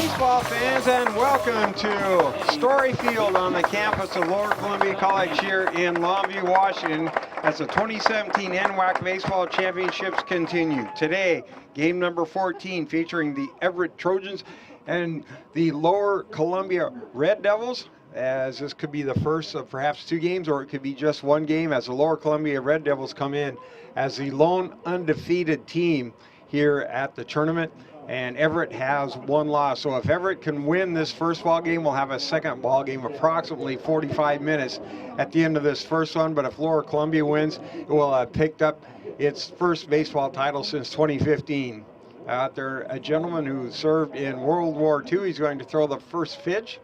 baseball fans, and welcome to Story Field on the campus of Lower Columbia College here in Longview, Washington, as the 2017 NWAC Baseball Championships continue. Today, game number 14 featuring the Everett Trojans and the Lower Columbia Red Devils, as this could be the first of perhaps two games, or it could be just one game, as the Lower Columbia Red Devils come in as the lone undefeated team here at the tournament. And Everett has one loss. So if Everett can win this first ball game, we'll have a second ball game, approximately 45 minutes at the end of this first one. But if Lower Columbia wins, it will have picked up its first baseball title since 2015. Out there, a gentleman who served in World War II. He's going to throw the first pitch.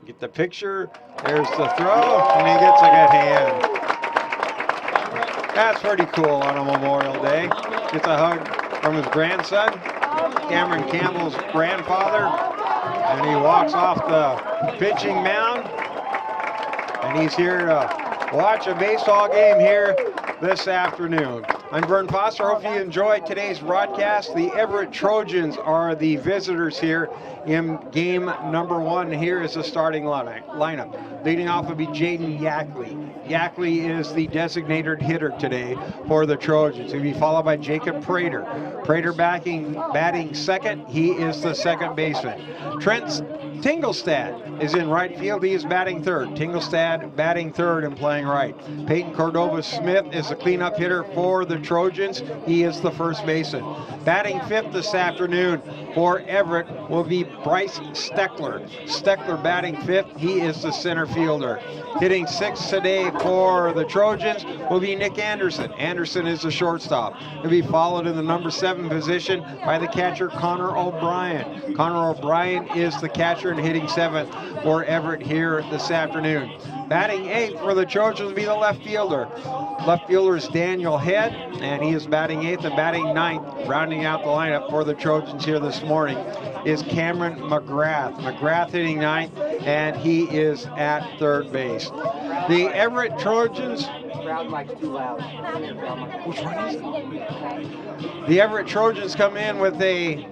Get the picture. There's the throw, and he gets a good hand. That's pretty cool on a Memorial Day. Gets a hug from his grandson, Cameron Campbell's grandfather, and he walks off the pitching mound, and he's here to watch a baseball game here this afternoon. I'm Vern Foster. Hope you enjoyed today's broadcast. The Everett Trojans are the visitors here in game number one. Here is the starting lineup. Leading off will be Jaden Yackley. Yackley is the designated hitter today for the Trojans. He'll be followed by Jacob Prater. Prater batting second. He is the second baseman. Trent Tingelstad is in right field. He is batting third. Tingelstad batting third and playing right. Peyton Cordova-Smith is the cleanup hitter for the Trojans. He is the first baseman. Batting fifth this afternoon for Everett will be Bryce Steckler. Steckler batting fifth. He is the center fielder. Hitting sixth today for the Trojans will be Nick Anderson. Anderson is the shortstop. He'll be followed in the number 7 position by the catcher Connor O'Brien. Connor O'Brien is the catcher and hitting 7th for Everett here this afternoon. Batting 8th for the Trojans will be the left fielder. Left fielder is Daniel Head, and he is batting 8th, and batting 9th, rounding out the lineup for the Trojans here this morning, is Cameron McGrath. McGrath hitting 9th, and he is at third base. The Everett Trojans... Which one is it? The Everett Trojans come in with a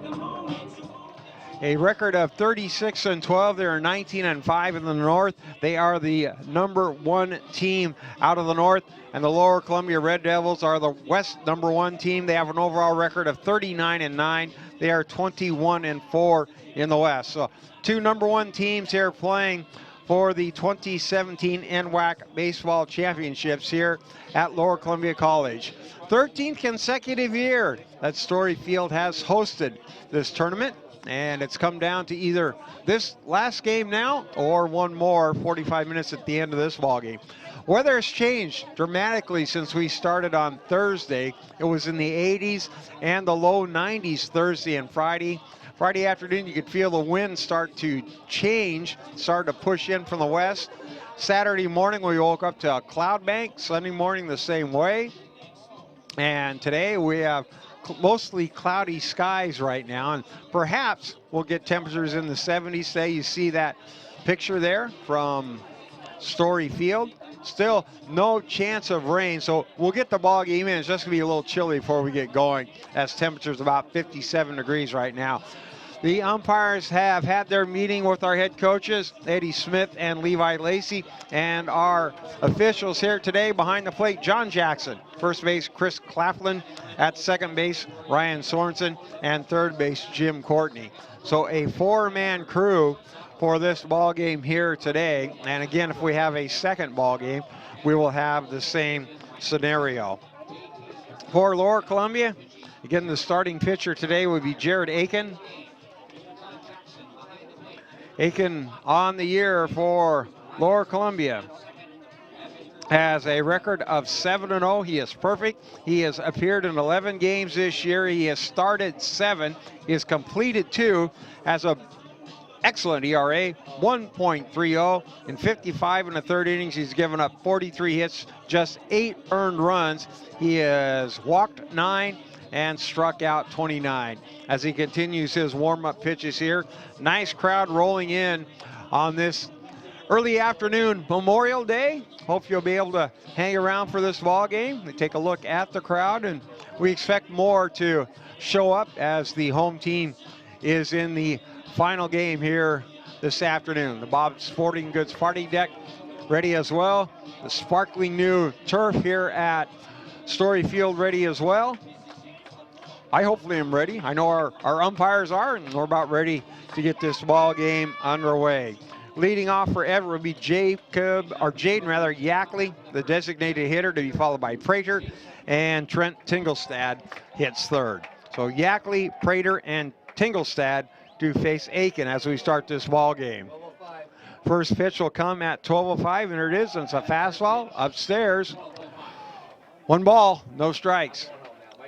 record of 36-12. They are 19-5 in the North. They are the number 1 team out of the North, and the Lower Columbia Red Devils are the West number 1 team. They have an overall record of 39-9. They are 21-4 in the West. So 2 number 1 teams here playing for the 2017 NWAC Baseball Championships here at Lower Columbia College. 13th consecutive year that Story Field has hosted this tournament, and it's come down to either this last game now or one more 45 minutes at the end of this ball game. Weather has changed dramatically since we started on Thursday. It was in the 80s and the low 90s Thursday and Friday. Friday afternoon, you could feel the wind start to change, start to push in from the west. Saturday morning, we woke up to a cloud bank. Sunday morning, the same way. And today, we have mostly cloudy skies right now, and perhaps we'll get temperatures in the 70s today. You see that picture there from Story Field. Still no chance of rain, so we'll get the ball game in. It's just gonna be a little chilly before we get going, as temperature's about 57 degrees right now. The umpires have had their meeting with our head coaches, Eddie Smith and Levi Lacey, and our officials here today behind the plate, John Jackson. First base, Chris Claflin. At second base, Ryan Sorensen. And third base, Jim Courtney. So a 4-man crew for this ball game here today. And again, if we have a second ball game, we will have the same scenario. For Lower Columbia, again, the starting pitcher today would be Jared Aiken. Aiken on the year for Lower Columbia has a record of 7-0. He is perfect. He has appeared in 11 games this year. He has started 7. He has completed 2. Has a excellent ERA, 1.30. In 55 1/3 innings, he's given up 43 hits, just 8 earned runs. He has walked 9 and struck out 29 as he continues his warm-up pitches here. Nice crowd rolling in on this early afternoon Memorial Day. Hope you'll be able to hang around for this ball game and take a look at the crowd, and we expect more to show up as the home team is in the final game here this afternoon. The Bob Sporting Goods Party Deck ready as well. The sparkling new turf here at Story Field ready as well. I hopefully am ready. I know our umpires are, and we're about ready to get this ball game underway. Leading off for Everett will be Jaden Yackley, the designated hitter, to be followed by Prater, and Trent Tingelstad hits third. So Yackley, Prater, and Tingelstad do face Aiken as we start this ball game. First pitch will come at 12:05, and there it is, and it's a fastball upstairs. 1 ball, no strikes.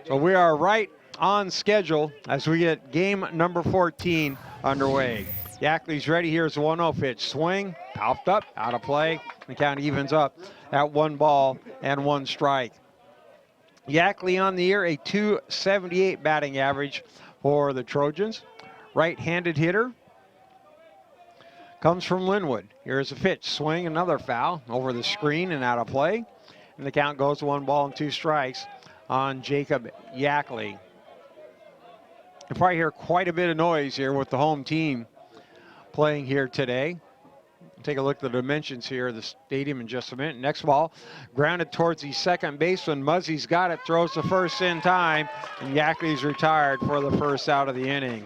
So we are right on schedule as we get game number 14 underway. Yackley's ready. Here's the 1-0 pitch. Swing, popped up, out of play. The count evens up at 1 ball and 1 strike. Yackley on the year, a .278 batting average for the Trojans. Right-handed hitter. Comes from Linwood. Here's a pitch. Swing, another foul over the screen and out of play. And the count goes to 1 ball and 2 strikes on Jacob Yackley. You probably hear quite a bit of noise here with the home team playing here today. Take a look at the dimensions here of the stadium in just a minute. Next ball, grounded towards the second baseman. Muzzy's got it, throws the first in time, and Yackley's retired for the first out of the inning.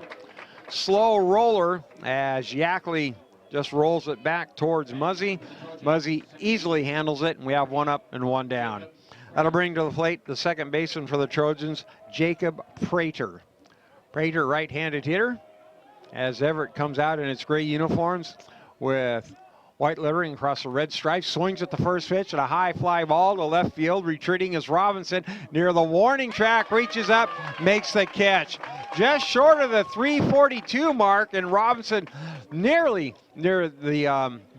Slow roller as Yackley just rolls it back towards Muzzy. Muzzy easily handles it, and we have 1 up and 1 down. That'll bring to the plate the second baseman for the Trojans, Jacob Prater. Prater, right-handed hitter, as Everett comes out in its gray uniforms with white lettering across the red stripes. Swings at the first pitch and a high fly ball to left field. Retreating is Robinson near the warning track, reaches up, makes the catch. Just short of the 342 mark, and Robinson nearly near the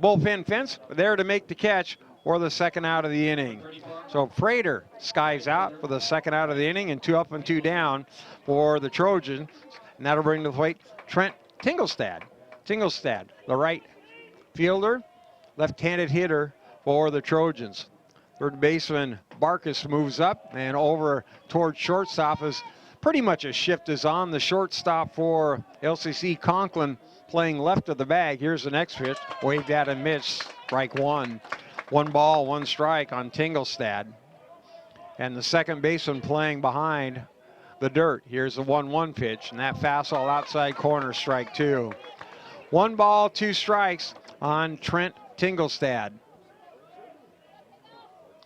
bullpen fence, there to make the catch for the second out of the inning. So Prater skies out for the second out of the inning, and 2 up and 2 down for the Trojans. And that'll bring to the plate Trent Tingelstad. Tingelstad, the right fielder, left-handed hitter for the Trojans. Third baseman Barkus moves up and over towards shortstop as pretty much a shift is on. The shortstop for LCC Conklin playing left of the bag. Here's the next pitch, waved at and missed, strike 1. 1 ball, 1 strike on Tingelstad. And the second baseman playing behind the dirt. Here's the 1-1 pitch, and that fastball outside corner, strike 2. 1 ball, 2 strikes on Trent Tingelstad.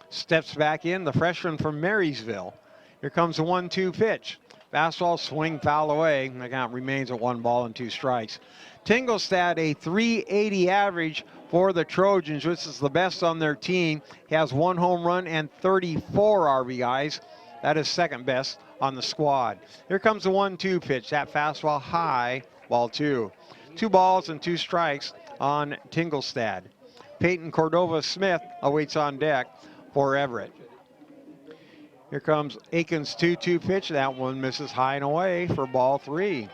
Steps back in, the freshman from Marysville. Here comes the 1-2 pitch. Fastball, swing, foul away. The count remains at 1 ball and 2 strikes. Tingelstad, a .380 average for the Trojans, which is the best on their team. He has 1 home run and 34 RBIs. That is second best on the squad. Here comes the 1-2 pitch. That fastball high, ball 2. 2 balls and 2 strikes on Tingelstad. Peyton Cordova-Smith awaits on deck for Everett. Here comes Aiken's 2-2 pitch. That one misses high and away for ball 3.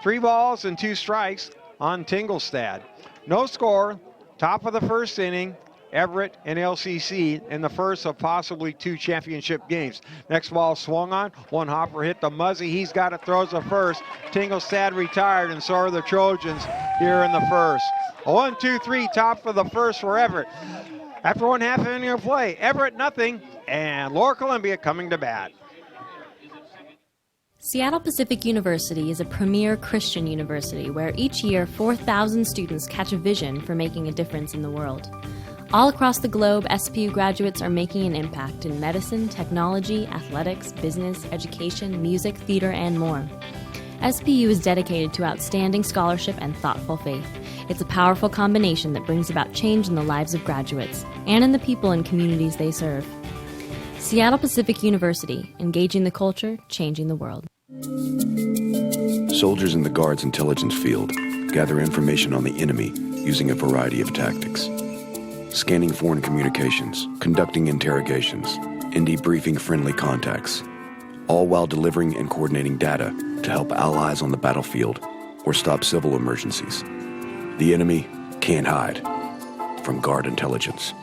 3 balls and 2 strikes on Tingelstad. No score, top of the first inning. Everett and LCC in the first of possibly 2 championship games. Next ball swung on. 1 hopper hit to Muzzy. He's got it, throws the first. Tingelstad retired, and so are the Trojans here in the first. A 1-2-3 top of the first for Everett. After 1/2 inning of play, Everett nothing, and Lower Columbia coming to bat. Seattle Pacific University is a premier Christian university where each year 4,000 students catch a vision for making a difference in the world. All across the globe, SPU graduates are making an impact in medicine, technology, athletics, business, education, music, theater, and more. SPU is dedicated to outstanding scholarship and thoughtful faith. It's a powerful combination that brings about change in the lives of graduates and in the people and communities they serve. Seattle Pacific University, engaging the culture, changing the world. Soldiers in the Guard's intelligence field gather information on the enemy using a variety of tactics. Scanning foreign communications, conducting interrogations, and debriefing friendly contacts, all while delivering and coordinating data to help allies on the battlefield or stop civil emergencies. The enemy can't hide from Guard intelligence.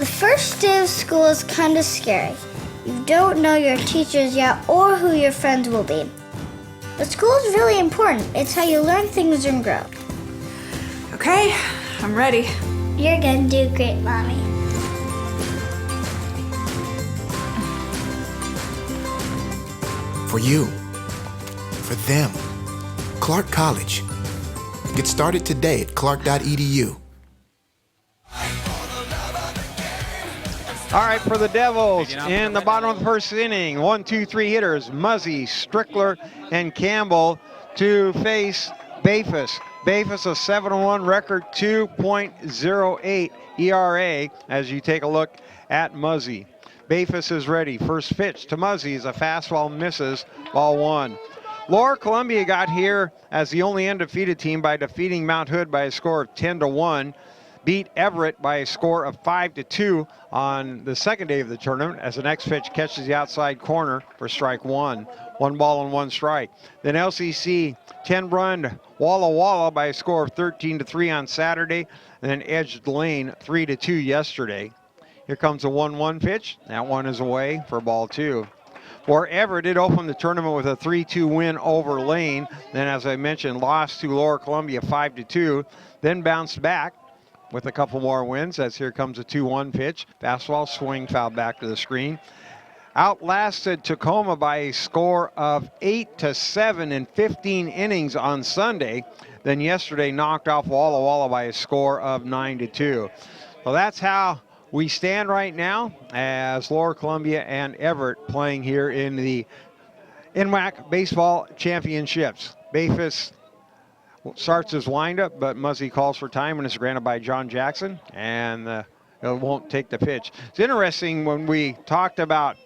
The first day of school is kind of scary. You don't know your teachers yet or who your friends will be. But school is really important. It's how you learn things and grow. Okay, I'm ready. You're gonna do great, Mommy. For you. For them. Clark College. Get started today at clark.edu. All right, for the Devils, in the bottom of the first inning, 1, 2, 3 hitters, Muzzy, Strickler, and Campbell to face Bafus. Bafus, a 7-1 record, 2.08 ERA, as you take a look at Muzzy. Bafus is ready. First pitch to Muzzy is a fastball, misses, ball 1. Lower Columbia got here as the only undefeated team by defeating Mount Hood by a score of 10-1. Beat Everett by a score of 5-2 on the second day of the tournament as the next pitch catches the outside corner for strike 1. 1 ball and 1 strike. Then LCC 10-run Walla Walla by a score of 13-3 on Saturday, and then edged Lane 3-2 yesterday. Here comes a 1-1 pitch. That one is away for ball 2. For Everett, it opened the tournament with a 3-2 win over Lane. Then, as I mentioned, lost to Lower Columbia 5-2. Then bounced back with a couple more wins, as here comes a 2-1 pitch. Fastball, swing, foul back to the screen. Outlasted Tacoma by a score of 8-7 in 15 innings on Sunday. Then yesterday knocked off Walla Walla by a score of 9-2. Well, that's how we stand right now as Lower Columbia and Everett playing here in the NWAC Baseball Championships. Bafus starts his windup, but Muzzy calls for time, and it's granted by John Jackson, and it won't take the pitch. It's interesting, when we talked about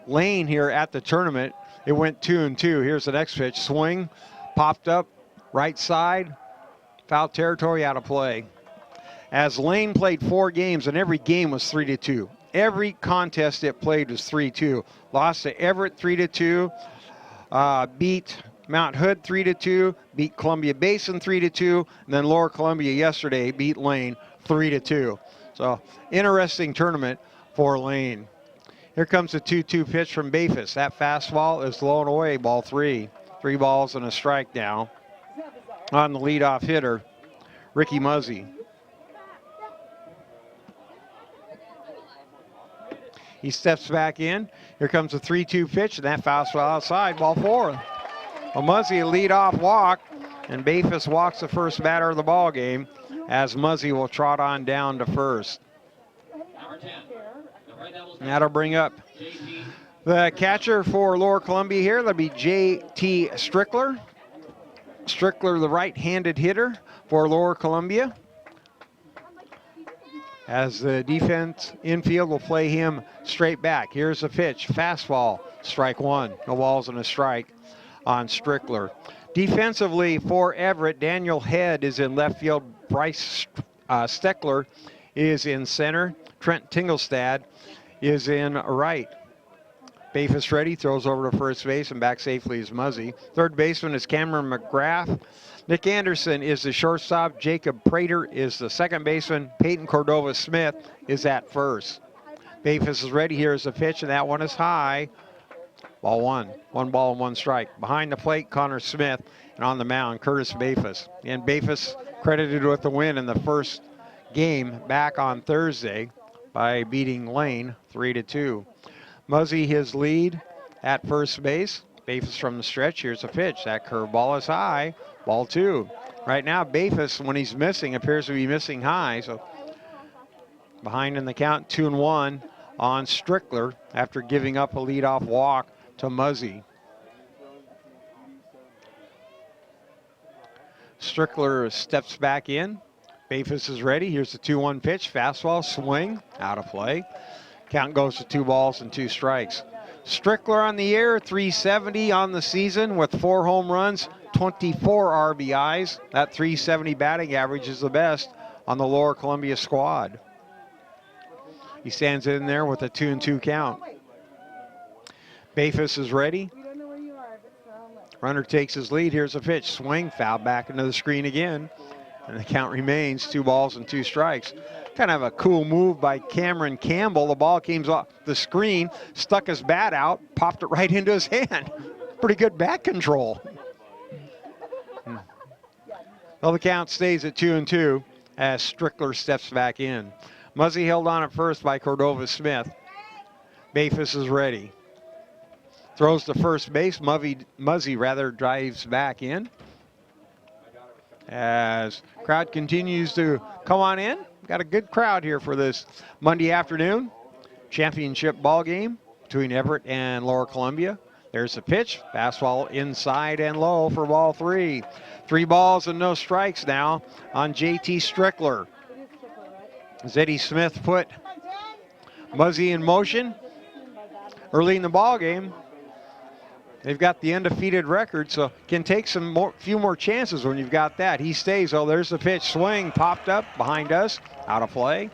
Lane here at the tournament, it went 2-2. Here's the next pitch. Swing, popped up, right side, foul territory, out of play. As Lane played 4 games, and every game was 3-2. Every contest it played was 3-2. Lost to Everett 3-2, beat Mount Hood 3-2, beat Columbia Basin 3-2, and then Lower Columbia yesterday beat Lane 3-2. So interesting tournament for Lane. Here comes the 2-2 pitch from Bafus. That fastball is blown away, ball 3. 3 balls and a strike now on the leadoff hitter, Ricky Muzzy. He steps back in. Here comes a 3-2 pitch, and that fastball outside, ball 4. Well, Muzzy a leadoff walk, and Bafus walks the first batter of the ball game as Muzzy will trot on down to first. And that'll bring up the catcher for Lower Columbia here. That'll be J.T. Strickler. Strickler, the right-handed hitter for Lower Columbia. As the defense infield will play him straight back. Here's a pitch, fastball, strike 1. No balls and a strike on Strickler. Defensively for Everett, Daniel Head is in left field. Bryce Steckler is in center. Trent Tingelstad is in right. Bafus ready, throws over to first base, and back safely is Muzzy. Third baseman is Cameron McGrath. Nick Anderson is the shortstop. Jacob Prater is the second baseman. Peyton Cordova Smith is at first. Bafus is ready. Here's the pitch, and that one is high. Ball 1. 1 ball and 1 strike. Behind the plate, Connor Smith, and on the mound, Curtis Bafus. And Bafus credited with the win in the first game back on Thursday by beating Lane 3-2. Muzzy his lead at first base. Bafus from the stretch. Here's a pitch. That curveball is high. Ball 2. Right now, Bafus, when he's missing, appears to be missing high. So behind in the count, 2-1 on Strickler after giving up a leadoff walk to Muzzy. Strickler steps back in. Bafus is ready. Here's the 2-1 pitch. Fastball, swing, out of play. Count goes to 2 balls and 2 strikes. Strickler on the year, 370 on the season with 4 home runs, 24 RBIs. That 370 batting average is the best on the Lower Columbia squad. He stands in there with a 2-2 count. Bafus is ready. Runner takes his lead. Here's a pitch. Swing, foul back into the screen again. And the count remains 2 balls and 2 strikes. Kind of a cool move by Cameron Campbell. The ball came off the screen, stuck his bat out, popped it right into his hand. Pretty good bat control. Well, the count stays at 2-2 as Strickler steps back in. Muzzy held on at first by Cordova Smith. Bafus is ready. Throws to first base. Muzzy drives back in. As crowd continues to come on in. Got a good crowd here for this Monday afternoon championship ball game between Everett and Lower Columbia. There's a pitch. Fastball inside and low for ball 3. 3 balls and no strikes now on JT Strickler. As Eddie Smith put Muzzy in motion early in the ball game. They've got the undefeated record, so can take few more chances when you've got that. He stays. Oh, there's the pitch. Swing popped up behind us. Out of play.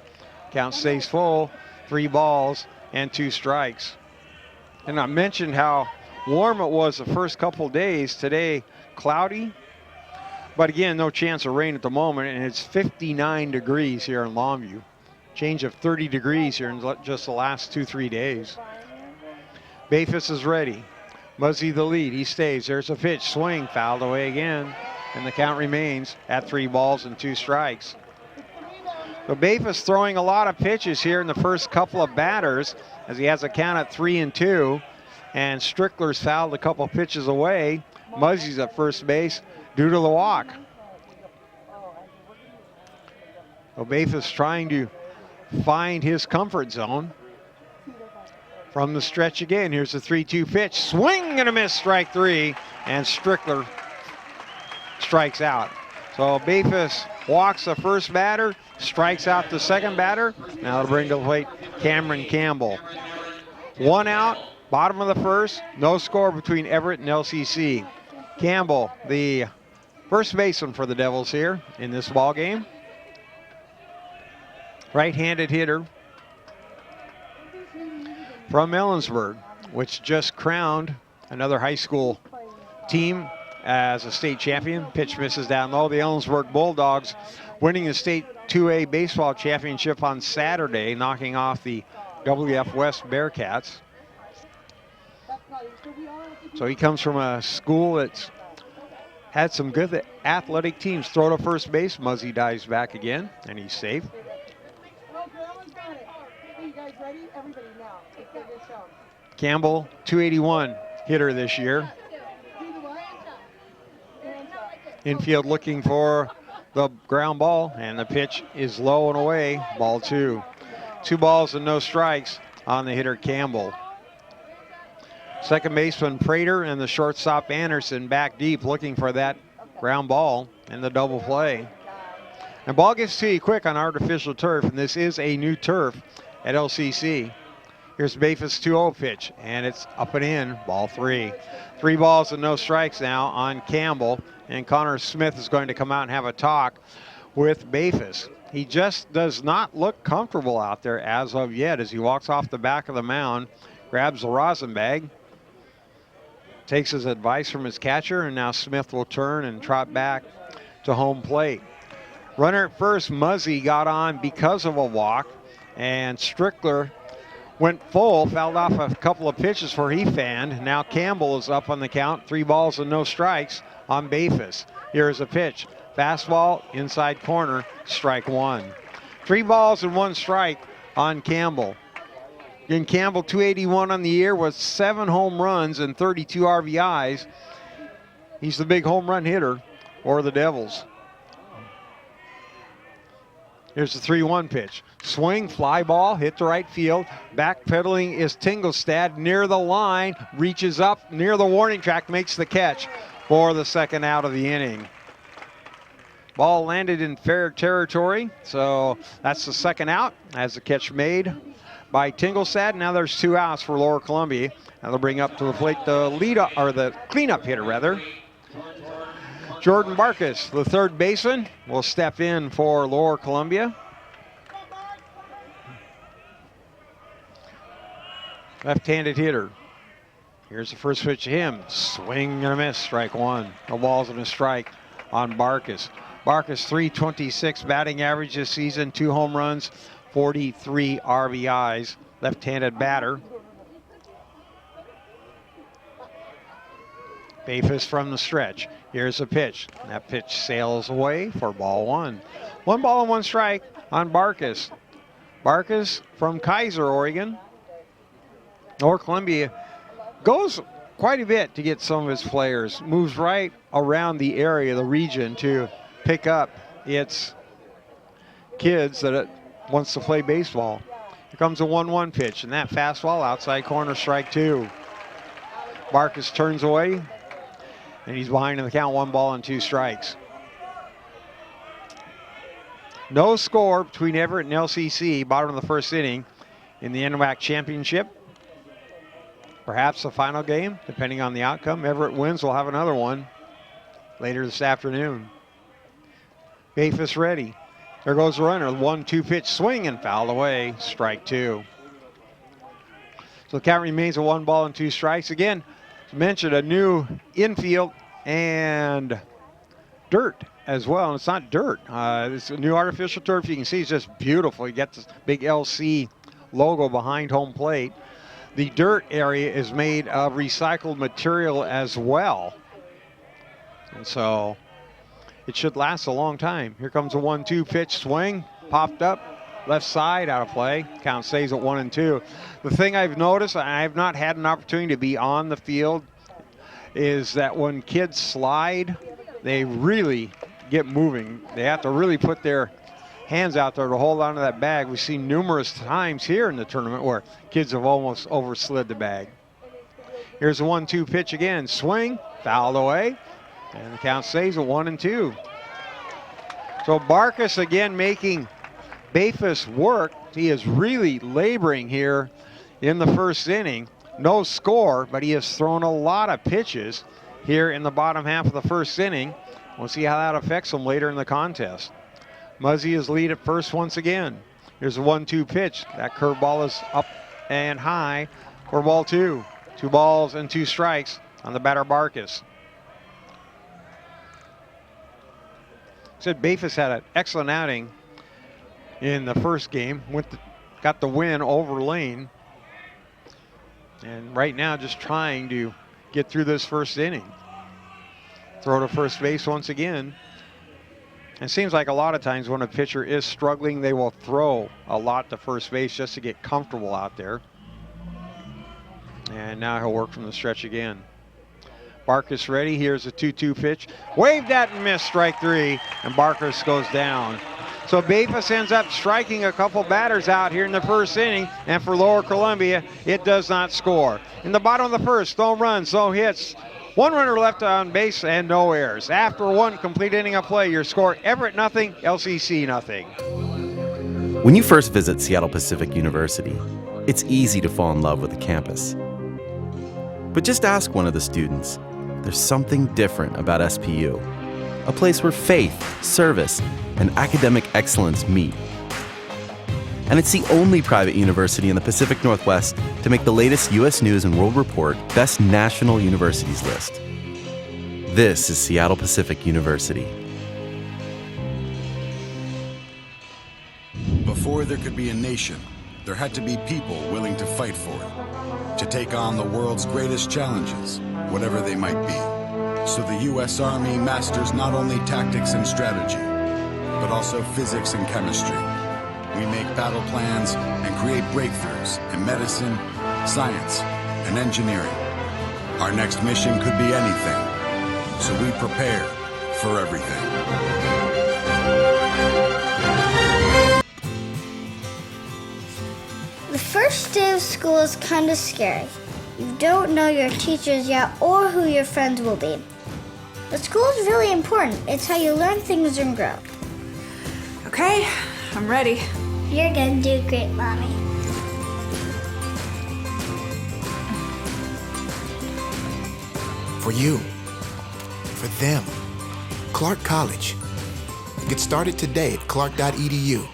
Count stays full. 3 balls and 2 strikes. And I mentioned how warm it was the first couple days. Today, cloudy. But again, no chance of rain at the moment, and it's 59 degrees here in Longview. Change of 30 degrees here in just the last 2-3 days. Bafus is ready. Muzzy the lead. He stays. There's a pitch. Swing. Fouled away again. And the count remains at 3 balls and 2 strikes. So Bafus throwing a lot of pitches here in the first couple of batters as he has a count at 3-2. And Strickler's fouled a couple pitches away. Muzzy's at first base due to the walk. So Bafus trying to find his comfort zone. From the stretch again, here's the 3-2 pitch. Swing and a miss, strike 3, and Strickler strikes out. So Bafus walks the first batter, strikes out the second batter. Now to bring to the plate Cameron Campbell. 1 out, bottom of the first, no score between Everett and LCC. Campbell, the first baseman for the Devils here in this ball game. Right-handed hitter from Ellensburg, which just crowned another high school team as a state champion. Pitch misses down low. The Ellensburg Bulldogs winning the state 2A baseball championship on Saturday, knocking off the WF West Bearcats. So he comes from a school that's had some good athletic teams. Throw to first base. Muzzy dives back again, and he's safe. Campbell, 281 hitter this year. Infield looking for the ground ball, and the pitch is low and away. Ball 2. 2 balls and no strikes on the hitter Campbell. Second baseman Prater and the shortstop Anderson back deep looking for that ground ball and the double play. And ball gets to you quick on artificial turf, and this is a new turf at LCC. Here's Bafus' 2-0 pitch, and it's up and in, ball 3. 3 balls and no strikes now on Campbell, and Connor Smith is going to come out and have a talk with Bafus. He just does not look comfortable out there as of yet as he walks off the back of the mound, grabs the rosin bag, takes his advice from his catcher, and now Smith will turn and trot back to home plate. Runner at first, Muzzy got on because of a walk, and Strickler went full, fouled off a couple of pitches where he fanned. Now Campbell is up on the count, 3 balls and no strikes on Bafus. Here's a pitch. Fastball, inside corner, strike 1. 3 balls and 1 strike on Campbell. And Campbell, 281 on the year with 7 home runs and 32 RBIs. He's the big home run hitter for the Devils. Here's the 3-1 pitch. Swing, fly ball, hit to right field. Backpedaling is Tingelstad near the line, reaches up near the warning track, makes the catch for the second out of the inning. Ball landed in fair territory, so that's the second out as the catch made by Tingelstad. Now there's 2 outs for Lower Columbia. Now they'll bring up to the plate the cleanup hitter rather. Jordan Barkus, the third baseman, will step in for Lower Columbia. Left-handed hitter. Here's the first pitch to him. Swing and a miss, strike 1. No balls and a strike on Barkus. Barkus, 326 batting average this season, 2 home runs, 43 RBIs. Left-handed batter. Bafus from the stretch. Here's a pitch. That pitch sails away for ball 1. 1 ball and 1 strike on Barkus. Barkus from Kaiser, Oregon. Lower Columbia goes quite a bit to get some of his players. Moves right around the area, the region, to pick up its kids that it wants to play baseball. Here comes a 1-1 pitch, and that fastball outside corner, strike 2. Barkus turns away, and he's behind in the count, 1 ball and 2 strikes. No score between Everett and LCC, bottom of the 1st inning in the NWAC championship. Perhaps the final game, depending on the outcome. Everett wins, we'll have another one later this afternoon. Bafus ready. There goes the runner. 1-2 pitch swing and fouled away. Strike 2. So the count remains a 1 ball and 2 strikes. Again, as mentioned, a new infield and dirt as well. And it's not dirt. It's a new artificial turf. You can see it's just beautiful. You get this big LC logo behind home plate. The dirt area is made of recycled material as well. And so it should last a long time. Here comes a 1-2 pitch swing, popped up, left side, out of play. Count stays at 1-2. The thing I've noticed, I have not had an opportunity to be on the field, is that when kids slide, they really get moving. They have to really put their hands out there to hold onto that bag. We've seen numerous times here in the tournament where kids have almost overslid the bag. Here's a 1-2 pitch again. Swing, fouled away, and the count stays at 1-2. So Barkus again making Bafus work. He is really laboring here in the 1st inning. No score, but he has thrown a lot of pitches here in the bottom half of the 1st inning. We'll see how that affects him later in the contest. Muzzy is lead at first once again. Here's a 1-2 pitch. That curveball is up and high for ball 2. 2 balls and 2 strikes on the batter Barkus. Said Bafus had an excellent outing in the 1st game. Got the win over Lane. And right now just trying to get through this 1st inning. Throw to first base once again. It seems like a lot of times when a pitcher is struggling, they will throw a lot to first base just to get comfortable out there. And now he'll work from the stretch again. Barkus ready. Here's a 2-2 pitch. Waved at and missed, strike 3, and Barkus goes down. So Bafus ends up striking a couple batters out here in the 1st inning, and for Lower Columbia, it does not score. In the bottom of the 1st, no runs, no hits. 1 runner left on base and no errors. After 1 complete inning of play, your score: Everett nothing, LCC nothing. When you first visit Seattle Pacific University, it's easy to fall in love with the campus. But just ask one of the students. There's something different about SPU, a place where faith, service, and academic excellence meet. And it's the only private university in the Pacific Northwest to make the latest U.S. News and World Report Best National Universities list. This is Seattle Pacific University. Before there could be a nation, there had to be people willing to fight for it, to take on the world's greatest challenges, whatever they might be. So the U.S. Army masters not only tactics and strategy, but also physics and chemistry. We make battle plans and create breakthroughs in medicine, science, and engineering. Our next mission could be anything, so we prepare for everything. The first day of school is kind of scary. You don't know your teachers yet or who your friends will be. But school is really important. It's how you learn things and grow. Okay, I'm ready. You're gonna do great, Mommy. For you, for them, Clark College. Get started today at clark.edu.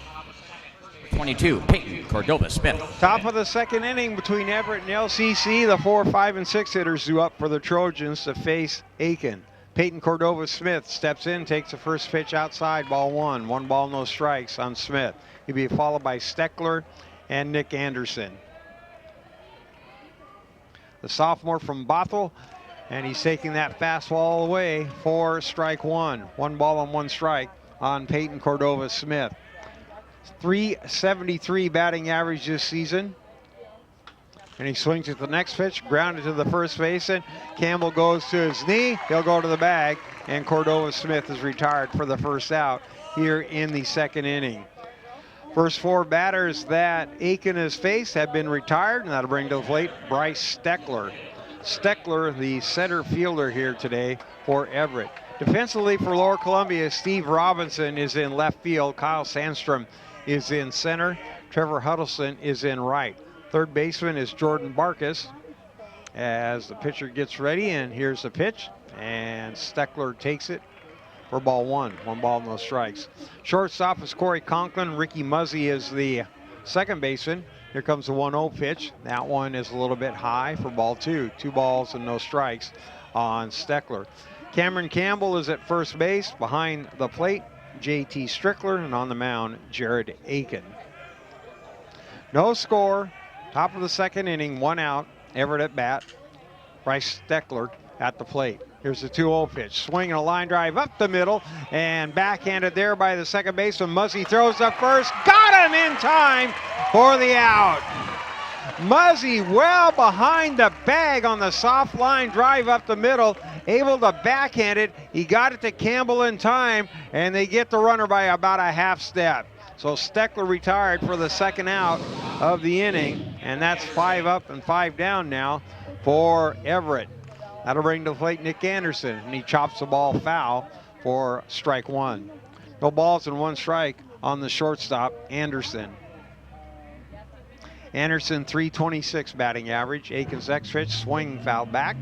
22, Peyton Cordova Smith. Top of the 2nd inning between Everett and LCC. The 4, 5, and 6 hitters due up for the Trojans to face Aiken. Peyton Cordova-Smith steps in, takes the first pitch outside, ball one. 1 ball, no strikes on Smith. He'll be followed by Steckler and Nick Anderson. The sophomore from Bothell, and he's taking that fastball away for strike one. 1 ball and 1 strike on Peyton Cordova-Smith. 373 batting average this season. And he swings at the next pitch, grounded to the first baseman. Campbell goes to his knee. He'll go to the bag, and Cordova-Smith is retired for the first out here in the second inning. First 4 batters that Aiken has faced have been retired, and that'll bring to the plate Bryce Steckler. Steckler, the center fielder here today for Everett. Defensively for Lower Columbia, Steve Robinson is in left field. Kyle Sandstrom is in center. Trevor Huddleston is in right. Third baseman is Jordan Barkus as the pitcher gets ready, and here's the pitch, and Steckler takes it for ball one. 1 ball, no strikes. Shortstop is Corey Conklin. Ricky Muzzy is the second baseman. Here comes the 1-0 pitch. That one is a little bit high for ball 2. 2 balls and no strikes on Steckler. Cameron Campbell is at first base. Behind the plate, JT Strickler, and on the mound, Jared Aiken. No score. Top of the second inning, 1 out. Everett at bat. Bryce Steckler at the plate. Here's the 2-0 pitch. Swinging a line drive up the middle and backhanded there by the second baseman. Muzzy throws up first. Got him in time for the out. Muzzy well behind the bag on the soft line drive up the middle. Able to backhand it. He got it to Campbell in time, and they get the runner by about a half step. So Steckler retired for the second out of the inning, and that's 5 up and 5 down now for Everett. That'll bring to the plate Nick Anderson, and he chops the ball foul for strike 1. No balls and 1 strike on the shortstop, Anderson. Anderson, 326 batting average. Aiken's next pitch, swing foul back,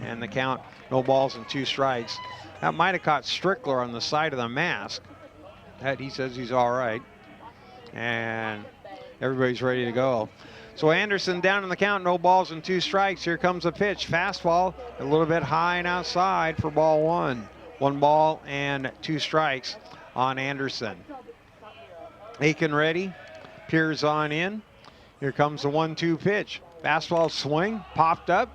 and the count, no balls and 2 strikes. That might have caught Strickler on the side of the mask. That he says he's all right. And everybody's ready to go. So Anderson down in the count, no balls and 2 strikes. Here comes a pitch, fastball, a little bit high and outside for ball 1. 1 ball and 2 strikes on Anderson. Aiken ready, peers on in. Here comes the 1-2 pitch. Fastball swing, popped up.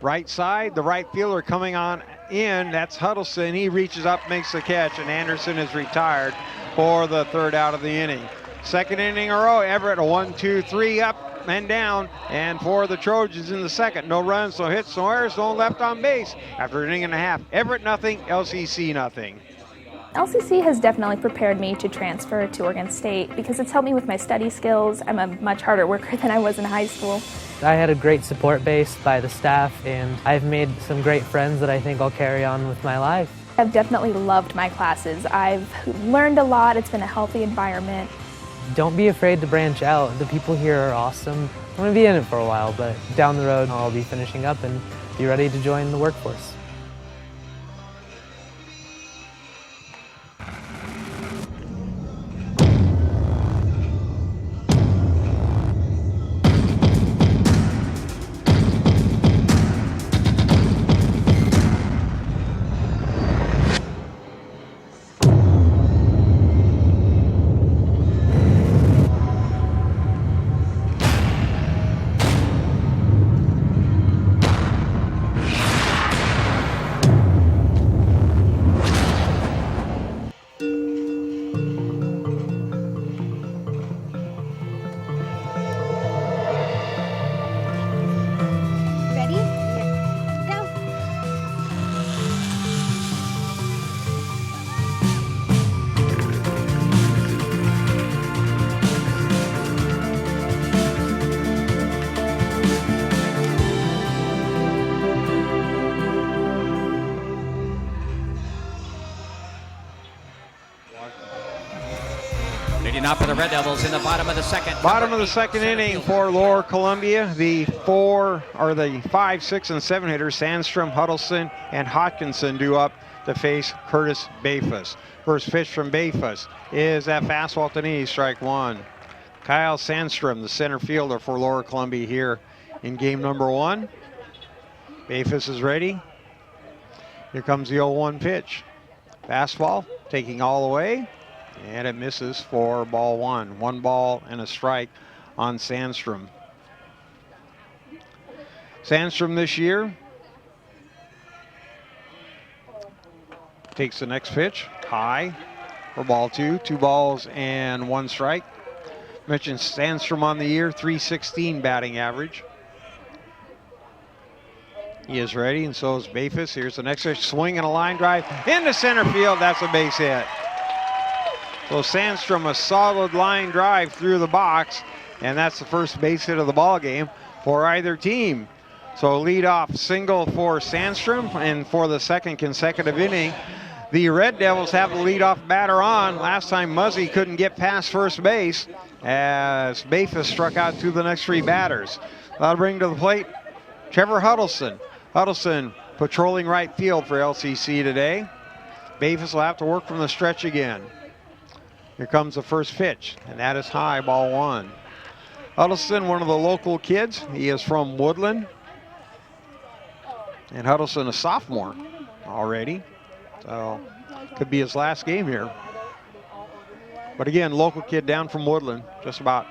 Right side, the right fielder coming on in, that's Huddleston. He reaches up, makes the catch, and Anderson is retired for the third out of the inning. Second inning in a row, Everett, a 1-2-3 up and down, and for the Trojans in the second. No runs, no hits, no errors, no left on base. After an inning and a half, Everett nothing, LCC nothing. LCC has definitely prepared me to transfer to Oregon State because it's helped me with my study skills. I'm a much harder worker than I was in high school. I had a great support base by the staff, and I've made some great friends that I think I'll carry on with my life. I've definitely loved my classes. I've learned a lot. It's been a healthy environment. Don't be afraid to branch out. The people here are awesome. I'm going to be in it for a while, but down the road I'll be finishing up and be ready to join the workforce. Leading off for the Red Devils in the bottom of the second. Bottom of the second inning for Lower Columbia. The 5, 6, and 7 hitters, Sandstrom, Huddleston, and Hodkinson due up to face Curtis Bayfus. First pitch from Bayfus is that fastball to knee, strike 1. Kyle Sandstrom, the center fielder for Lower Columbia here in game number 1. Bayfus is ready. Here comes the 0-1 pitch. Fastball taking all the way, and it misses for ball one. 1 ball and a strike on Sandstrom. Sandstrom this year takes the next pitch, high for ball 2. 2 balls and 1 strike. Mentioned Sandstrom on the year, .316 batting average. He is ready, and so is Bafis. Here's the next pitch, swing and a line drive into center field. That's a base hit. So Sandstrom, a solid line drive through the box, and that's the first base hit of the ball game for either team. So leadoff single for Sandstrom, and for the second consecutive inning, the Red Devils have the leadoff batter on. Last time Muzzy couldn't get past first base as Bafis struck out 2 of the next 3 batters. That'll bring to the plate Trevor Huddleston. Huddleston patrolling right field for LCC today. Bafis will have to work from the stretch again. Here comes the first pitch, and that is high, ball 1. Huddleston, one of the local kids. He is from Woodland. And Huddleston, a sophomore already. So could be his last game here. But again, local kid down from Woodland, just about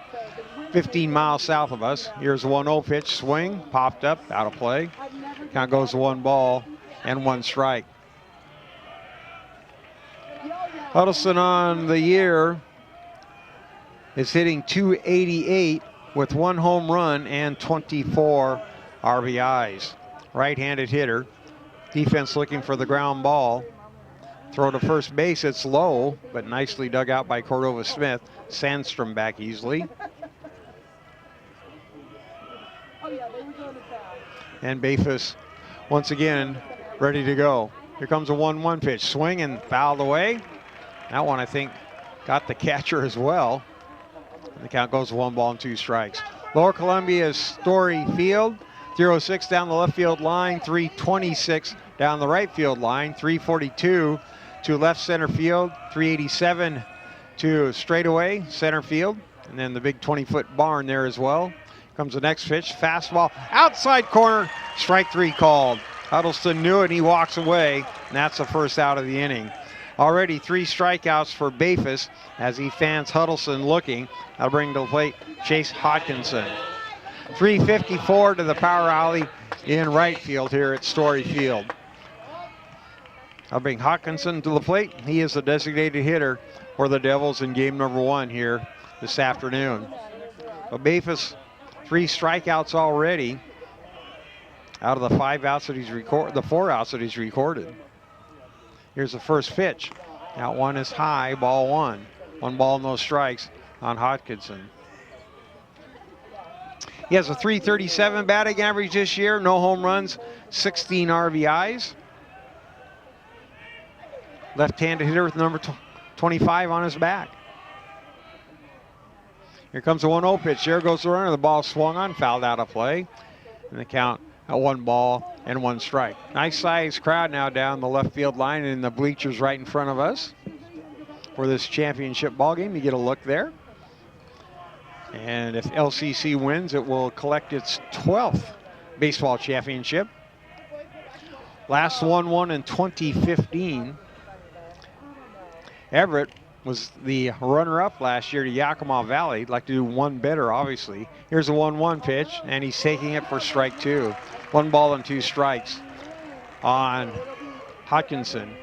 15 miles south of us. Here's the 1-0 pitch, swing, popped up, out of play. Count goes to 1 ball and 1 strike. Huddleston on the year is hitting .288 with 1 home run and 24 RBIs. Right-handed hitter. Defense looking for the ground ball. Throw to first base, it's low, but nicely dug out by Cordova Smith. Sandstrom back easily. And Bafis once again ready to go. Here comes a 1-1 pitch, swing and fouled away. That one I think got the catcher as well. And the count goes to 1 ball and 2 strikes. Lower Columbia's Story Field, 306 down the left field line, 326 down the right field line, 342 to left center field, 387 to straightaway center field, and then the big 20-foot barn there as well. Comes the next pitch, fastball, outside corner, strike 3 called. Huddleston knew it, and he walks away, and that's the first out of the inning. Already 3 strikeouts for Bafis as he fans Huddleston looking. That'll bring to the plate Chase Hodkinson. 354 to the power alley in right field here at Story Field. I'll bring Hodkinson to the plate. He is the designated hitter for the Devils in game number 1 here this afternoon. So Bafis, 3 strikeouts already out of the 5 outs that he's recorded, the 4 outs that he's recorded. Here's the first pitch. That one is high, ball 1. 1 ball, no strikes on Hodkinson. He has a .337 batting average this year, no home runs, 16 RBIs. Left-handed hitter with number 25 on his back. Here comes the 1-0 pitch. There goes the runner. The ball swung on, fouled out of play. And the count at 1 ball and 1 strike. Nice sized crowd now down the left field line in the bleachers right in front of us for this championship ball game. You get a look there. And if LCC wins, it will collect its 12th baseball championship. Last won in 2015. Everett was the runner-up last year to Yakima Valley. He'd like to do one better, obviously. Here's a 1-1 pitch, and he's taking it for strike 2. 1 ball and 2 strikes on Hodkinson.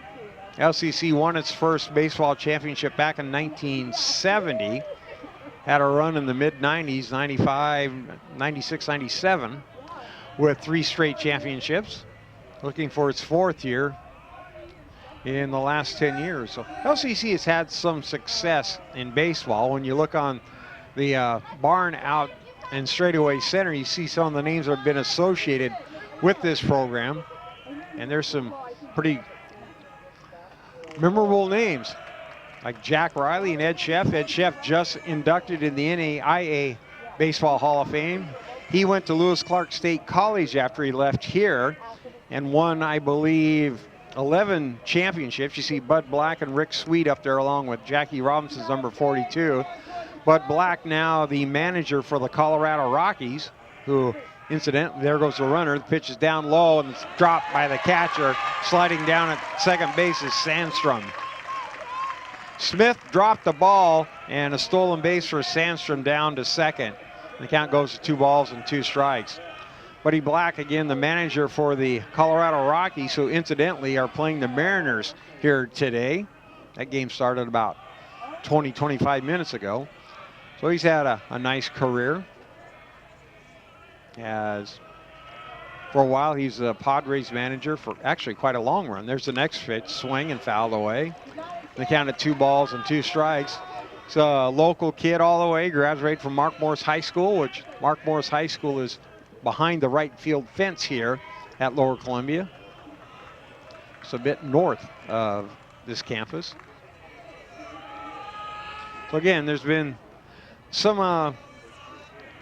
LCC won its first baseball championship back in 1970. Had a run in the mid-90s, 95, 96, 97, with 3 straight championships. Looking for its 4th year in the last 10 years. So LCC has had some success in baseball. When you look on the barn out and straightaway center, you see some of the names that have been associated with this program. And there's some pretty memorable names like Jack Riley and Ed Sheff. Ed Sheff just inducted in the NAIA Baseball Hall of Fame. He went to Lewis Clark State College after he left here and won, I believe, 11 championships. You see Bud Black and Rick Sweet up there along with Jackie Robinson's number 42. Bud Black now the manager for the Colorado Rockies, who Incidentally, there goes the runner. The pitch is down low and it's dropped by the catcher. Sliding down at second base is Sandstrom. Smith dropped the ball, and a stolen base for Sandstrom down to second. The count goes to 2 balls and 2 strikes. Buddy Black, again, the manager for the Colorado Rockies, who incidentally are playing the Mariners here today. That game started about 20-25 minutes ago. So he's had a nice career. As for a while, he's a Padres manager for actually quite a long run. There's the next pitch, swing and fouled away. The count at 2 balls and 2 strikes. He's a local kid all the way, graduated from Mark Morris High School, which Mark Morris High School is behind the right field fence here at Lower Columbia. It's a bit north of this campus. So again, there's been some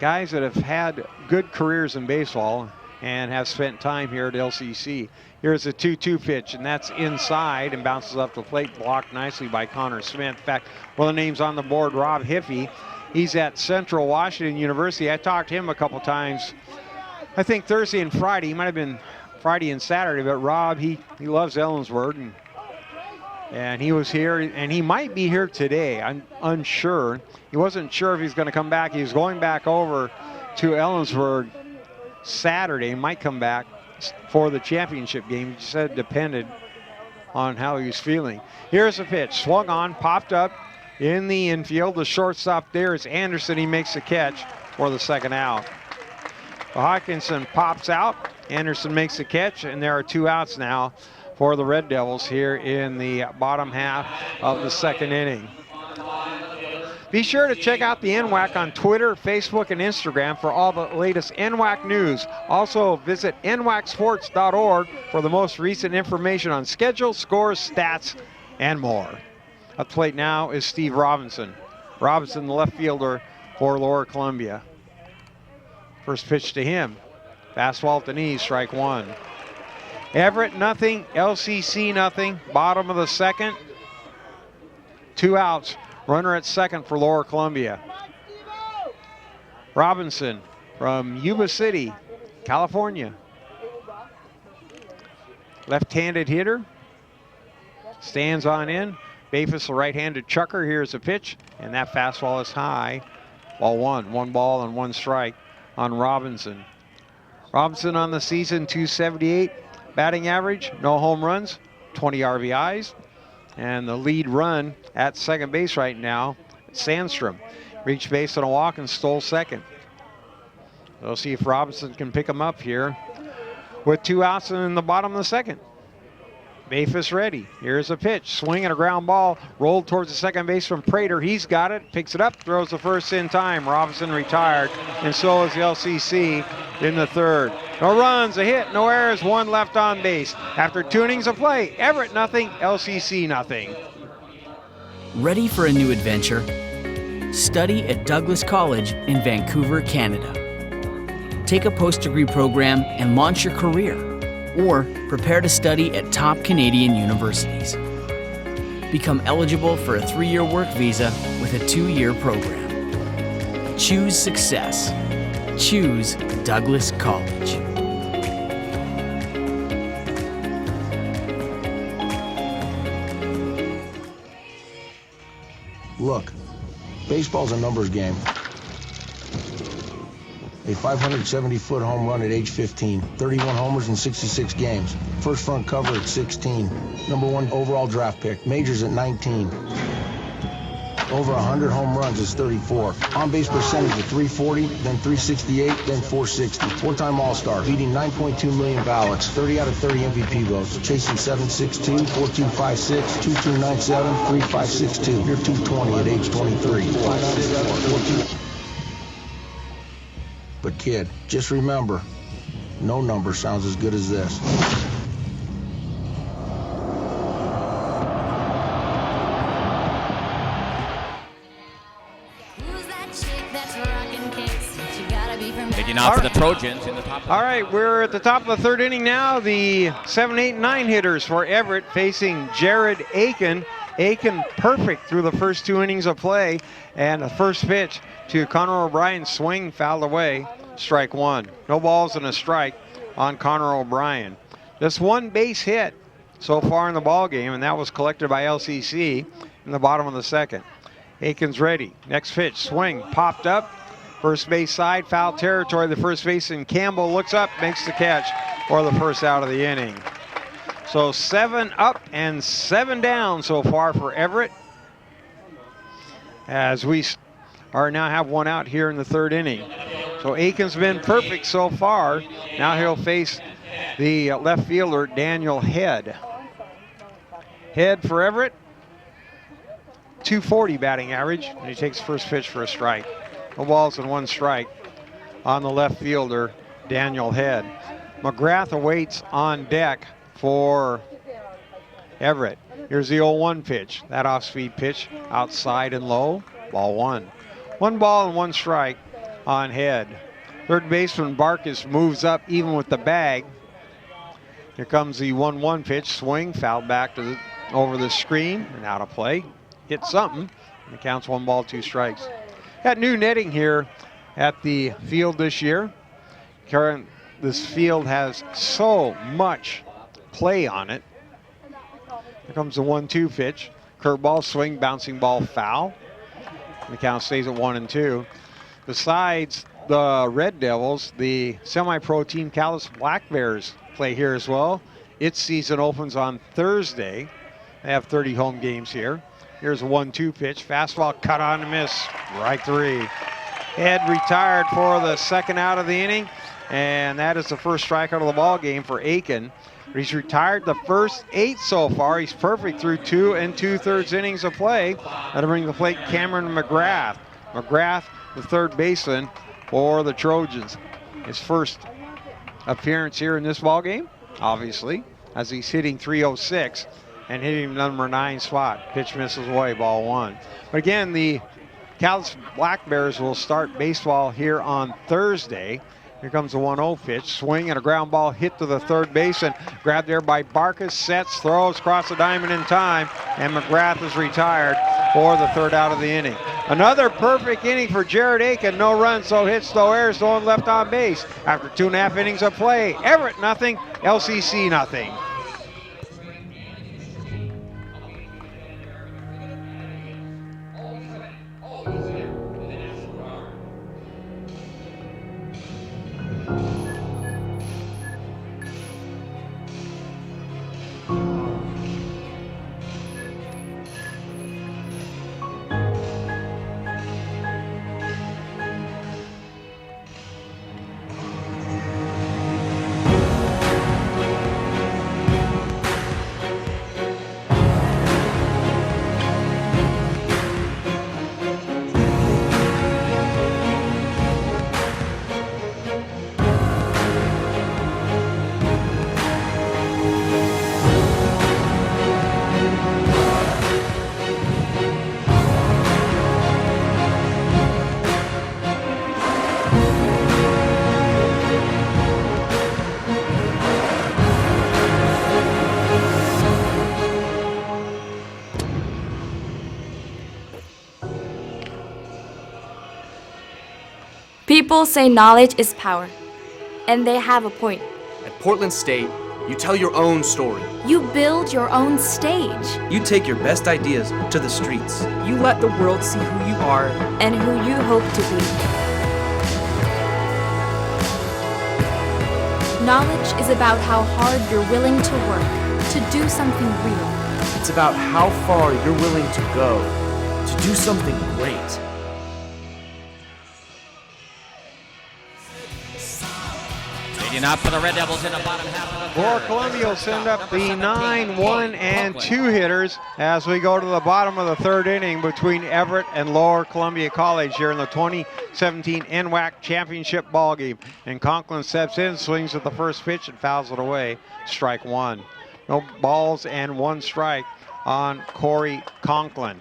guys that have had good careers in baseball and have spent time here at LCC. Here's a 2-2 pitch, and that's inside and bounces up the plate, blocked nicely by Connor Smith. In fact, one of the names on the board, Rob Hiffey, he's at Central Washington University. I talked to him a couple times, I think Thursday and Friday. He might have been Friday and Saturday, but Rob, he loves Ellensburg, and he was here, and he might be here today. I'm unsure. He wasn't sure if he's going to come back. He was going back over to Ellensburg Saturday. He might come back for the championship game. He said it depended on how he was feeling. Here's a pitch, swung on, popped up in the infield. The shortstop there is Anderson. He makes the catch for the second out. Hawkinson pops out. Anderson makes the catch, and there are 2 outs now for the Red Devils here in the bottom half of the second inning. Be sure to check out the NWAC on Twitter, Facebook, and Instagram for all the latest NWAC news. Also visit nwacsports.org for the most recent information on schedules, scores, stats, and more. Up to plate now is Steve Robinson. Robinson, the left fielder for Lower Columbia. First pitch to him. Fastball at the knees, strike 1. Everett nothing, LCC nothing. Bottom of the second. 2 outs. Runner at second for Lower Columbia. Robinson from Yuba City, California. Left-handed hitter. Stands on in. Bafus, a right-handed chucker. Here's a pitch, and that fastball is high. Ball 1. 1 ball and 1 strike on Robinson. Robinson on the season, .278 batting average, no home runs, 20 RBIs. And the lead run at second base right now, Sandstrom. Reached base on a walk and stole second. We'll see if Robinson can pick him up here with 2 outs in the bottom of the second. Bafus ready. Here's a pitch. Swing and a ground ball. Rolled towards the second baseman, Prater. He's got it. Picks it up. Throws the first in time. Robinson retired. And so is the LCC in the third. No runs, a hit, no errors, 1 left on base. After 2 innings of play, Everett nothing, LCC nothing. Ready for a new adventure? Study at Douglas College in Vancouver, Canada. Take a post-degree program and launch your career. Or prepare to study at top Canadian universities. Become eligible for a 3-year work visa with a 2-year program. Choose success. Choose Douglas College. Look, baseball's a numbers game. A 570-foot home run at age 15, 31 homers in 66 games, first front cover at 16, number 1 overall draft pick, majors at 19, over 100 home runs is 34, on-base percentage at 340, then 368, then 460, 4-time All-Star, beating 9.2 million ballots, 30 out of 30 MVP votes, chasing 762, 4256, 2297, 3562, you're 220 at age 23, But kid, just remember, no number sounds as good as this. Taking off for the Trojans in the top. All right, we're at the top of the third inning now. The 7, 8, 9 hitters for Everett facing Jared Aiken. Aiken perfect through the first 2 innings of play. And the first pitch to Connor O'Brien, swing, fouled away. strike one. No balls and a strike on Connor O'Brien. Just one base hit so far in the ball game, and that was collected by LCC in the bottom of the second. Aikens ready. Next pitch, swing, popped up. First base side, foul territory. The first baseman Campbell looks up, makes the catch for the first out of the inning. So 7 up and 7 down so far for Everett, as we are now have one out here in the third inning. So Aiken's been perfect so far. Now he'll face the left fielder, Daniel Head. Head for Everett, 240 batting average, and he takes first pitch for a strike. No balls and one strike on the left fielder, Daniel Head. McGrath awaits on deck for Everett. Here's the 0-1 pitch. That off-speed pitch outside and low. Ball one. 1 ball and 1 strike on Head. Third baseman Barkus moves up even with the bag. Here comes the 1-1 pitch. Swing, fouled back to over the screen and out of play. Hit something. And it counts 1 ball, 2 strikes. Got new netting here at the field this year. This field has so much play on it. Here comes the 1-2 pitch. Curveball, swing, bouncing ball, foul. The count stays at 1-2. Besides the Red Devils, the semi-pro team Calais Black Bears play here as well. Its season opens on Thursday. They have 30 home games here. Here's a 1-2 pitch. Fastball cut on and miss. Strike 3. Head retired for the second out of the inning, and that is the first strikeout of the ball game for Aiken. He's retired the first 8 so far. He's perfect through 2 2/3 innings of play. That'll bring the plate Cameron McGrath. McGrath, the third baseman for the Trojans. His first appearance here in this ball game, obviously, as he's hitting .306 and hitting number 9 spot. Pitch misses away, ball 1. But again, the Calais Black Bears will start baseball here on Thursday. Here comes the 1-0 pitch. Swing and a ground ball hit to the third base and grabbed there by Barkus. Sets, throws, across the diamond in time, and McGrath is retired for the third out of the inning. Another perfect inning for Jared Aiken. No runs, no hits, no errors, no one left on base. After 2.5 innings of play, Everett nothing, LCC nothing. People say knowledge is power, and they have a point. At Portland State, you tell your own story. You build your own stage. You take your best ideas to the streets. You let the world see who you are and who you hope to be. Knowledge is about how hard you're willing to work to do something real. It's about how far you're willing to go to do something great. Leading up for the Red Devils in the bottom half of the Lower Columbia will send up the 9, 1, and 2 hitters as we go to the bottom of the third inning between Everett and Lower Columbia College here in the 2017 NWAC Championship ball game. And Conklin steps in, swings at the first pitch and fouls it away. Strike 1. No balls and 1 strike on Corey Conklin.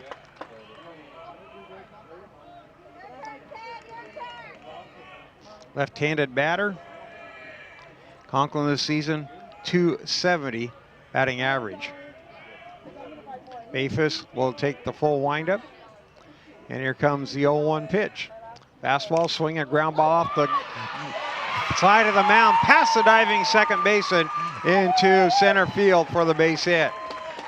Left-handed batter. Conklin this season, .270 batting average. Bayfus will take the full windup. And here comes the 0-1 pitch. Fastball, swing, a ground ball off the side of the mound, past the diving second baseman into center field for the base hit.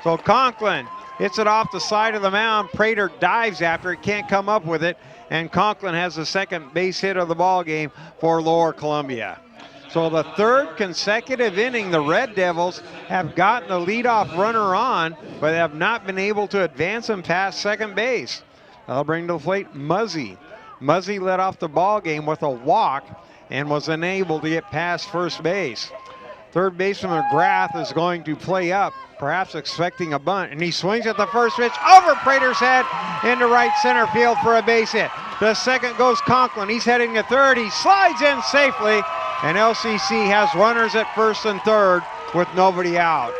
So Conklin hits it off the side of the mound. Prater dives after it, can't come up with it, and Conklin has the second base hit of the ball game for Lower Columbia. So the third consecutive inning, the Red Devils have gotten the leadoff runner on, but have not been able to advance him past second base. I'll bring to the plate Muzzy. Muzzy led off the ball game with a walk and was unable to get past first base. Third baseman McGrath is going to play up, perhaps expecting a bunt, and he swings at the first pitch over Prater's head into right center field for a base hit. The second goes Conklin. He's heading to third. He slides in safely, and LCC has runners at first and third with nobody out.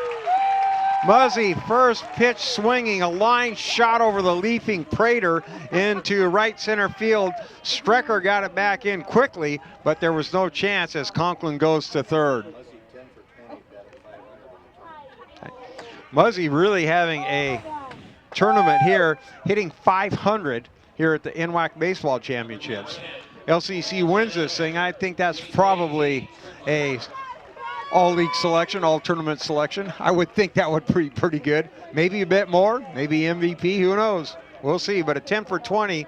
Muzzy, first pitch swinging, a line shot over the leaping Prater into right center field. Strecker got it back in quickly, but there was no chance as Conklin goes to third. Muzzy really having a tournament here, hitting .500 here at the NWAC Baseball Championships. LCC wins this thing. I think that's probably a all-league selection, all-tournament selection. I would think that would be pretty good. Maybe a bit more, maybe MVP, who knows? We'll see, but a 10 for 20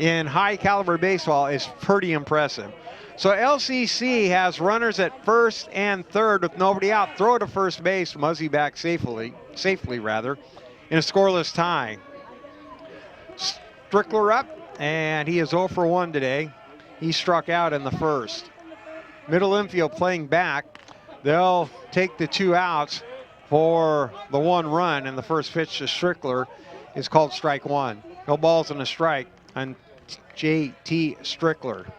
in high-caliber baseball is pretty impressive. So LCC has runners at first and third with nobody out. Throw to first base, Muzzy back safely rather, in a scoreless tie. Strickler up, and he is 0 for 1 today. He struck out in the first. Middle infield playing back. They'll take the 2 outs for the 1 run, and the first pitch to Strickler is called strike 1. No balls and a strike on J.T. Strickler.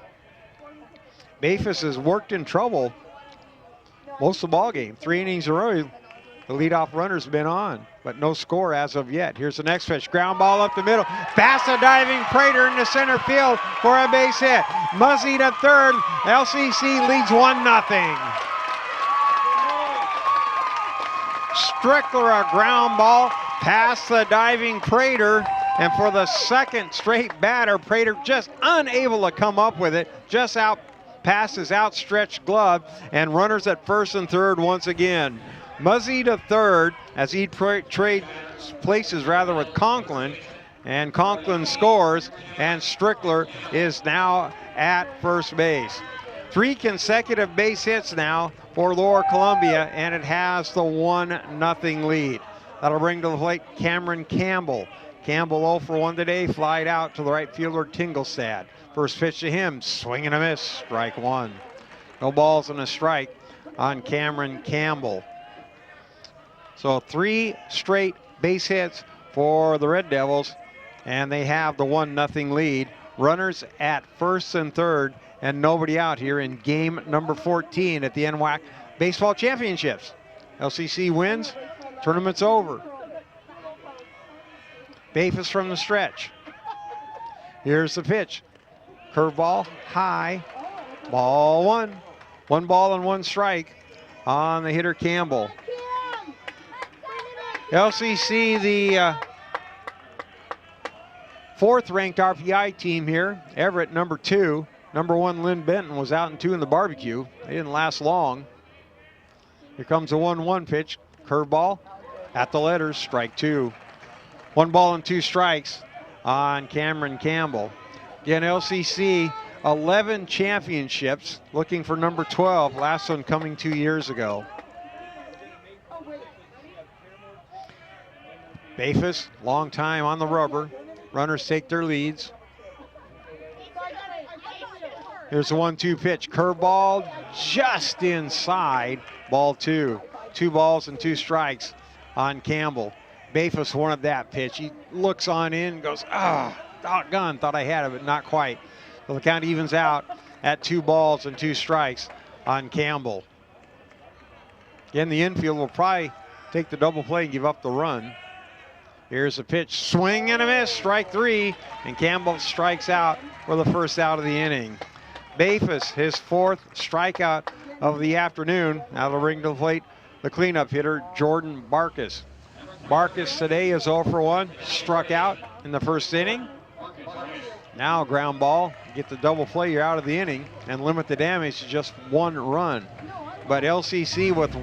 Bafus has worked in trouble most of the ball game. 3 innings in a row, the leadoff runner's been on, but no score as of yet. Here's the next pitch, ground ball up the middle, past the diving Prater into center field for a base hit. Muzzy to third, LCC leads 1-0. Strickler, a ground ball past the diving Prater, and for the second straight batter, Prater just unable to come up with it, just out past his outstretched glove, and runners at first and third once again. Muzzy to third as he trades places with Conklin, and Conklin scores, and Strickler is now at first base. 3 consecutive base hits now for Lower Columbia, and it has the 1-0 lead. That'll bring to the plate Cameron Campbell. Campbell 0 for 1 today, flied out to the right fielder Tingelstad. First pitch to him, swing and a miss, strike 1. No balls and a strike on Cameron Campbell. So 3 straight base hits for the Red Devils, and they have the 1-0 lead. Runners at first and third, and nobody out here in game number 14 at the NWAC Baseball Championships. LCC wins, tournament's over. Bafus from the stretch. Here's the pitch. Curveball, high, ball 1. 1 ball and 1 strike on the hitter Campbell. LCC, the 4th ranked RPI team here. Everett, number 2. Number 1, Lynn Benton, was out in 2 in the barbecue. They didn't last long. Here comes a 1-1 pitch. Curveball at the letters, strike 2. 1 ball and 2 strikes on Cameron Campbell. Again, LCC, 11 championships, looking for number 12. Last one coming 2 years ago. Bafus, long time on the rubber. Runners take their leads. Here's the 1-2 pitch. Curveball just inside. Ball 2. 2 balls and 2 strikes on Campbell. Bafus wanted that pitch. He looks on in, goes, doggone, thought I had it, but not quite. So the count evens out at 2 balls and 2 strikes on Campbell. Again, the infield will probably take the double play and give up the run. Here's a pitch, swing and a miss, strike 3, and Campbell strikes out for the first out of the inning. Bafus, his 4th strikeout of the afternoon. Now to ring to the plate, the cleanup hitter, Jordan Barkus. Barkus today is 0 for 1, struck out in the first inning. Now ground ball, get the double play, you're out of the inning, and limit the damage to just 1 run. But LCC with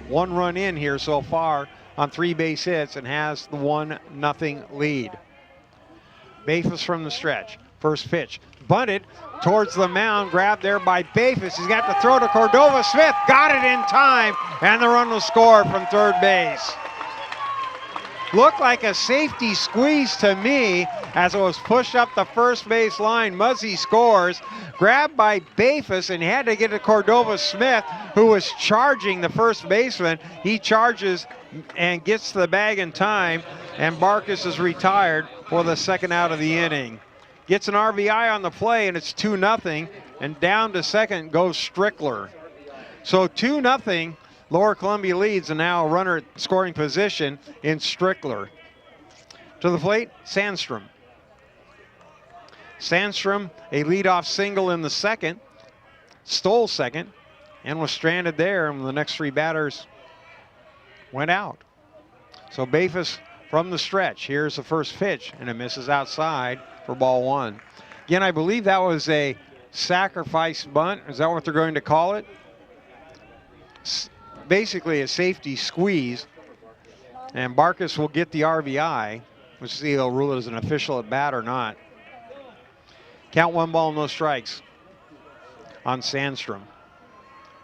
1 run in here so far on 3 base hits and has the 1-0 lead. Bafus from the stretch. First pitch, bunted towards the mound, grabbed there by Bafus. He's got to throw to Cordova Smith, got it in time, and the run was scored from third base. Looked like a safety squeeze to me as it was pushed up the first base line. Muzzy scores, grabbed by Bafus, and he had to get to Cordova Smith, who was charging the first baseman. He charges and gets to the bag in time, and Barkus is retired for the second out of the inning. Gets an RBI on the play, and it's 2-0, and down to second goes Strickler. So 2-0. Lower Columbia leads, and now a runner at scoring position in Strickler. To the plate, Sandstrom. Sandstrom, a leadoff single in the second, stole second, and was stranded there, and the next 3 batters went out. So Bafus from the stretch. Here's the first pitch, and it misses outside for ball 1. Again, I believe that was a sacrifice bunt. Is that what they're going to call it? Basically a safety squeeze, and Barkus will get the RBI. We'll see if he'll rule it as an official at bat or not. Count 1 ball, no strikes on Sandstrom.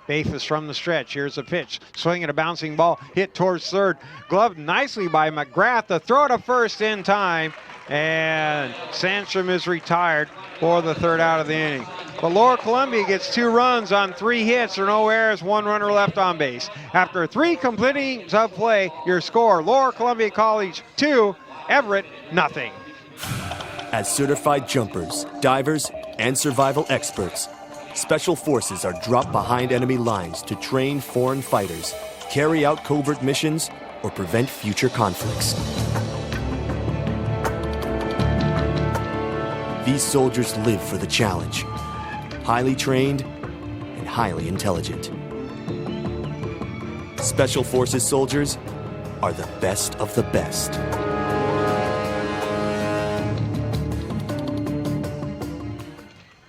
Bafus from the stretch. Here's a pitch. Swinging a bouncing ball. Hit towards third. Gloved nicely by McGrath. The throw to first in time. And Sandstrom is retired for the third out of the inning. But Lower Columbia gets 2 runs on 3 hits. There are no errors. 1 runner left on base. After 3 complete innings of play, your score, Lower Columbia College 2, Everett 0. As certified jumpers, divers, and survival experts, Special Forces are dropped behind enemy lines to train foreign fighters, carry out covert missions, or prevent future conflicts. These soldiers live for the challenge, highly trained and highly intelligent. Special Forces soldiers are the best of the best.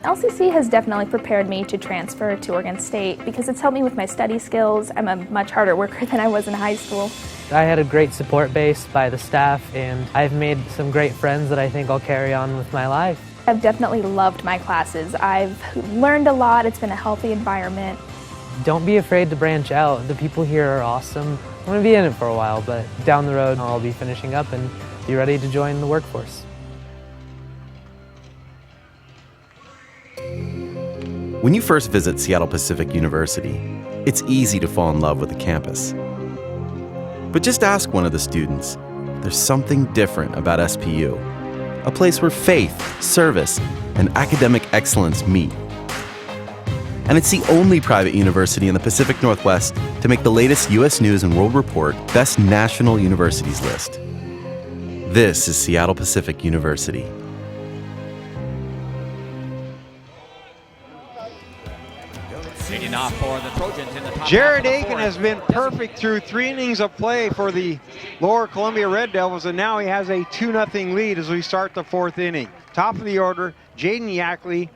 LCC has definitely prepared me to transfer to Oregon State because it's helped me with my study skills. I'm a much harder worker than I was in high school. I had a great support base by the staff, and I've made some great friends that I think I'll carry on with my life. I've definitely loved my classes. I've learned a lot. It's been a healthy environment. Don't be afraid to branch out. The people here are awesome. I'm going to be in it for a while, but down the road I'll be finishing up and be ready to join the workforce. When you first visit Seattle Pacific University, it's easy to fall in love with the campus. But just ask one of the students. There's something different about SPU, a place where faith, service, and academic excellence meet. And it's the only private university in the Pacific Northwest to make the latest U.S. News and World Report Best National Universities list. This is Seattle Pacific University. Leading off for the Trojans in the top Jared half of the Aiken has been perfect through 3 innings of play for the Lower Columbia Red Devils, and now he has a 2-0 lead as we start the 4th inning. Top of the order, Jaden Yackley,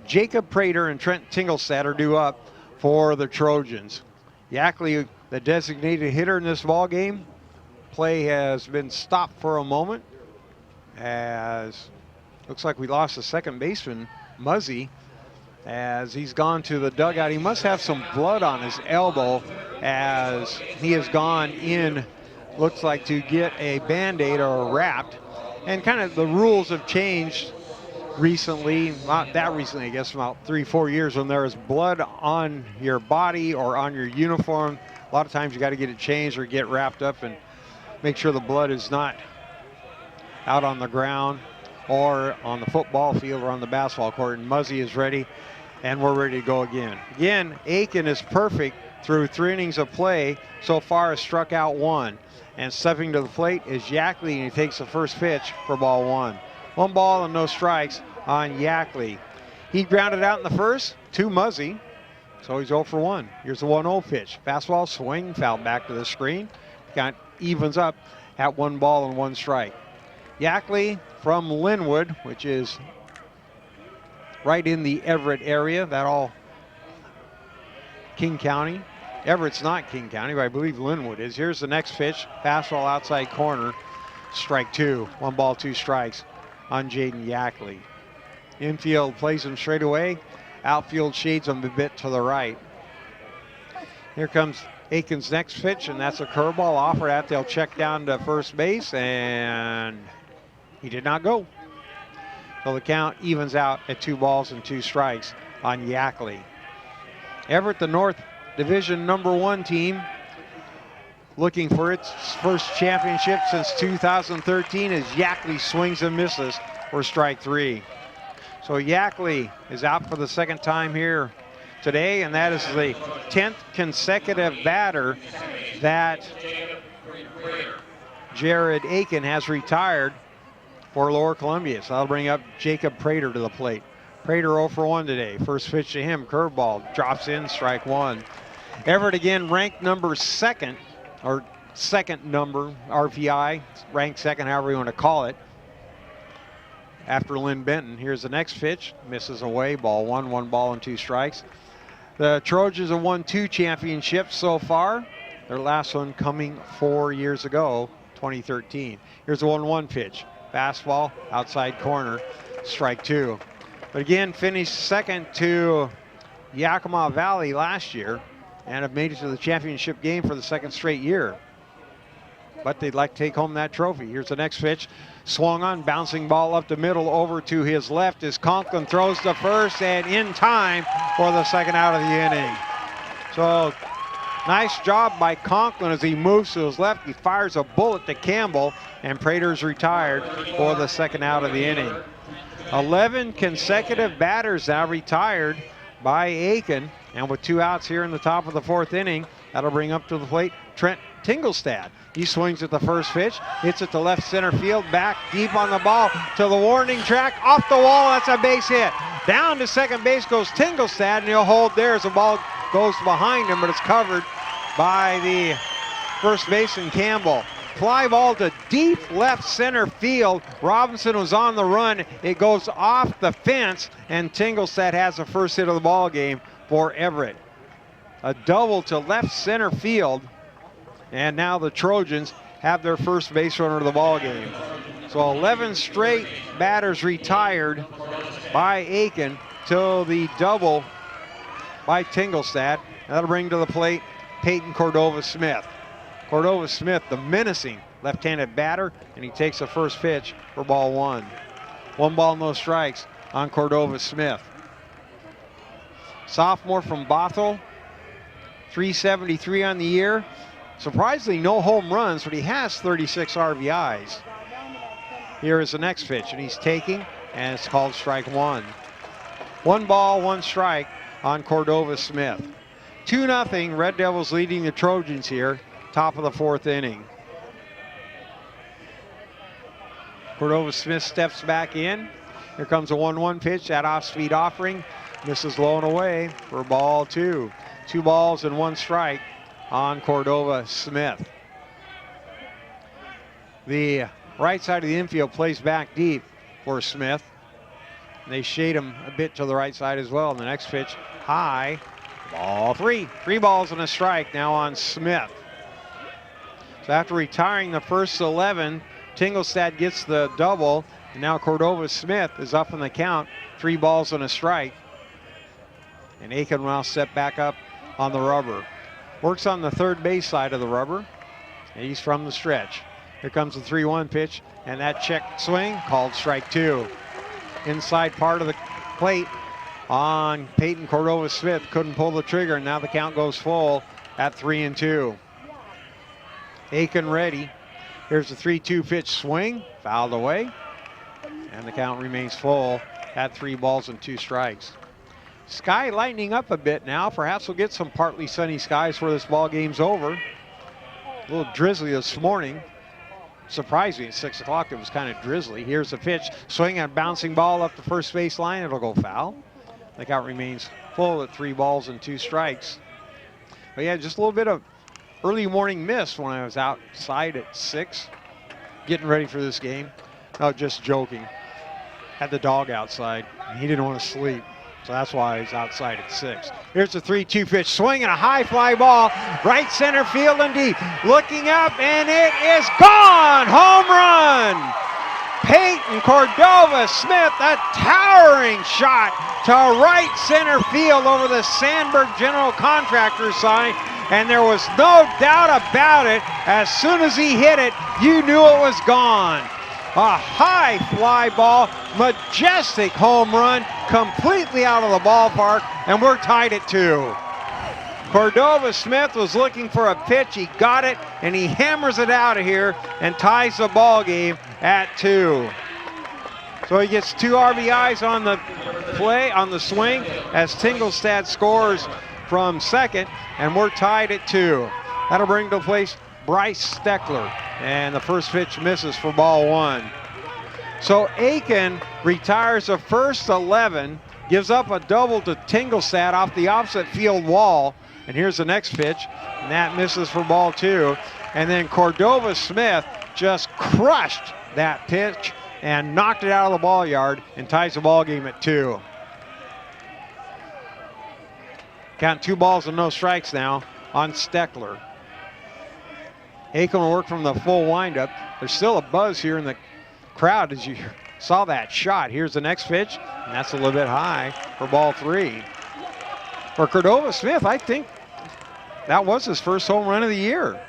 Jacob Prater, and Trent Tinglestad are due up for the Trojans. Yackley, the designated hitter in this ball game. Play has been stopped for a moment as looks like we lost the second baseman, Muzzy, as he's gone to the dugout. He must have some blood on his elbow as he has gone in, looks like, to get a Band-Aid or a wrapped. And kind of the rules have changed recently, not that recently, I guess about 3-4 years, when there is blood on your body or on your uniform. A lot of times you got to get it changed or get wrapped up and make sure the blood is not out on the ground or on the football field or on the basketball court. And Muzzy is ready, and we're ready to go again. Again, Aiken is perfect through 3 innings of play. So far has struck out 1. And stepping to the plate is Yackley, and he takes the first pitch for ball 1. 1 ball and no strikes on Yackley. He grounded out in the first to Muzzy, so he's 0 for 1. Here's the 1-0 pitch. Fastball swing, foul back to the screen. Got evens up at 1 ball and 1 strike. Yackley from Linwood, which is right in the Everett area. That all King County. Everett's not King County, but I believe Linwood is. Here's the next pitch. Fastball outside corner. Strike 2. 1 ball, 2 strikes on Jaden Yackley. Infield plays him straight away. Outfield shades him a bit to the right. Here comes Aiken's next pitch, and that's a curveball. Off of that, they'll check down to first base, and he did not go. So the count evens out at 2 balls and 2 strikes on Yackley. Everett, the North Division #1 team, looking for its first championship since 2013 as Yackley swings and misses for strike 3. So Yackley is out for the second time here today, and that is the 10th consecutive batter that Jared Aiken has retired for Lower Columbia. So that'll bring up Jacob Prater to the plate. Prater 0 for 1 today. First pitch to him, curveball, drops in, strike 1. Everett again ranked number 2nd, or second number, RPI, ranked 2nd, however you want to call it, after Lynn Benton. Here's the next pitch, misses away, ball 1, 1 ball and 2 strikes. The Trojans have won 2 championships so far. Their last one coming 4 years ago, 2013. Here's the 1-1 pitch. Fastball, outside corner, strike 2. But again, finished 2nd to Yakima Valley last year and have made it to the championship game for the 2nd straight year. But they'd like to take home that trophy. Here's the next pitch. Swung on, bouncing ball up the middle over to his left as Conklin throws to first and in time for the 2nd out of the inning. So nice job by Conklin as he moves to his left. He fires a bullet to Campbell, and Prater's retired for the 2nd out of the inning. 11 consecutive batters now retired by Aiken, and with 2 outs here in the top of the 4th inning, that'll bring up to the plate Trent Tingelstad. He swings at the first pitch, hits it to left center field, back deep on the ball to the warning track, off the wall, that's a base hit. Down to second base goes Tingelstad, and he'll hold there as the ball goes behind him, but it's covered by the first baseman Campbell. Fly ball to deep left center field. Robinson was on the run. It goes off the fence, and Tingelstad has the first hit of the ball game for Everett. A double to left center field, and now the Trojans have their first base runner of the ball game. So 11 straight batters retired by Aiken till the double by Tingelstad. That'll bring to the plate Peyton Cordova-Smith. Cordova-Smith, the menacing left-handed batter, and he takes the first pitch for ball 1. 1 ball, no strikes on Cordova-Smith. Sophomore from Bothell, 373 on the year. Surprisingly, no home runs, but he has 36 RBIs. Here is the next pitch, and he's taking, and it's called strike 1. 1 ball, 1 strike on Cordova-Smith. 2-0, Red Devils leading the Trojans here, top of the 4th inning. Cordova-Smith steps back in. Here comes a 1-1 pitch, that off-speed offering. Misses low and away for ball 2. 2 balls and 1 strike on Cordova-Smith. The right side of the infield plays back deep for Smith. They shade him a bit to the right side as well. And the next pitch, high, ball 3. 3 balls and a strike now on Smith. So after retiring the first 11, Tingelstad gets the double, and now Cordova-Smith is up in the count, 3 balls and a strike. And Aiken will now step back up on the rubber. Works on the third base side of the rubber, and he's from the stretch. Here comes the 3-1 pitch, and that check swing called strike 2. Inside part of the plate on Peyton Cordova-Smith, couldn't pull the trigger, and now the count goes full at 3-2. Aiken ready. Here's the 3-2 pitch swing, fouled away, and the count remains full at 3 balls and 2 strikes. Sky lightening up a bit now. Perhaps we'll get some partly sunny skies before this ball game's over. A little drizzly this morning. Surprising at 6 o'clock, it was kind of drizzly. Here's the pitch, swing and bouncing ball up the first base line. It'll go foul. The count remains full at 3 balls and 2 strikes. But yeah, just a little bit of early morning mist when I was outside at 6, getting ready for this game. No, just joking. had the dog outside. He didn't want to sleep, so that's why he's outside at 6. Here's the 3-2 pitch, swinging a high fly ball, right center field and deep. Looking up, and it is gone! Home run! Peyton Cordova Smith, a towering shot to right center field over the Sandberg General Contractor sign, and there was no doubt about it. As soon as he hit it, you knew it was gone. A high fly ball, majestic home run, completely out of the ballpark, and we're tied at 2. Cordova Smith was looking for a pitch, he got it, and he hammers it out of here and ties the ball game at 2. So he gets 2 RBIs on the play, on the swing, as Tingelstad scores from second, and we're tied at 2. That'll bring to place Bryce Steckler, and the first pitch misses for ball 1. So Aiken retires the first 11, gives up a double to Tingelstad off the opposite field wall, and here's the next pitch, and that misses for ball 2. And then Cordova Smith just crushed that pitch and knocked it out of the ball yard and ties the ball game at 2. Count 2 balls and no strikes now on Steckler. Aiken will work from the full windup. There's still a buzz here in the crowd as you saw that shot. Here's the next pitch, and that's a little bit high for ball 3. For Cordova Smith, I think that was his first home run of the year.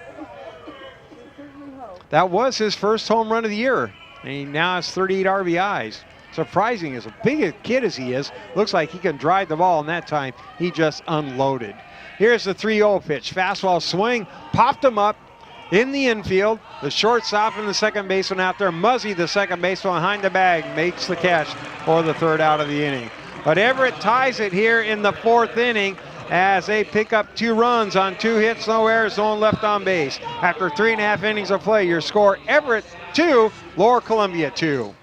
That was his first home run of the year, and he now has 38 RBIs. Surprising, as a big a kid as he is, looks like he can drive the ball, and that time he just unloaded. Here's the 3-0 pitch. Fastball swing, popped him up in the infield. The shortstop and the second baseman out there. Muzzy, the second baseman behind the bag, makes the catch for the 3rd out of the inning. But Everett ties it here in the 4th inning as they pick up 2 runs on 2 hits, no errors, no one left on base. After 3.5 innings of play, your score, Everett 2, Lower Columbia 2.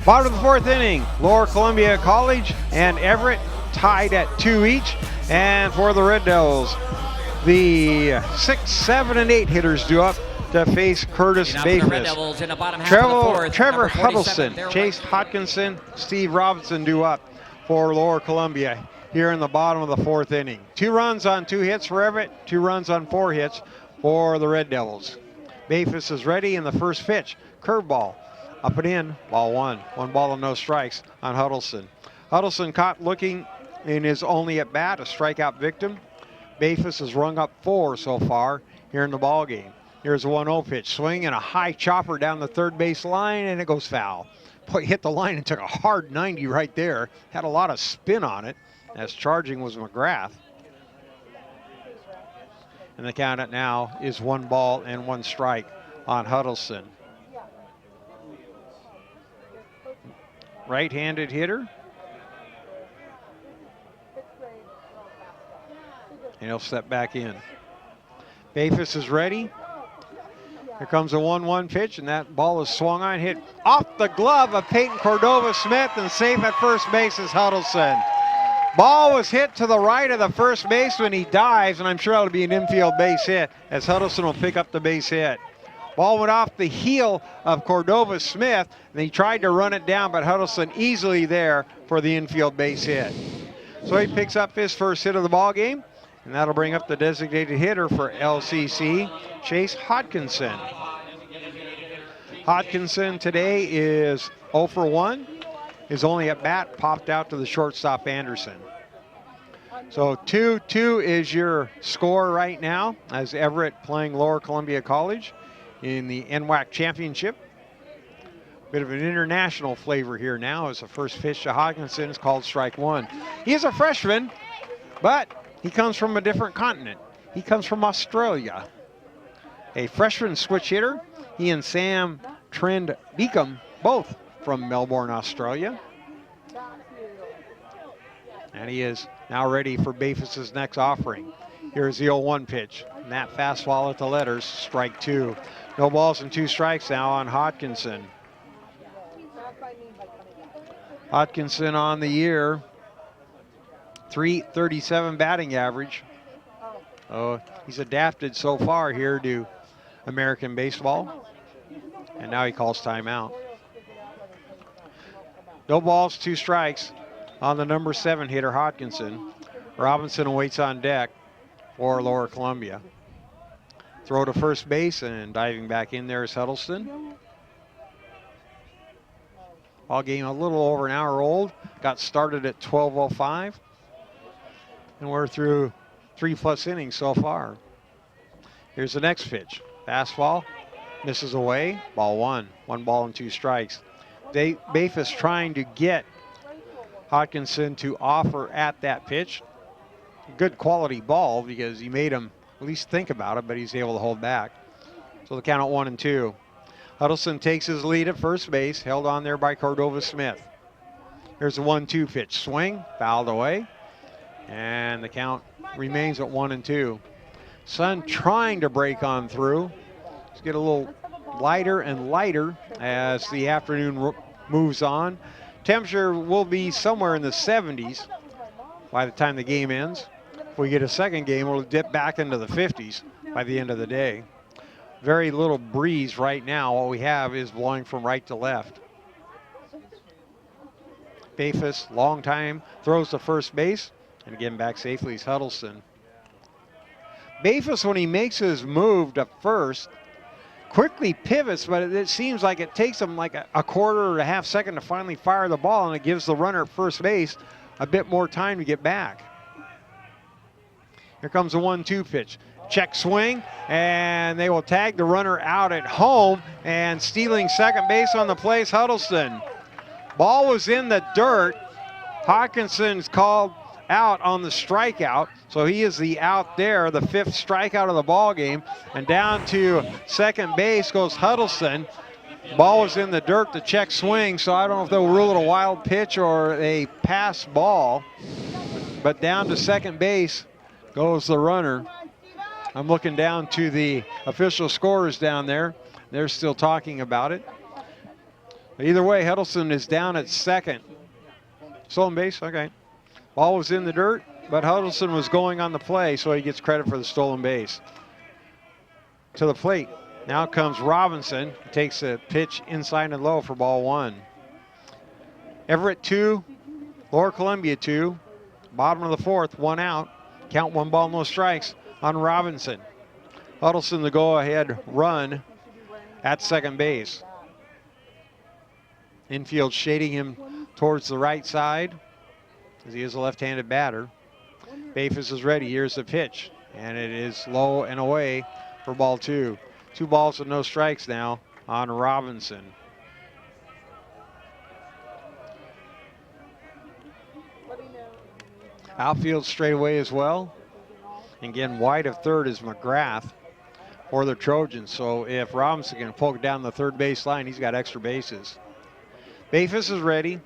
Bottom of the 4th inning, Lower Columbia College and Everett tied at 2 each. And for the Red Devils, the 6, 7, and 8 hitters due up to face Curtis Bayfus. Trevor Huddleston, Chase Hodkinson, Steve Robinson due up for Lower Columbia here in the bottom of the 4th inning. 2 runs on 2 hits for Everett, 2 runs on 4 hits for the Red Devils. Bayfus is ready in the first pitch. Curveball. Up and in, ball 1. 1 ball and no strikes on Huddleston. Huddleston caught looking in his only at bat, a strikeout victim. Bayfus has rung up 4 so far here in the ball game. Here's a 1-0 pitch. Swing and a high chopper down the third base line, and it goes foul. Boy, hit the line and took a hard 90 right there. Had a lot of spin on it, as charging was McGrath. And the count now is 1 ball and 1 strike on Huddleston. Right-handed hitter. And he'll step back in. Bayfus is ready. Here comes a 1-1 pitch, and that ball is swung on, hit off the glove of Peyton Cordova Smith, and safe at first base is Huddleston. Ball was hit to the right of the first baseman. He dives, and I'm sure that'll be an infield base hit, as Huddleston will pick up the base hit. Ball went off the heel of Cordova Smith, and he tried to run it down, but Huddleston easily there for the infield base hit. So he picks up his first hit of the ball game, and that'll bring up the designated hitter for LCC, Chase Hodkinson. Hodkinson today is 0 for 1. His only at bat popped out to the shortstop Anderson. So 2-2 is your score right now as Everett playing Lower Columbia College in the NWAC championship. Bit of an international flavor here now as the first pitch to Hodkinson is called strike one. He is a freshman, but he comes from a different continent. He comes from Australia. A freshman switch hitter. He and Sam Trend Beacom, both from Melbourne, Australia. And he is now ready for Bafus's next offering. Here's the 0-1 pitch. And that fastball at the letters, strike two. No balls and 2 strikes now on Hodkinson. Hodkinson on the year, .337 batting average. Oh, he's adapted so far here to American baseball. And now he calls timeout. No balls, 2 strikes on the number 7 hitter, Hodkinson. Robinson waits on deck for Lower Columbia. Throw to first base, and diving back in there is Huddleston. Ball game a little over an hour old. Got started at 12:05. And we're through 3+ innings so far. Here's the next pitch. Fastball, misses away, ball 1. 1 ball and 2 strikes. Bafus trying to get Hodkinson to offer at that pitch. Good quality ball because he made him at least think about it, but he's able to hold back. So the count at 1-2. Huddleston takes his lead at first base, held on there by Cordova Smith. Here's the 1-2 pitch. Swing, fouled away, and the count remains at 1-2. Sun trying to break on through. Let's get a little lighter and lighter as the afternoon moves on. Temperature will be somewhere in the 70s by the time the game ends. If we get a second game, we'll dip back into the 50s by the end of the day. Very little breeze right now. What we have is blowing from right to left. Bafus, long time, throws to first base, and again back safely is Huddleston. Bafus, when he makes his move to first, quickly pivots, but it seems like it takes him like a quarter or a half second to finally fire the ball, and it gives the runner at first base a bit more time to get back. Here comes the 1-2 pitch. Check swing, and they will tag the runner out at home, and stealing second base on the play is Huddleston. Ball was in the dirt. Hodkinson's called out on the strikeout, so he is the out there, the 5th strikeout of the ball game, and down to second base goes Huddleston. Ball was in the dirt, the check swing, so I don't know if they'll rule it a wild pitch or a pass ball, but down to second base goes the runner. I'm looking down to the official scorers down there. They're still talking about it. But either way, Huddleston is down at second. Stolen base, okay. Ball was in the dirt, but Huddleston was going on the play, so he gets credit for the stolen base. To the plate, now comes Robinson. Takes a pitch inside and low for ball 1. Everett 2, Lower Columbia 2. Bottom of the 4th, 1 out. Count 1 ball, no strikes on Robinson. Huddleston the go-ahead run at second base. Infield shading him towards the right side as he is a left-handed batter. Bafus is ready. Here's the pitch, and it is low and away for ball 2. 2 balls with no strikes now on Robinson. Outfield straight away as well. Again, wide of third is McGrath for the Trojans. So if Robinson can poke down the third base line, he's got extra bases. Bafus is ready.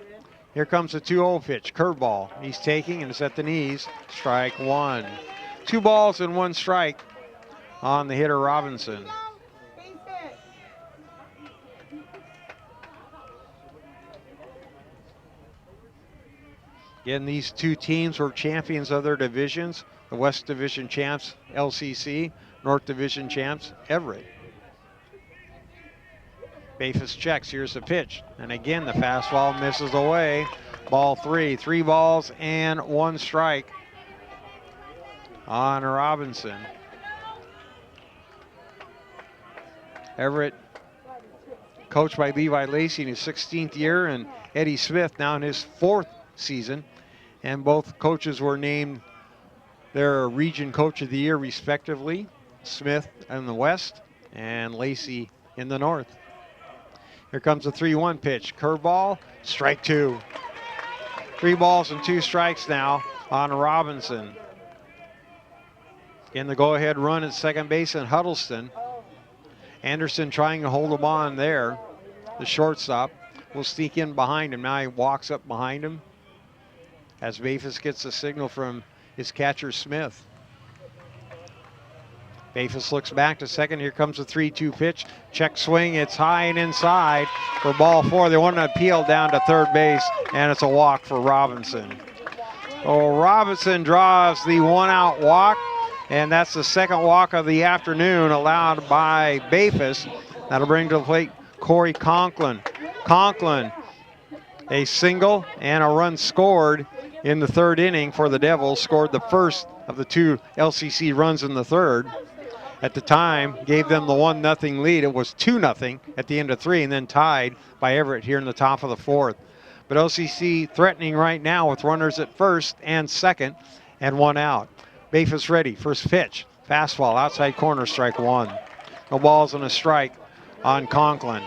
Here comes the 2-0 pitch, curveball. He's taking and it's at the knees. Strike 1. 2 balls and 1 strike on the hitter Robinson. Again, these 2 teams were champions of their divisions. The West Division champs, LCC, North Division champs, Everett. Bafis checks, here's the pitch. And again, the fastball misses away. Ball 3, 3 balls and 1 strike on Robinson. Everett, coached by Levi Lacey in his 16th year, and Eddie Smith now in his 4th season. And both coaches were named their region coach of the year respectively. Smith in the West and Lacey in the North. Here comes the 3-1 pitch. Curveball, strike 2. 3 balls and 2 strikes now on Robinson. In the go-ahead run at second base in Huddleston. Anderson trying to hold him on there. The shortstop will sneak in behind him. Now he walks up behind him as Bafis gets a signal from his catcher Smith. Bafis looks back to second. Here comes the 3-2 pitch. Check swing. It's high and inside for ball 4. They want to appeal down to third base, and it's a walk for Robinson. Oh, Robinson draws the 1-out walk, and that's the second walk of the afternoon allowed by Bafis. That'll bring to the plate Corey Conklin. Conklin, a single and a run scored in the 3rd inning for the Devils. Scored the first of the 2 LCC runs in the 3rd. At the time, gave them the 1-0 lead. It was 2-0 at the end of 3, and then tied by Everett here in the top of the 4th. But LCC threatening right now with runners at first and second and 1 out. Bafis ready, first pitch, fastball, outside corner, strike 1. No balls and a strike on Conklin.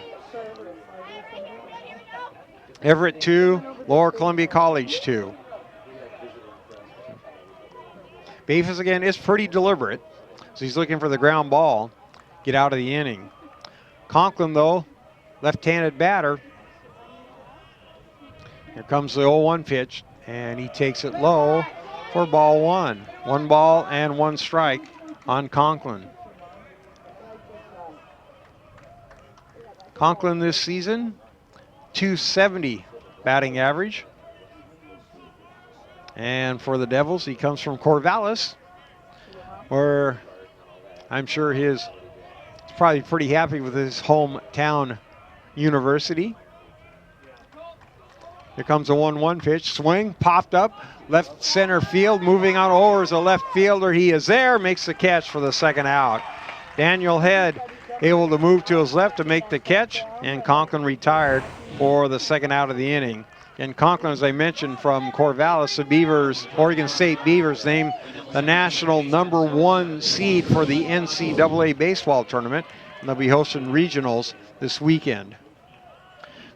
Everett 2, Lower Columbia College 2. Bafis again is pretty deliberate. So he's looking for the ground ball, get out of the inning. Conklin, though, left-handed batter. Here comes the 0-1 pitch, and he takes it low for ball 1. 1 ball and 1 strike on Conklin. Conklin this season, .270 batting average. And for the Devils, he comes from Corvallis, where I'm sure he's probably pretty happy with his hometown university. Here comes a 1-1 pitch, swing, popped up, left center field, moving on over as a left fielder. He is there, makes the catch for the 2nd out. Daniel Head able to move to his left to make the catch, and Conklin retired for the 2nd out of the inning. And Conklin, as I mentioned, from Corvallis, the Beavers, Oregon State Beavers, named the national #1 seed for the NCAA baseball tournament, and they'll be hosting regionals this weekend.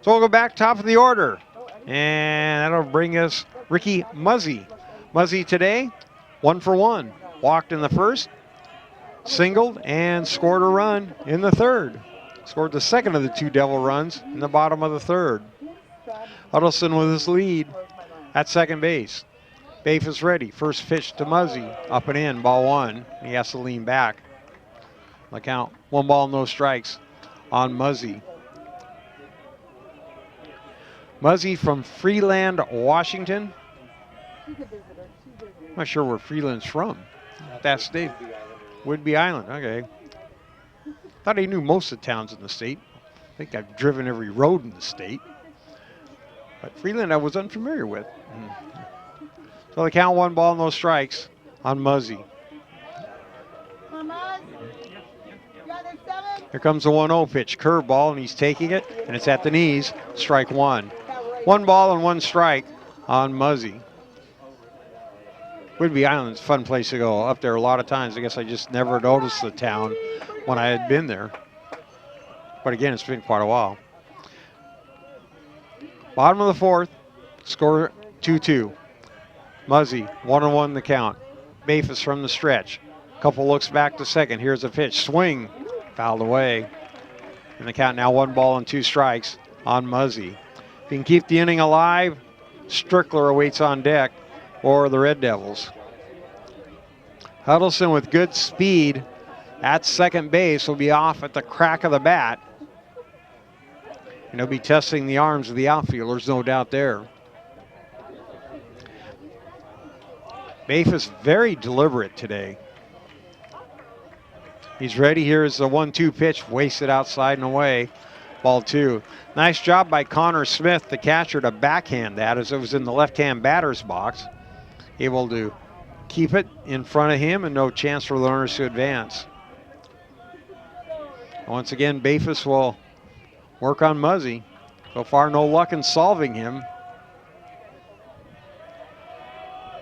So we'll go back top of the order, and that'll bring us Ricky Muzzy. Muzzy today, 1 for 1. Walked in the 1st, singled, and scored a run in the 3rd. Scored the 2nd of the 2 Devil runs in the bottom of the 3rd. Huddleston with his lead at second base. Bafis ready. First pitch to Muzzy. Up and in, ball 1. He has to lean back. The count, 1 ball, no strikes on Muzzy. Muzzy from Freeland, Washington. I'm not sure where Freeland's from. That state. Whidbey Island, okay. Thought he knew most of the towns in the state. I think I've driven every road in the state. But Freeland I was unfamiliar with. So the count, 1 ball, no strikes on Muzzy. Here comes the 1-0 pitch, curveball, and he's taking it, and it's at the knees, strike 1. 1 ball and 1 strike on Muzzy. Whidbey Island's a fun place to go. Up there a lot of times. I guess I just never noticed the town when I had been there. But again, it's been quite a while. Bottom of the 4th, score 2-2. Muzzy, 1-1 the count. Bafis from the stretch. Couple looks back to second. Here's a pitch, swing, fouled away. And the count now 1 ball and 2 strikes on Muzzy. If he can keep the inning alive, Strickler awaits on deck for the Red Devils. Huddleston with good speed at second base will be off at the crack of the bat. And he'll be testing the arms of the outfielders, no doubt there. Bafis very deliberate today. He's ready. Here's the 1-2 pitch, wasted outside and away ball 2. Nice job by Connor Smith, the catcher, to backhand that as it was in the left-hand batter's box. Able to keep it in front of him and no chance for the runners to advance. Once again, Bafus will work on Muzzy. So far, no luck in solving him.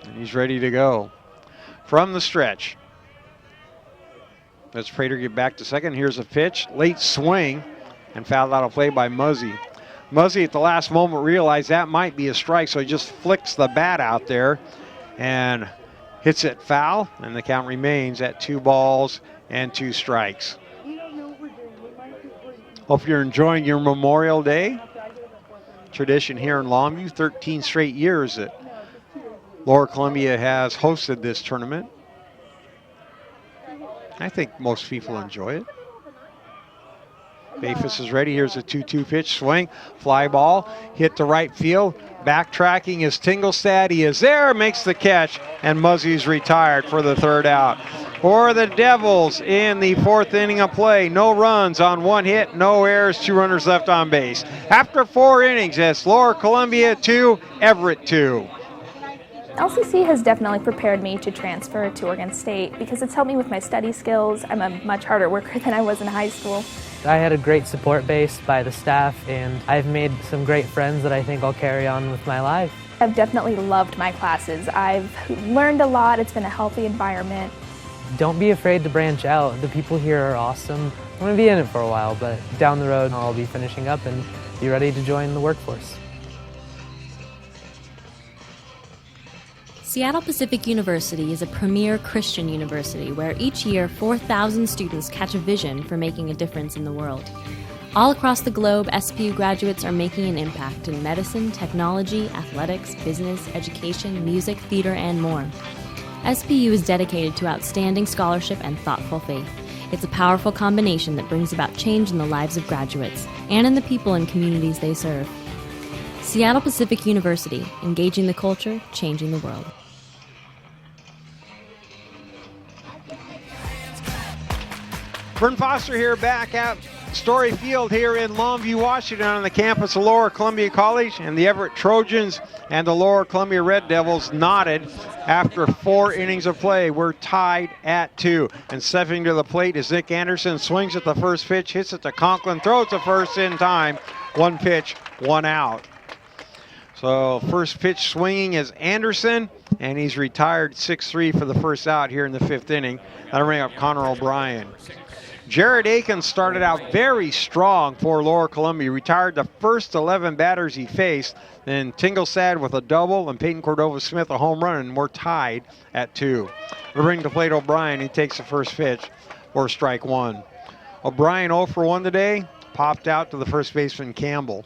And he's ready to go. From the stretch. Let's Prater get back to second. Here's a pitch. Late swing and fouled out of play by Muzzy. Muzzy at the last moment realized that might be a strike, so he just flicks the bat out there and hits it foul, and the count remains at 2 balls and 2 strikes. Hope you're enjoying your Memorial Day tradition here in Longview. 13 straight years that Lower Columbia has hosted this tournament. I think most people enjoy it. Bafus is ready. Here's a 2-2 pitch swing. Fly ball hit to right field. Backtracking is Tingelstad. He is there, makes the catch, and Muzzy's retired for the 3rd out. For the Devils in the 4th inning of play, no runs on 1 hit, no errors, 2 runners left on base. After 4 innings, it's Lower Columbia 2, Everett 2. LCC has definitely prepared me to transfer to Oregon State because it's helped me with my study skills. I'm a much harder worker than I was in high school. I had a great support base by the staff, and I've made some great friends that I think I'll carry on with my life. I've definitely loved my classes. I've learned a lot. It's been a healthy environment. Don't be afraid to branch out. The people here are awesome. I'm going to be in it for a while, but down the road I'll be finishing up and be ready to join the workforce. Seattle Pacific University is a premier Christian university where each year 4,000 students catch a vision for making a difference in the world. All across the globe, SPU graduates are making an impact in medicine, technology, athletics, business, education, music, theater, and more. SPU is dedicated to outstanding scholarship and thoughtful faith. It's a powerful combination that brings about change in the lives of graduates and in the people and communities they serve. Seattle Pacific University, engaging the culture, changing the world. Vern Foster here back at Story Field here in Longview, Washington on the campus of Lower Columbia College, and the Everett Trojans and the Lower Columbia Red Devils knotted after 4 innings of play. We're tied at 2, and stepping to the plate is Nick Anderson. Swings at the first pitch, hits it to Conklin, throws the first in time. 1 pitch, 1 out. So first pitch swinging is Anderson, and he's retired 6-3 for the first out here in the 5th inning. That'll bring up Connor O'Brien. Jared Aiken started out very strong for Lower Columbia. Retired the first 11 batters he faced. Then Tingelstad with a double and Peyton Cordova-Smith a home run, and we're tied at 2. We'll bring to plate O'Brien. He takes the first pitch for strike 1. O'Brien 0 for 1 today. Popped out to the first baseman Campbell.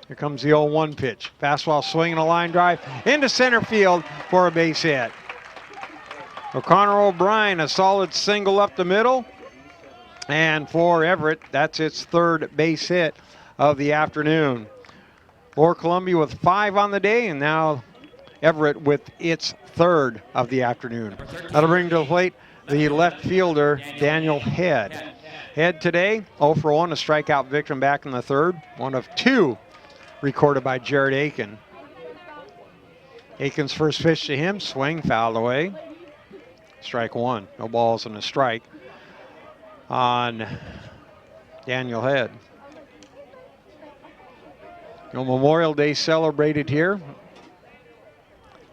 Here comes the 0-1 pitch. Fastball swinging a line drive into center field for a base hit. O'Connor O'Brien, a solid single up the middle. And for Everett, that's its 3rd base hit of the afternoon. Lower Columbia with 5 on the day, and now Everett with its 3rd of the afternoon. That'll bring to the plate the left fielder, Daniel Head. Head today, 0 for 1, a strikeout victim back in the 3rd. 1 of 2 recorded by Jared Aiken. Aiken's first pitch to him, swing, fouled away. Strike 1, no balls and a strike on Daniel Head. Memorial Day celebrated here,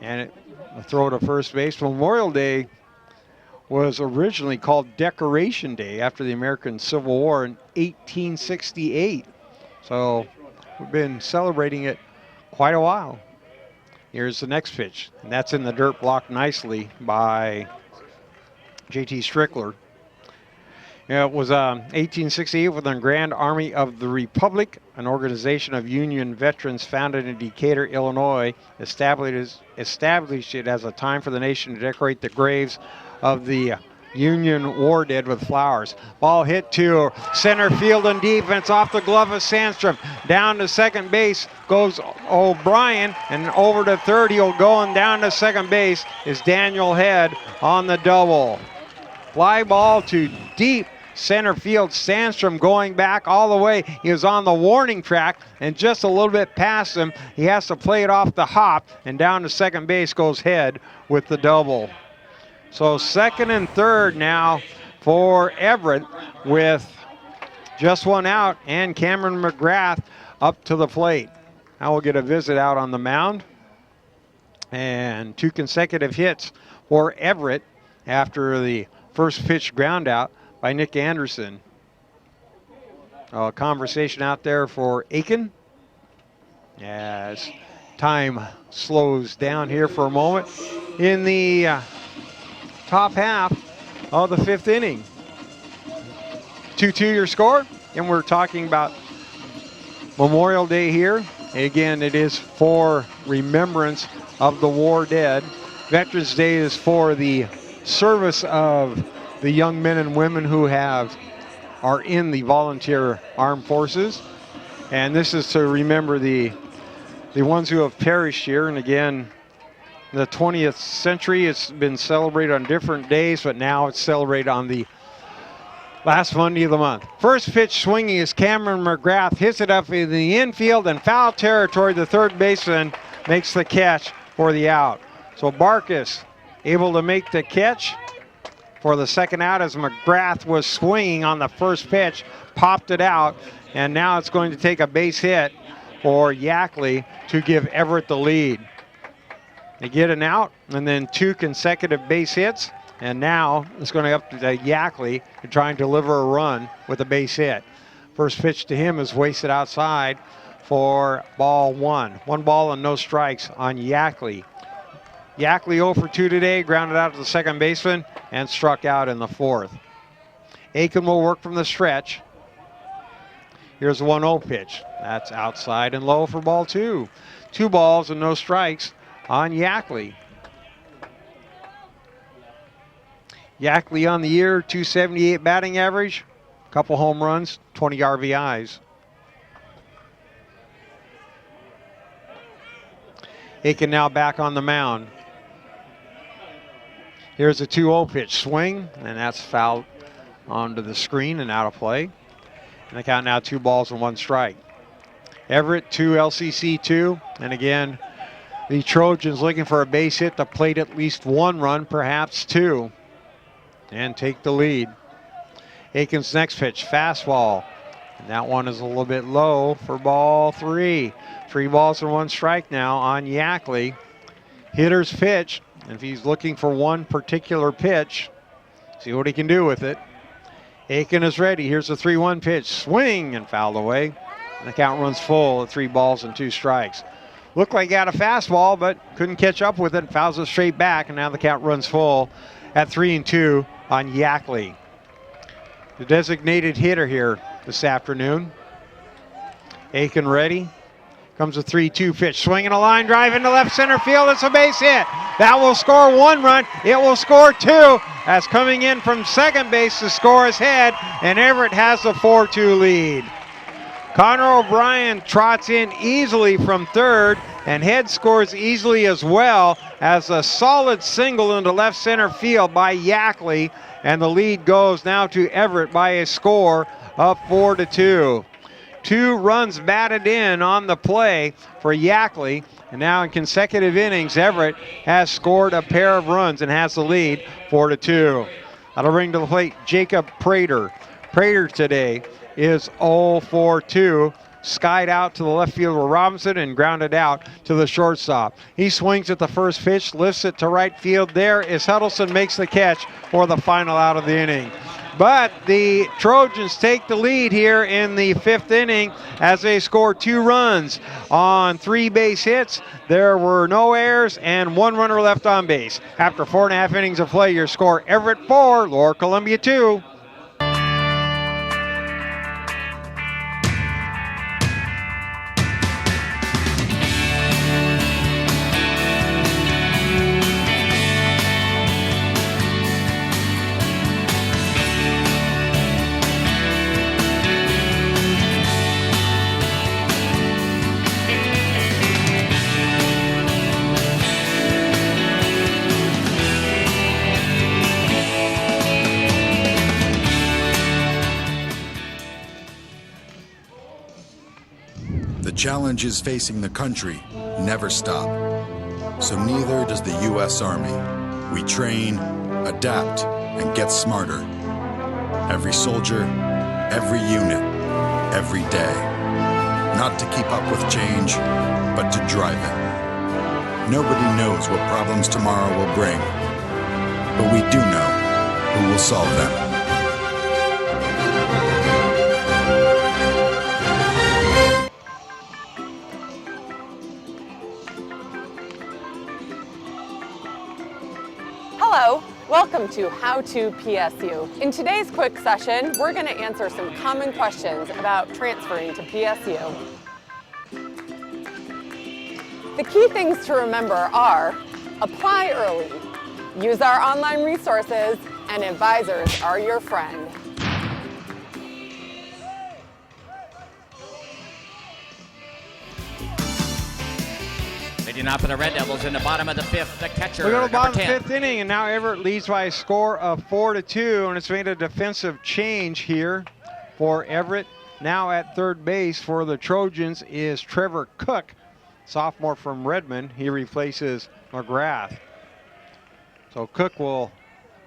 and a throw to first base. Memorial Day was originally called Decoration Day after the American Civil War in 1868. So we've been celebrating it quite a while. Here's the next pitch, and that's in the dirt, blocked nicely by JT Strickler. It was 1868 with the Grand Army of the Republic, an organization of Union veterans founded in Decatur, Illinois, established it as a time for the nation to decorate the graves of the Union war dead with flowers. Ball hit to center field and defense off the glove of Sandstrom. Down to second base goes O'Brien, and over to third he'll go, and down to second base is Daniel Head on the double. Fly ball to deep center field. Sandstrom going back all the way. He was on the warning track and just a little bit past him. He has to play it off the hop, and down to second base goes Head with the double. So second and third now for Everett with just one out, and Cameron McGrath up to the plate. Now we'll get a visit out on the mound. And 2 consecutive hits for Everett after the first pitch ground out by Nick Anderson. A conversation out there for Aiken as time slows down here for a moment in the top half of the 5th inning. 2-2 your score, and we're talking about Memorial Day here. Again, it is for remembrance of the war dead. Veterans Day is for the service of the young men and women who are in the volunteer armed forces. And this is to remember the ones who have perished here. And again, in the 20th century, it's been celebrated on different days, but now it's celebrated on the last Monday of the month. First pitch swinging is Cameron McGrath, hits it up in the infield and foul territory. The third baseman makes the catch for the out. So Barkus able to make the catch for the second out as McGrath was swinging on the first pitch, popped it out, and now it's going to take a base hit for Yackley to give Everett the lead. They get an out and then 2 consecutive base hits. And now it's going to up to Yackley to try and deliver a run with a base hit. First pitch to him is wasted outside for ball 1. 1 ball and no strikes on Yackley. Yackley 0 for 2 today, grounded out to the second baseman and struck out in the 4th. Aiken will work from the stretch. Here's the 1-0 pitch. That's outside and low for ball 2. 2 balls and no strikes on Yackley. Yackley on the year, 278 batting average, couple home runs, 20 RBIs. Aiken now back on the mound. Here's a 2-0 pitch, swing, and that's fouled onto the screen and out of play. And the count now 2 balls and 1 strike. Everett 2, LCC 2, and again, the Trojans looking for a base hit to plate at least 1 run, perhaps 2. And take the lead. Aiken's next pitch, fastball. And that one is a little bit low for ball 3. 3 balls and 1 strike now on Yackley. Hitter's pitch. And if he's looking for one particular pitch, see what he can do with it. Aiken is ready. Here's a 3-1 pitch. Swing and fouled away. And the count runs full at 3 balls and 2 strikes. Looked like he got a fastball, but couldn't catch up with it. Fouls it straight back, and now the count runs full at 3-2 on Yackley. The designated hitter here this afternoon. Aiken ready. Comes a 3-2 pitch. Swinging a line drive into left center field. It's a base hit. That will score 1 run. It will score 2. As coming in from second base to score is Head, and Everett has a 4-2 lead. Connor O'Brien trots in easily from third, and Head scores easily as well as a solid single into left center field by Yackley, and the lead goes now to Everett by a score of 4-2. 2 runs batted in on the play for Yackley, and now in consecutive innings, Everett has scored a pair of runs and has the lead 4-2. That'll bring to the plate Jacob Prater. Prater today is 0 for 2. Skied out to the left fielder Robinson and grounded out to the shortstop. He swings at the first pitch, lifts it to right field. There is Huddleston, makes the catch for the final out of the inning. But the Trojans take the lead here in the 5th inning as they score 2 runs on 3 base hits. There were no errors and 1 runner left on base. After 4.5 innings of play, your score Everett 4, Lower Columbia 2. challenges facing the country never stop. So neither does the U.S. Army. We train, adapt, and get smarter. Every soldier, every unit, every day. Not to keep up with change, but to drive it. Nobody knows what problems tomorrow will bring, but we do know who will solve them. Hello, welcome to How to PSU. In today's quick session, we're going to answer some common questions about transferring to PSU. The key things to remember are apply early, use our online resources, and advisors are your friend. Leading off for the Red Devils in the bottom of the fifth, the catcher, We go to the bottom of number the 10. fifth inning, and now Everett leads by a score of 4-2, and it's made a defensive change here for Everett. Now at third base for the Trojans is Trevor Cook, sophomore from Redmond. He replaces MCGRATH. So Cook will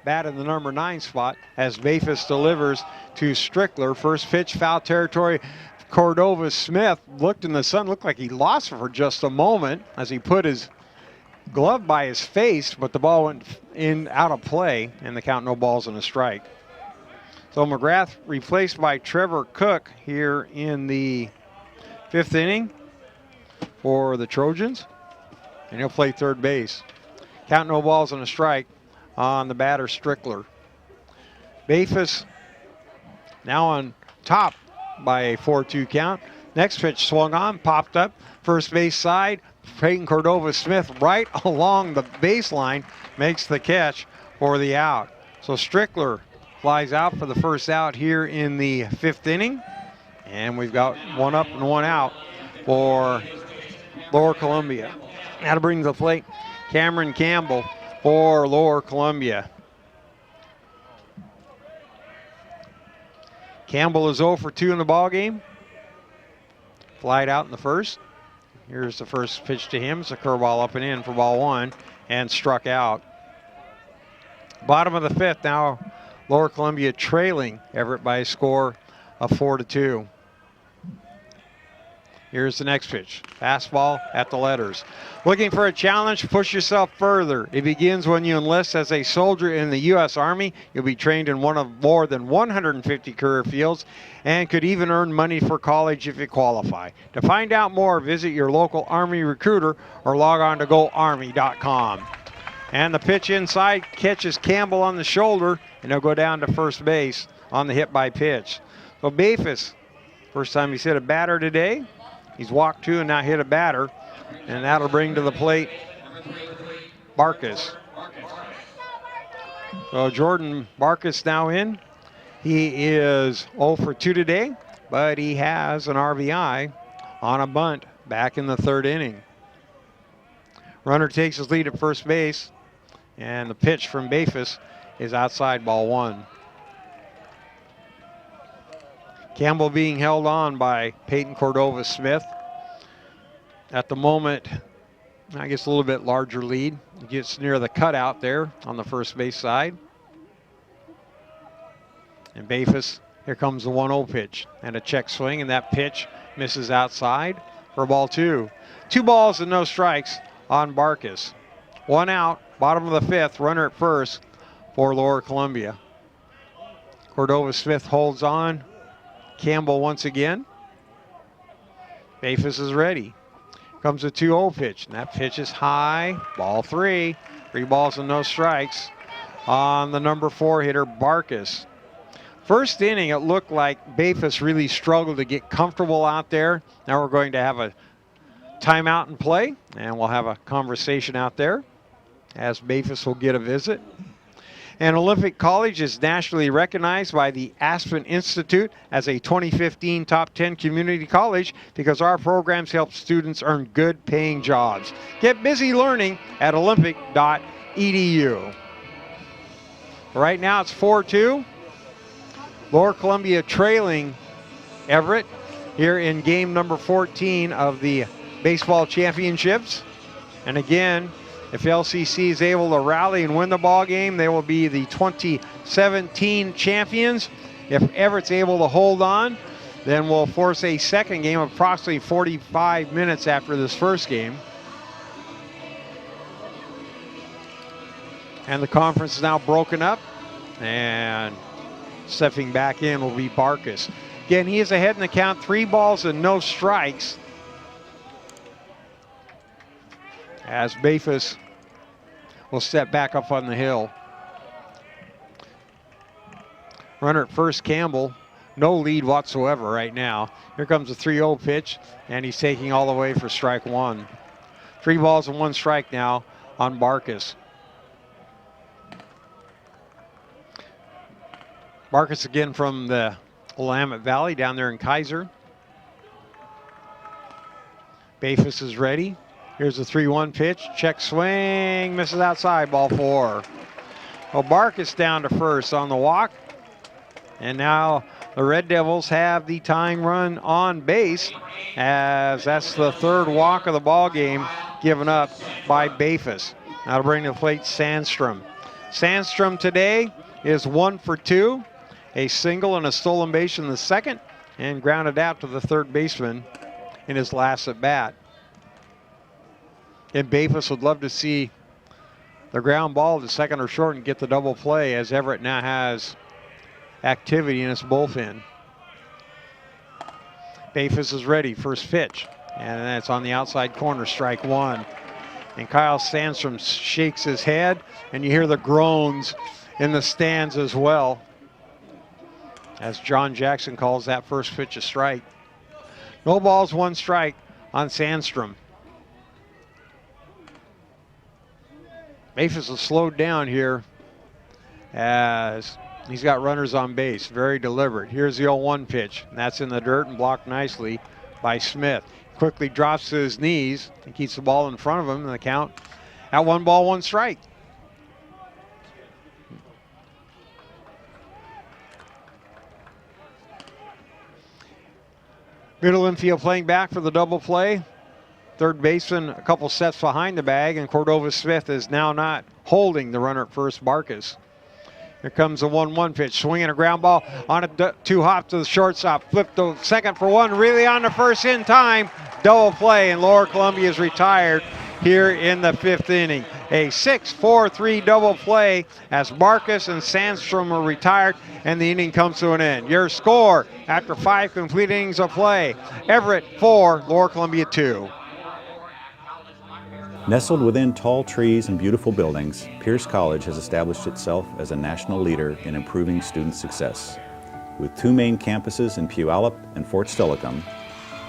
bat in the number 9 spot as Bafus delivers to Strickler. First pitch, foul territory. Cordova Smith looked in the sun, looked like he lost for just a moment as he put his glove by his face, but the ball went in out of play, and the count no balls and a strike. So MCGRATH replaced by Trevor Cook here in the 5th inning for the Trojans, and he'll play third base. Count no balls and a strike on the batter Strickler. Bafus now on top by a 4-2 count. Next pitch swung on, popped up, first base side. Peyton Cordova Smith right along the baseline makes the catch for the out. So Strickler flies out for the first out here in the 5th inning. And we've got one up and one out for Lower Columbia. Now to bring to the plate Cameron Campbell for Lower Columbia. Campbell is 0 for 2 in the ball game. Flied out in the first. Here's the first pitch to him. It's a curveball up and in for ball 1 and struck out. Bottom of the 5th now, Lower Columbia trailing Everett by a score of 4-2. Here's the next pitch. Fastball at the letters. Looking for a challenge? Push yourself further. It begins when you enlist as a soldier in the U.S. Army. You'll be trained in one of more than 150 career fields and could even earn money for college if you qualify. To find out more, visit your local Army recruiter or log on to GoArmy.com. And the pitch inside catches Campbell on the shoulder, and he'll go down to first base on the hit by pitch. So Bafus, first time he's hit a batter today. He's walked 2 and now hit a batter, and that'll bring to the plate Barkas. So Jordan Barkas now in. He is 0 for 2 today, but he has an RBI on a bunt back in the 3rd inning. Runner takes his lead at first base, and the pitch from Bafus is outside, ball 1. Campbell being held on by Peyton Cordova Smith. At the moment, I guess a little bit larger lead. He gets near the cutout there on the first base side. And Bafus, here comes the 1-0 pitch and a check swing, and that pitch misses outside for ball 2. 2 balls and no strikes on Barkas. 1 out, bottom of the 5th, runner at first for Lower Columbia. Cordova Smith holds on. Campbell once again. Bafus is ready. Comes a 2-0 pitch, and that pitch is high. Ball 3. 3 balls and no strikes on the number 4 hitter, Barkas. First inning, it looked like Bafus really struggled to get comfortable out there. Now we're going to have a timeout and play, and we'll have a conversation out there as Bafus will get a visit. And Olympic College is nationally recognized by the Aspen Institute as a 2015 top 10 community college because our programs help students earn good paying jobs. Get busy learning at Olympic.edu. Right now it's 4-2. Lower Columbia trailing Everett here in game number 14 of the baseball championships. And again, if LCC is able to rally and win the ball game, they will be the 2017 champions. If Everett's able to hold on, then we'll force a second game of approximately 45 minutes after this first game. And the conference is now broken up, and stepping back in will be Barkus. Again, he is ahead in the count, 3 balls and no strikes. As Bafus will step back up on the hill. Runner at first, Campbell. No lead whatsoever right now. Here comes the 3-0 pitch, and he's taking all the way for strike 1. 3 balls and 1 strike now on Barkus. Barkus again from the Willamette Valley down there in Kaiser. Bafus is ready. Here's the 3-1 pitch. Check swing. Misses outside. Ball 4. Well, Barkus down to first on the walk. And now the Red Devils have the tying run on base, as that's the 3rd walk of the ball game given up by Bafus. Now to bring to the plate Sandstrom. Sandstrom today is 1 for 2. A single and a stolen base in the second, and grounded out to the 3rd baseman in his last at bat. And Bafus would love to see the ground ball to second or short and get the double play, as Everett now has activity in its bullpen. Bafus is ready, first pitch, and that's on the outside corner, strike 1. And Kyle Sandstrom shakes his head, and you hear the groans in the stands as well, as John Jackson calls that first pitch a strike. No balls, 1 strike on Sandstrom. Bafus is slowed down here as he's got runners on base. Very deliberate. Here's the 0-1 pitch. And that's in the dirt and blocked nicely by Smith. Quickly drops to his knees and keeps the ball in front of him in the count at 1 ball, 1 strike. Middle infield playing back for the double play. 3rd baseman a couple steps behind the bag, and Cordova Smith is now not holding the runner at first, Barkus. Here comes the 1-1 pitch, swinging a ground ball on a 2-hop to the shortstop. Flip to second for 1, really on the first in time. Double play, and Lower Columbia is retired here in the 5th inning. A 6-4-3 double play as Barkus and Sandstrom are retired, and the inning comes to an end. Your score after 5 complete innings of play: Everett 4, Lower Columbia 2. Nestled within tall trees and beautiful buildings, Pierce College has established itself as a national leader in improving student success. With 2 main campuses in Puyallup and Fort Steilacoom,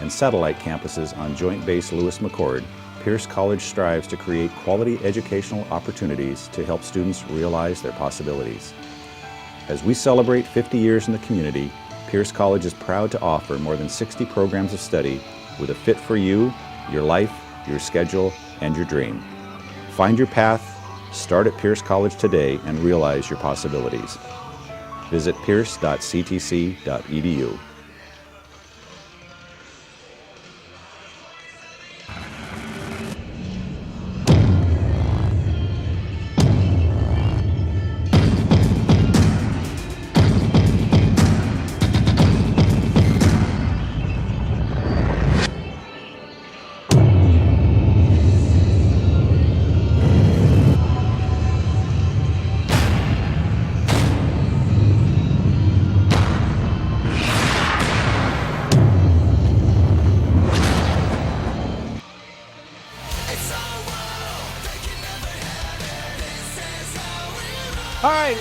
and satellite campuses on Joint Base Lewis McChord, Pierce College strives to create quality educational opportunities to help students realize their possibilities. As we celebrate 50 years in the community, Pierce College is proud to offer more than 60 programs of study with a fit for you, your life, your schedule, and your dream. Find your path, start at Pierce College today, and realize your possibilities. Visit pierce.ctc.edu.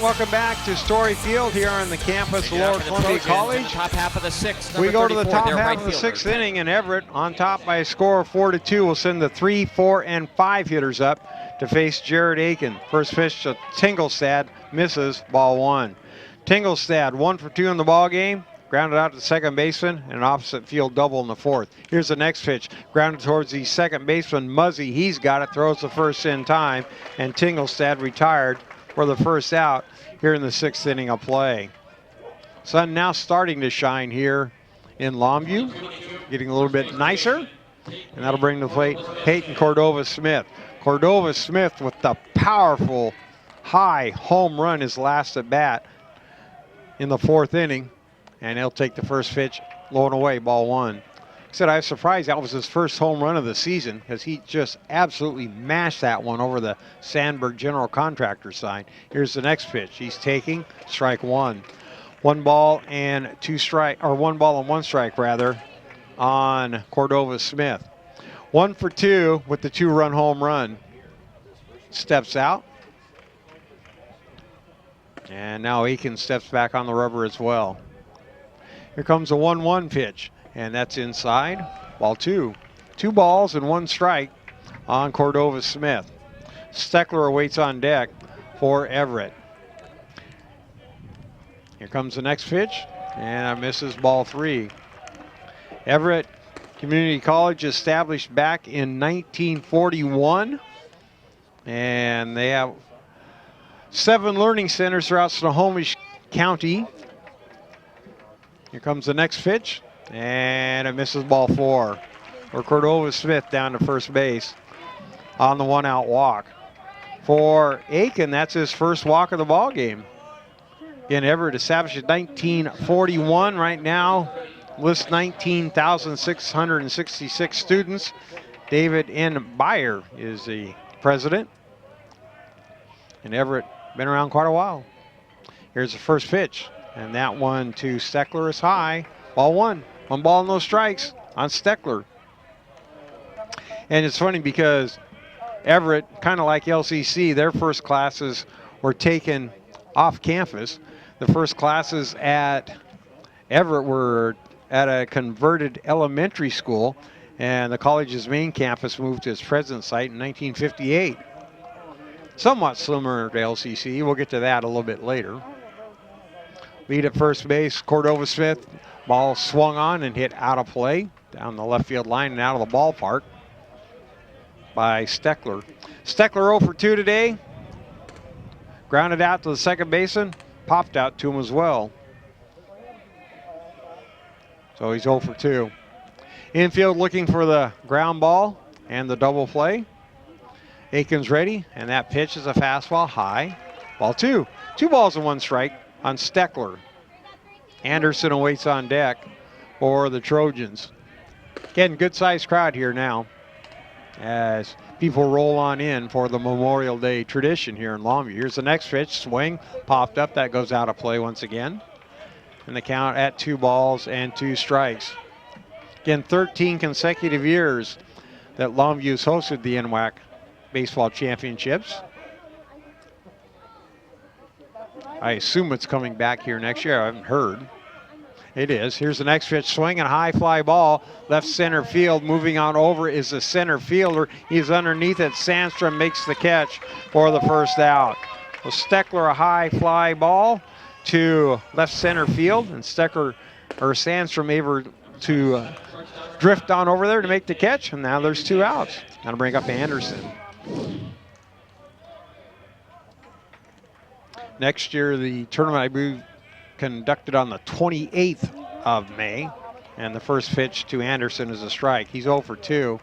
Welcome back to Story Field here on the campus of Lower Columbia College. Top half of the 6th. We go to the top half of the 6th inning, and Everett on top by a score of 4-2 will send the 3, 4, and 5 hitters up to face Jared Aiken. First pitch to Tingelstad, misses, ball 1. Tingelstad 1 for 2 in the ball game. Grounded out to the second baseman, and an opposite field double in the 4th. Here's the next pitch, grounded towards the second baseman, Muzzy. He's got it, throws the first in time, and Tingelstad retired for the first out here in the 6th inning of play. Sun now starting to shine here in Longview, getting a little bit nicer. And that'll bring to the plate Peyton Cordova-Smith. Cordova-Smith with the powerful high home run his last at bat in the 4th inning. And he'll take the first pitch, low and away, ball 1. I said I was surprised that was his first home run of the season because he just absolutely mashed that one over the Sandberg General Contractor sign. Here's the next pitch. He's taking strike 1. 1 ball and 2 strike, or 1 ball and 1 strike rather, on Cordova-Smith. 1 for 2 with the 2-run home run. Steps out. And now Aiken steps back on the rubber as well. Here comes a 1-1 pitch, and that's inside. Ball 2. 2 balls and 1 strike on Cordova-Smith. Steckler awaits on deck for Everett. Here comes the next pitch, and I misses ball 3. Everett Community College established back in 1941, and they have 7 learning centers throughout Snohomish County. Here comes the next pitch, and it misses ball 4. For Cordova-Smith down to first base on the 1-out walk. For Aiken, that's his first walk of the ball game. Again, Everett established in 1941. Right now, lists 19,666 students. David N. Beyer is the president. And Everett been around quite a while. Here's the first pitch. And that one to Steckler is high. Ball 1. 1 ball, no strikes on Steckler. And it's funny because Everett, kind of like LCC, their first classes were taken off campus. The first classes at Everett were at a converted elementary school, and the college's main campus moved to its present site in 1958. Somewhat similar to LCC. We'll get to that a little bit later. Lead at first base, Cordova-Smith. Ball swung on and hit out of play down the left field line and out of the ballpark by Steckler. Steckler 0 for 2 today. Grounded out to the second baseman. Popped out to him as well. So he's 0 for 2. Infield looking for the ground ball and the double play. Aiken's ready, and that pitch is a fastball high. Ball 2. 2 balls and 1 strike on Steckler. Anderson awaits on deck for the Trojans. Again, good sized crowd here now as people roll on in for the Memorial Day tradition here in Longview. Here's the next pitch, swing, popped up, that goes out of play once again. And the count at 2 balls and 2 strikes. Again, 13 consecutive years that Longview's hosted the NWAC baseball championships. I assume it's coming back here next year. I haven't heard. It is. Here's the next pitch, swing and a high fly ball. Left center field. Moving on over is the center fielder. He's underneath it. Sandstrom makes the catch for the first out. Well, Steckler, a high fly ball to left center field, and Sandstrom able to drift on over there to make the catch, and now there's 2 outs. Now to bring up Anderson. Next year, the tournament, I believe, conducted on the 28th of May, and the first pitch to Anderson is a strike. He's 0 for 2.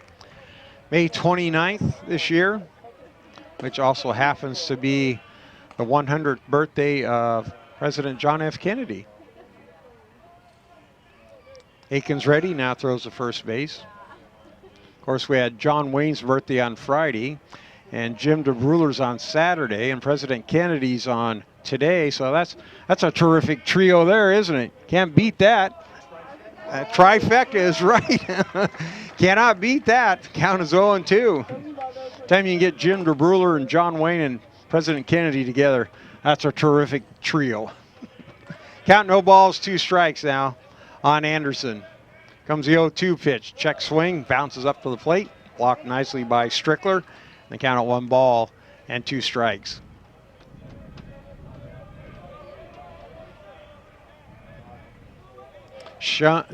May 29th this year, which also happens to be the 100th birthday of President John F. Kennedy. Aiken's ready, now throws the first base. Of course, we had John Wayne's birthday on Friday, and Jim DeBruler's on Saturday, and President Kennedy's on today. So that's a terrific trio there, isn't it? Can't beat that. Trifecta is right. Cannot beat that. Count is 0-2. Time you can get Jim DeBruler and John Wayne and President Kennedy together, that's a terrific trio. Count, no balls, 2 strikes now on Anderson. Comes the 0-2 pitch. Check swing, bounces up to the plate. Blocked nicely by Strickler. The count at 1 ball and 2 strikes. Sun,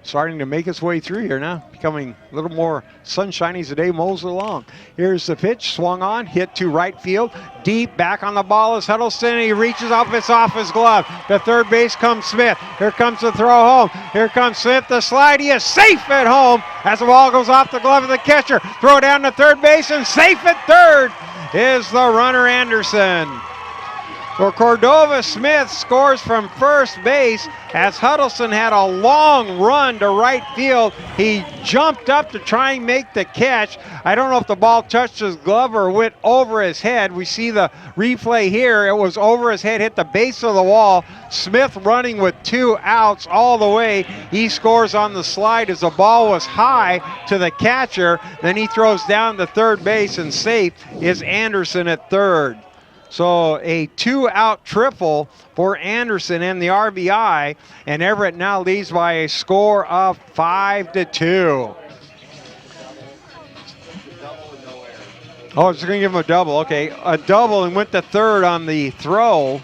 starting to make its way through here now. becoming a little more sunshiny as the day mows along. Here's the pitch, swung on, hit to right field. Deep back on the ball is Huddleston. He reaches up, it's off his glove. To third base comes Smith. Here comes the throw home. Here comes Smith, the slide. He is safe at home as the ball goes off the glove of the catcher. Throw down to third base and safe at third is the runner Anderson. For Cordova, Smith scores from first base as Huddleston had a long run to right field. He jumped up to try and make the catch. I don't know if the ball touched his glove or went over his head. We see the replay here. It was over his head, hit the base of the wall. Smith running with 2 outs all the way. He scores on the slide as the ball was high to the catcher. Then he throws down to third base, and safe is Anderson at third. So a 2-out triple for Anderson and the RBI, and Everett now leads by a score of 5-2. Oh, it's going to give him a double. Okay, a double and went to third on the throw.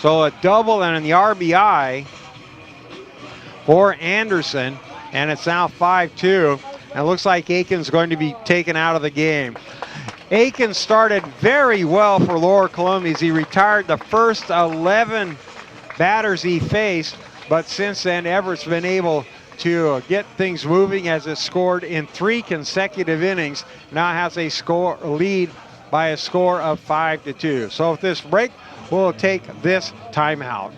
So a double and the RBI for Anderson, and it's now 5-2. And it looks like Aiken's going to be taken out of the game. Aiken started very well for Lower Columbia as he retired the first 11 batters he faced, but since then Everett's been able to get things moving as it scored in 3 consecutive innings. Now has a lead by a score of 5-2. So with this break, we'll take this timeout.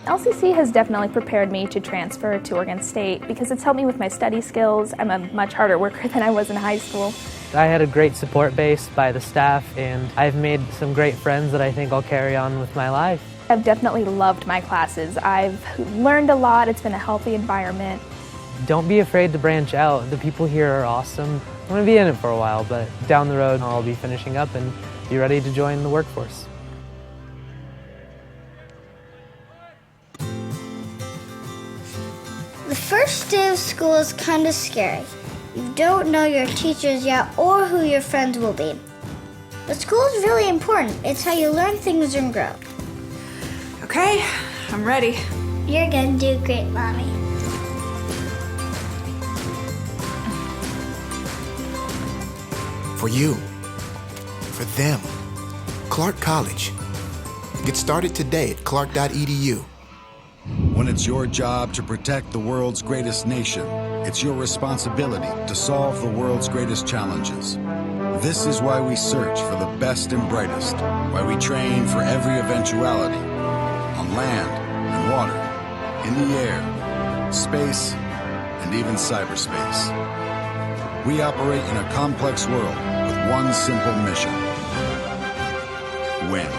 LCC has definitely prepared me to transfer to Oregon State because it's helped me with my study skills. I'm a much harder worker than I was in high school. I had a great support base by the staff, and I've made some great friends that I think I'll carry on with my life. I've definitely loved my classes. I've learned a lot. It's been a healthy environment. Don't be afraid to branch out. The people here are awesome. I'm going to be in it for a while, but down the road I'll be finishing up and be ready to join the workforce. The first day of school is kind of scary. You don't know your teachers yet or who your friends will be. But school is really important. It's how you learn things and grow. Okay, I'm ready. You're gonna do great, Mommy. For you, for them, Clark College. Get started today at clark.edu. When it's your job to protect the world's greatest nation, it's your responsibility to solve the world's greatest challenges. This is why we search for the best and brightest, why we train for every eventuality, on land and water, in the air, space, and even cyberspace. We operate in a complex world with one simple mission: win.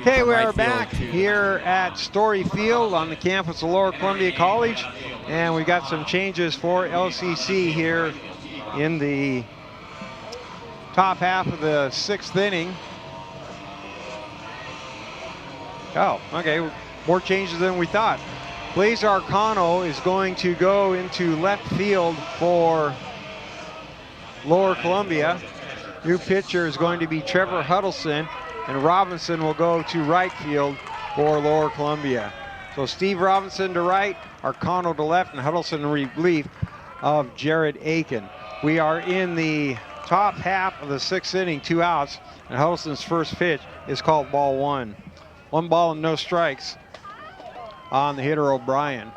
Okay, we are back here at Story Field on the campus of Lower Columbia College, and we got some changes for LCC here in the top half of the 6th inning. Oh, okay, more changes than we thought. Blaze Arcano is going to go into left field for Lower Columbia. New pitcher is going to be Trevor Huddleston, and Robinson will go to right field for Lower Columbia. So Steve Robinson to right, Arcano to left, and Huddleston in relief of Jared Aiken. We are in the top half of the 6th inning, 2 outs, and Huddleston's first pitch is called ball 1. 1 ball and no strikes on the hitter O'Brien.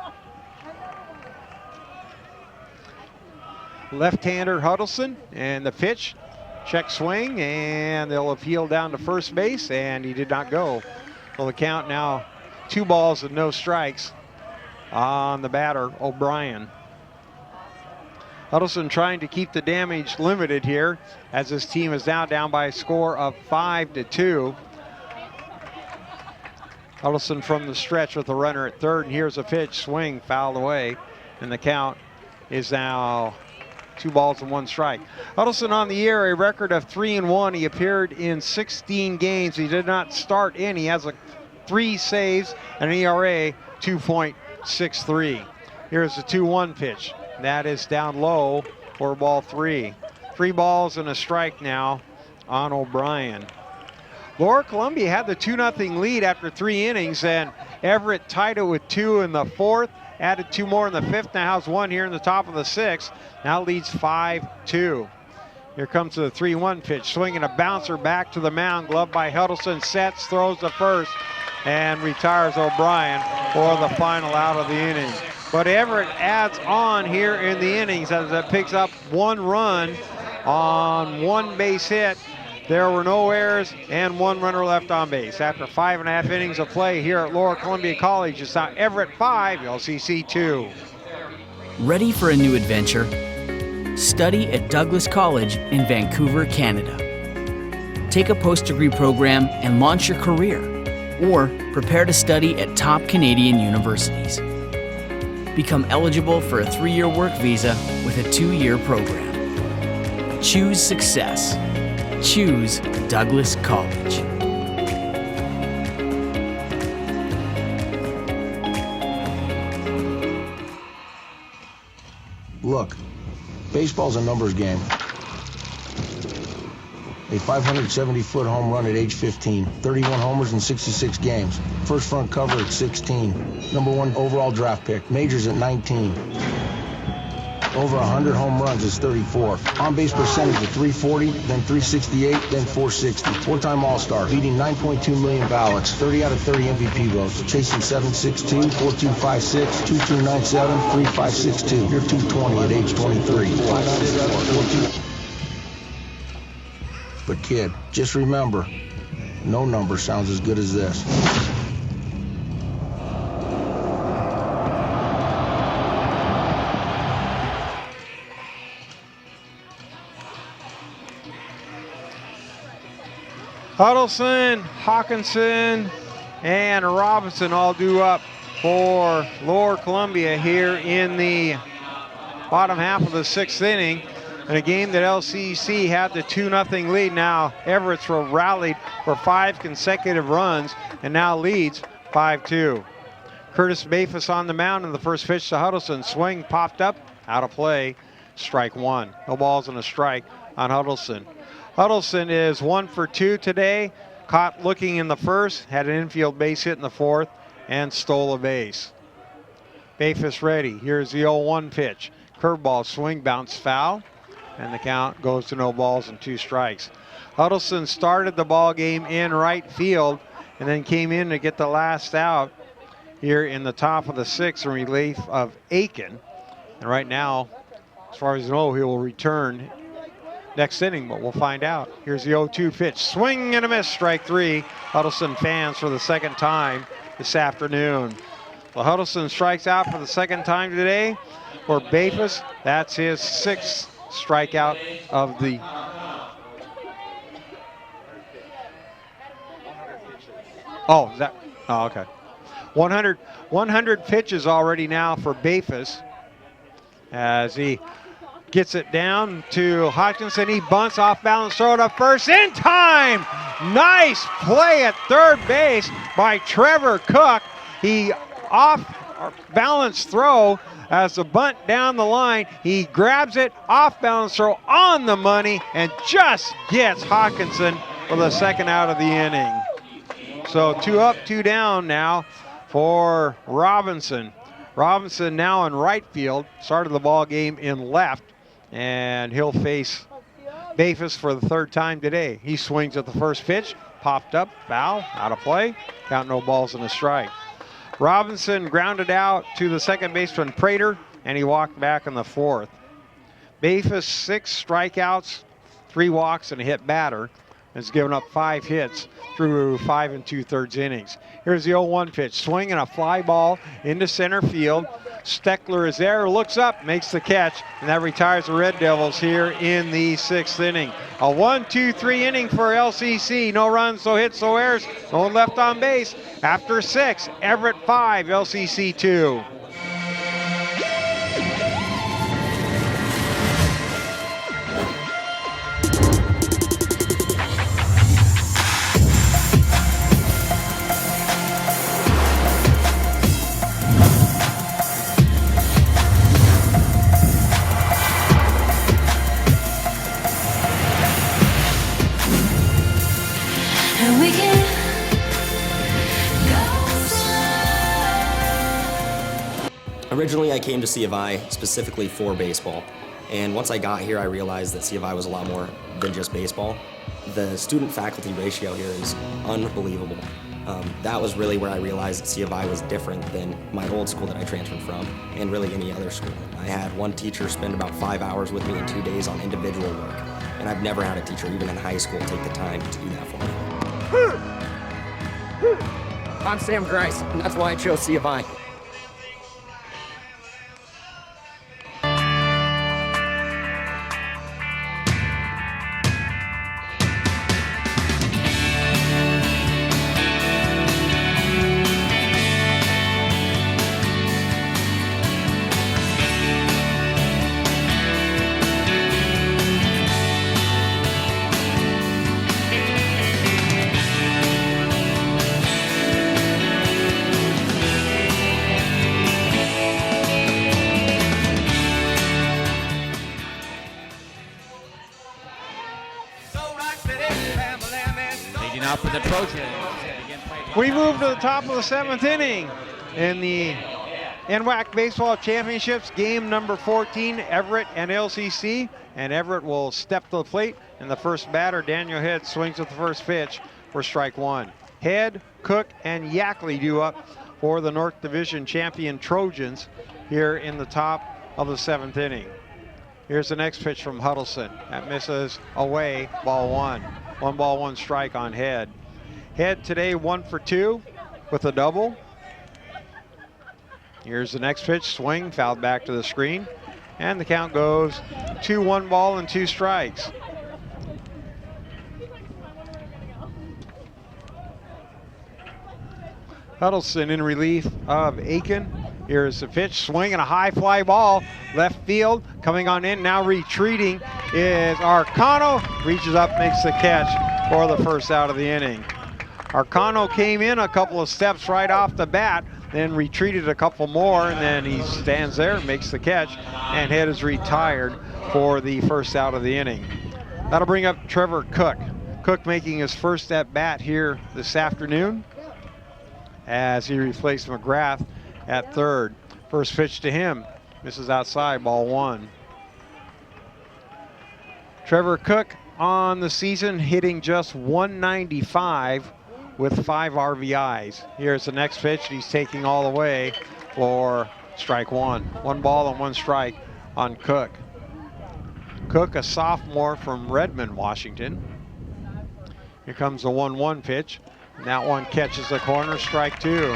Left-hander Huddleston, and the pitch, check swing, and they'll appeal down to first base, and he did not go. So the count now 2 balls and no strikes on the batter O'Brien. Huddleston trying to keep the damage limited here as his team is now down by a score of 5-2. Huddleston from the stretch with the runner at third, and here's a pitch, swing, fouled away, and the count is now 2 balls and 1 strike. Huddleston on the year, a record of 3-1. He appeared in 16 games. He did not start in. He has 3 saves and an ERA 2.63. Here's the 2-1 pitch. That is down low for ball 3. 3 balls and a strike now on O'Brien. Lower Columbia had the 2-0 lead after 3 innings, and Everett tied it with 2 in the 4th, added 2 more in the 5th, now has 1 here in the top of the 6th, now leads 5-2. Here comes the 3-1 pitch, swinging a bouncer back to the mound, gloved by Huddleston, sets, throws the first, and retires O'Brien for the final out of the inning. But Everett adds on here in the innings as it picks up 1 run on 1 base hit. There were no errors and 1 runner left on base. After 5.5 innings of play here at Lower Columbia College, it's now Everett 5, LCC 2. Ready for a new adventure? Study at Douglas College in Vancouver, Canada. Take a post-degree program and launch your career, or prepare to study at top Canadian universities. Become eligible for a 3-year work visa with a 2-year program. Choose success. Choose Douglas College. Look, baseball's a numbers game. A 570-foot home run at age 15, 31 homers in 66 games. First front cover at 16. Number 1 overall draft pick. Majors at 19. Over 100 home runs is 34. On-base percentage at 340, then 368, then 460. 4-time All-Star, beating 9.2 million ballots. 30 out of 30 MVP votes. Chasing 762, 4256, 2297, 3562. You're 220 at age 23. But kid, just remember, no number sounds as good as this. Huddleston, Hawkinson, and Robinson all due up for Lower Columbia here in the bottom half of the 6th inning. In a game that LCC had the 2-0 lead. Now Everett's rallied for 5 consecutive runs and now leads 5-2. Curtis Bafus on the mound in the first pitch to Huddleston. Swing popped up, out of play, strike 1. No balls and a strike on Huddleston. Huddleston is 1 for 2 today. Caught looking in the first, had an infield base hit in the 4th, and stole a base. Bafus ready. Here's the 0-1 pitch. Curveball, swing, bounce, foul. And the count goes to no balls and 2 strikes. Huddleston started the ball game in right field and then came in to get the last out here in the top of the 6th in relief of Aiken. And right now, as far as you know, he will return next inning, but we'll find out. Here's the 0-2 pitch. Swing and a miss, strike 3. Huddleston fans for the 2nd time this afternoon. Well, Huddleston strikes out for the 2nd time today for Bafus. That's his 6th strikeout of the okay. 100 pitches already now for Bafus as he gets it down to Hutchinson. He bunts off balance, throw to first in time. Nice play at third base by Trevor Cook. He off balance throw as the bunt down the line. He grabs it, off balance throw on the money, and just gets Hawkinson for the 2nd out of the inning. So 2 up, 2 down now for Robinson. Robinson now in right field, started the ball game in left, and he'll face Bafus for the 3rd time today. He swings at the first pitch, popped up, foul, out of play, count no balls and a strike. Robinson grounded out to the 2nd baseman Prater, and he walked back in the 4th. Bafus 6 strikeouts, 3 walks, and a hit batter. Has given up 5 hits through 5 2/3 innings. Here's the 0-1 pitch. Swing and a fly ball into center field. Steckler is there, looks up, makes the catch, and that retires the Red Devils here in the 6th inning. A 1-2-3 inning for LCC. No runs, no hits, no errors, no one left on base. After 6, Everett 5, LCC 2. and we can go. Originally, I came to C of I specifically for baseball. And once I got here, I realized that C of I was a lot more than just baseball. The student-faculty ratio here is unbelievable. That was really where I realized that C of I was different than my old school that I transferred from, and really any other school. I had one teacher spend about 5 hours with me in 2 days on individual work, and I've never had a teacher, even in high school, take the time to do that for me. I'm Sam Grice, and that's why I chose C of I. For the Trojans. We move to the top of the 7th inning in the NWAC Baseball Championships, game number 14, Everett and LCC. And Everett will step to the plate, and the first batter, Daniel Head, swings at the first pitch for strike one. Head, Cook, and Yackley due up for the North Division champion Trojans here in the top of the 7th inning. Here's the next pitch from Huddleston. That misses away, ball one. 1 ball, 1 strike on Head. Head today 1 for 2 with a double. Here's the next pitch, swing, fouled back to the screen. And the count goes 2-1 ball and 2 strikes. Huddleston in relief of Aiken. Here's the pitch, swing and a high fly ball. Left field, coming on in, now retreating is Arcano. Reaches up, makes the catch for the first out of the inning. Arcano came in a couple of steps right off the bat, then retreated a couple more, and then he stands there, makes the catch, and Head is retired for the first out of the inning. That'll bring up Trevor Cook. Cook making his first at bat here this afternoon as he replaced McGrath at third. First pitch to him, misses outside, ball one. Trevor Cook on the season hitting just 195 with 5 RBIs. Here's the next pitch, he's taking all the way for strike one. 1 ball and 1 strike on Cook. Cook, a sophomore from Redmond, Washington. Here comes the 1-1 pitch. And that one catches the corner, strike two.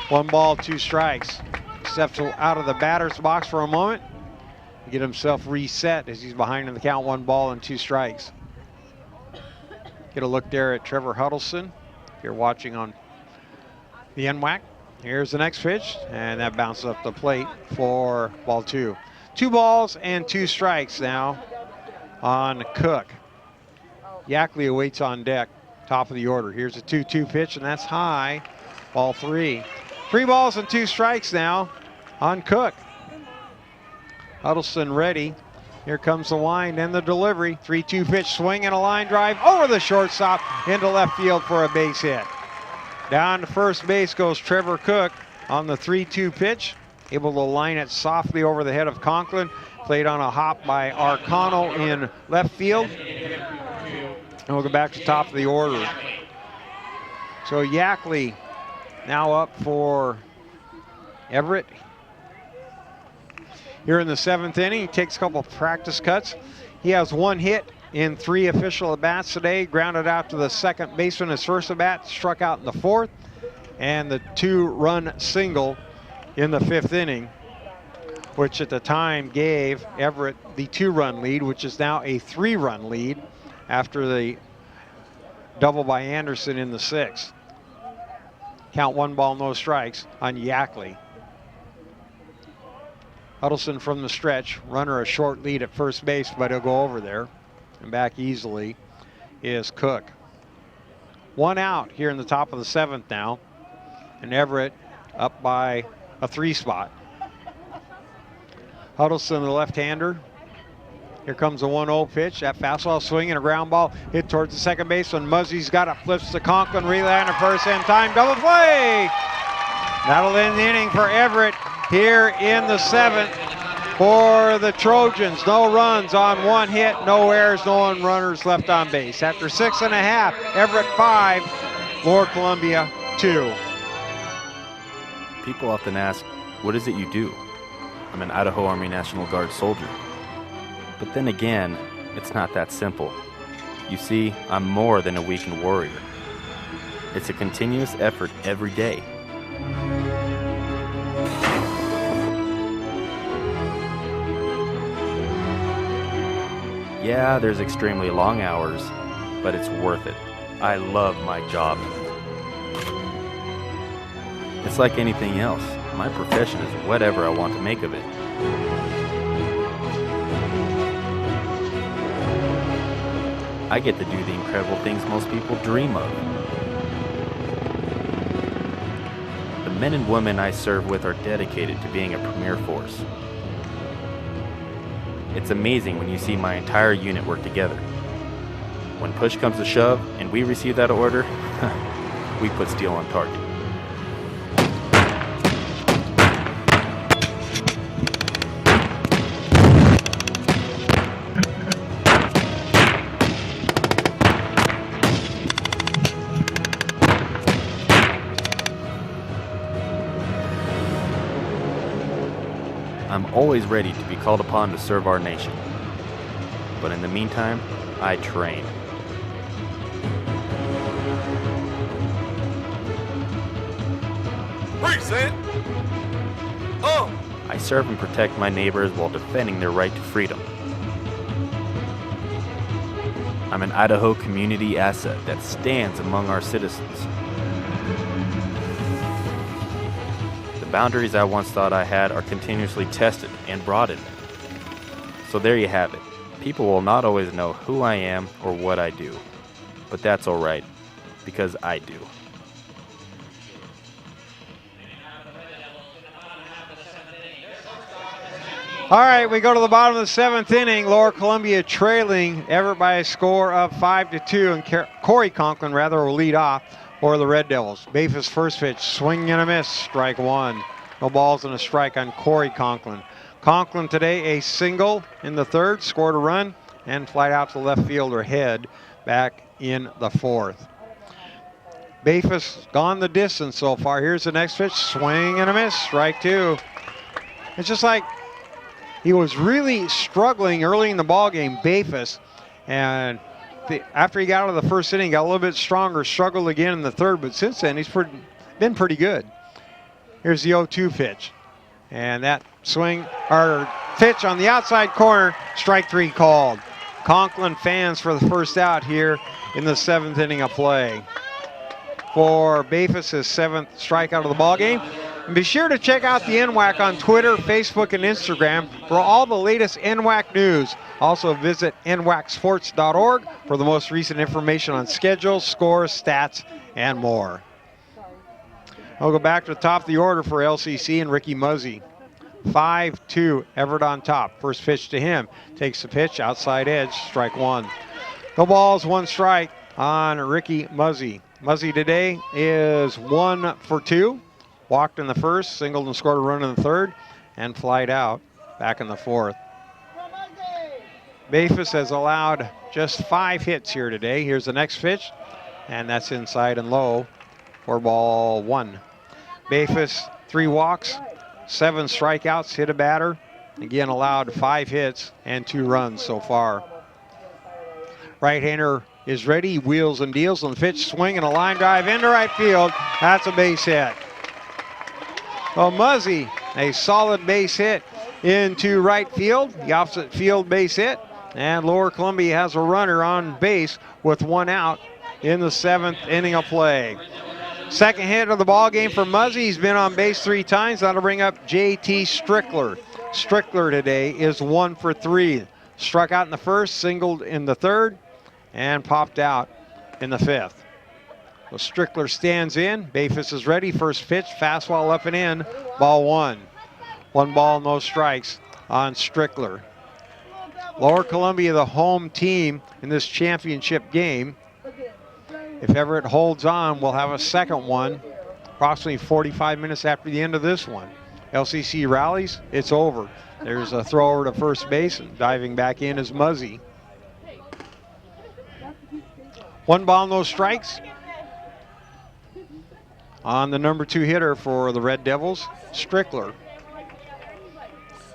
1 ball, 2 strikes. Steps out of the batter's box for a moment. Get himself reset as he's behind in the count, 1 ball and 2 strikes. Get a look there at Trevor Huddleston. If you're watching on the NWAC. Here's the next pitch, and that bounces up the plate for ball 2. 2 balls and 2 strikes now on Cook. Yackley awaits on deck, top of the order. Here's a 2-2 pitch, and that's high, ball 3. 3 balls and 2 strikes now on Cook. Huddleston ready. Here comes the wind and the delivery. 3-2 pitch, swing and a line drive over the shortstop into left field for a base hit. Down to first base goes Trevor Cook on the 3-2 pitch. Able to line it softly over the head of Conklin. Played on a hop by Arcano in left field. And we'll go back to top of the order. So Yackley now up for Everett. Here in the 7th inning, he takes a couple of practice cuts. He has 1 hit in 3 official at-bats today. Grounded out to the second baseman his first at-bat, struck out in the 4th, and the 2-run single in the 5th inning, which at the time gave Everett the 2-run lead, which is now a 3-run lead after the double by Anderson in the 6th. Count 1 ball, no strikes on Yackley. Huddleston from the stretch, runner a short lead at first base, but he'll go over there. And back easily is Cook. 1 out here in the top of the 7th now. And Everett up by a 3 spot. Huddleston, the left-hander, Here comes the 1-0 pitch. That fastball swing and a ground ball hit towards the second baseman. Muzzy's got it, flips to Conklin, relay on the first in time, double play! That'll end the inning for Everett here in the 7th for the Trojans. No runs on 1 hit, no errors, no runners left on base. After 6.5, Everett 5, Lower Columbia 2. People often ask, what is it you do? I'm an Idaho Army National Guard soldier. But then again, it's not that simple. You see, I'm more than a weekend warrior. It's a continuous effort every day. Yeah, there's extremely long hours, but it's worth it. I love my job. It's like anything else. My profession is whatever I want to make of it. I get to do the incredible things most people dream of. The men and women I serve with are dedicated to being a premier force. It's amazing when you see my entire unit work together. When push comes to shove and we receive that order, we put steel on target. I'm always ready to be called upon to serve our nation. But in the meantime, I train. Present. I serve and protect my neighbors while defending their right to freedom. I'm an Idaho community asset that stands among our citizens. The boundaries I once thought I had are continuously tested and broadened. So there you have it. People will not always know who I am or what I do. But that's all right, because I do. All right, we go to the bottom of the 7th inning. Lower Columbia trailing Everett by a score of 5-2, and Corey Conklin will lead off for the Red Devils. Bafus first pitch, swing and a miss, strike 1. No balls and a strike on Corey Conklin. Conklin today a single in the 3rd, scored a run, and flied out to left fielder head back in the 4th. Bafus gone the distance so far. Here's the next pitch, swing and a miss, strike 2. It's just like he was really struggling early in the ball game, Bafus, and after he got out of the 1st inning, got a little bit stronger, struggled again in the 3rd, but since then he's been pretty good. Here's the 0-2 pitch, and that swing or pitch on the outside corner, strike 3 called. Conklin fans for the first out here in the 7th inning of play. For Bafus, his 7th strikeout of the ball game. And be sure to check out the NWAC on Twitter, Facebook, and Instagram for all the latest NWAC news. Also visit nwacsports.org for the most recent information on schedules, scores, stats, and more. I'll go back to the top of the order for LCC and Ricky Muzzy. 5-2, Everett on top. First pitch to him. Takes the pitch, outside edge, strike 1. No balls, 1 strike on Ricky Muzzy. Muzzy today is 1 for 2. Walked in the 1st, singled and scored a run in the 3rd, and flied out back in the 4th. Bafus has allowed just 5 hits here today. Here's the next pitch, and that's inside and low for ball 1. Bafus, 3 walks, 7 strikeouts, hit a batter. Again, allowed 5 hits and 2 runs so far. Right-hander is ready, he wheels and deals on the pitch, swing and a line drive into right field. That's a base hit. Well, Muzzy, a solid base hit into right field, the opposite field base hit, and Lower Columbia has a runner on base with 1 out in the 7th inning of play. Second hit of the ball game for Muzzy. He's been on base 3 times. That'll bring up JT Strickler. Strickler today is 1 for 3. Struck out in the 1st, singled in the 3rd, and popped out in the 5th. So Strickler stands in. Bafus is ready. First pitch, fastball up and in. Ball 1. 1 ball, no strikes on Strickler. Lower Columbia, the home team in this championship game. If Everett holds on, we'll have a second one approximately 45 minutes after the end of this one. LCC rallies, it's over. There's a throw over to first base, and diving back in is Muzzy. 1 ball, no strikes. On the number 2 hitter for the Red Devils, Strickler.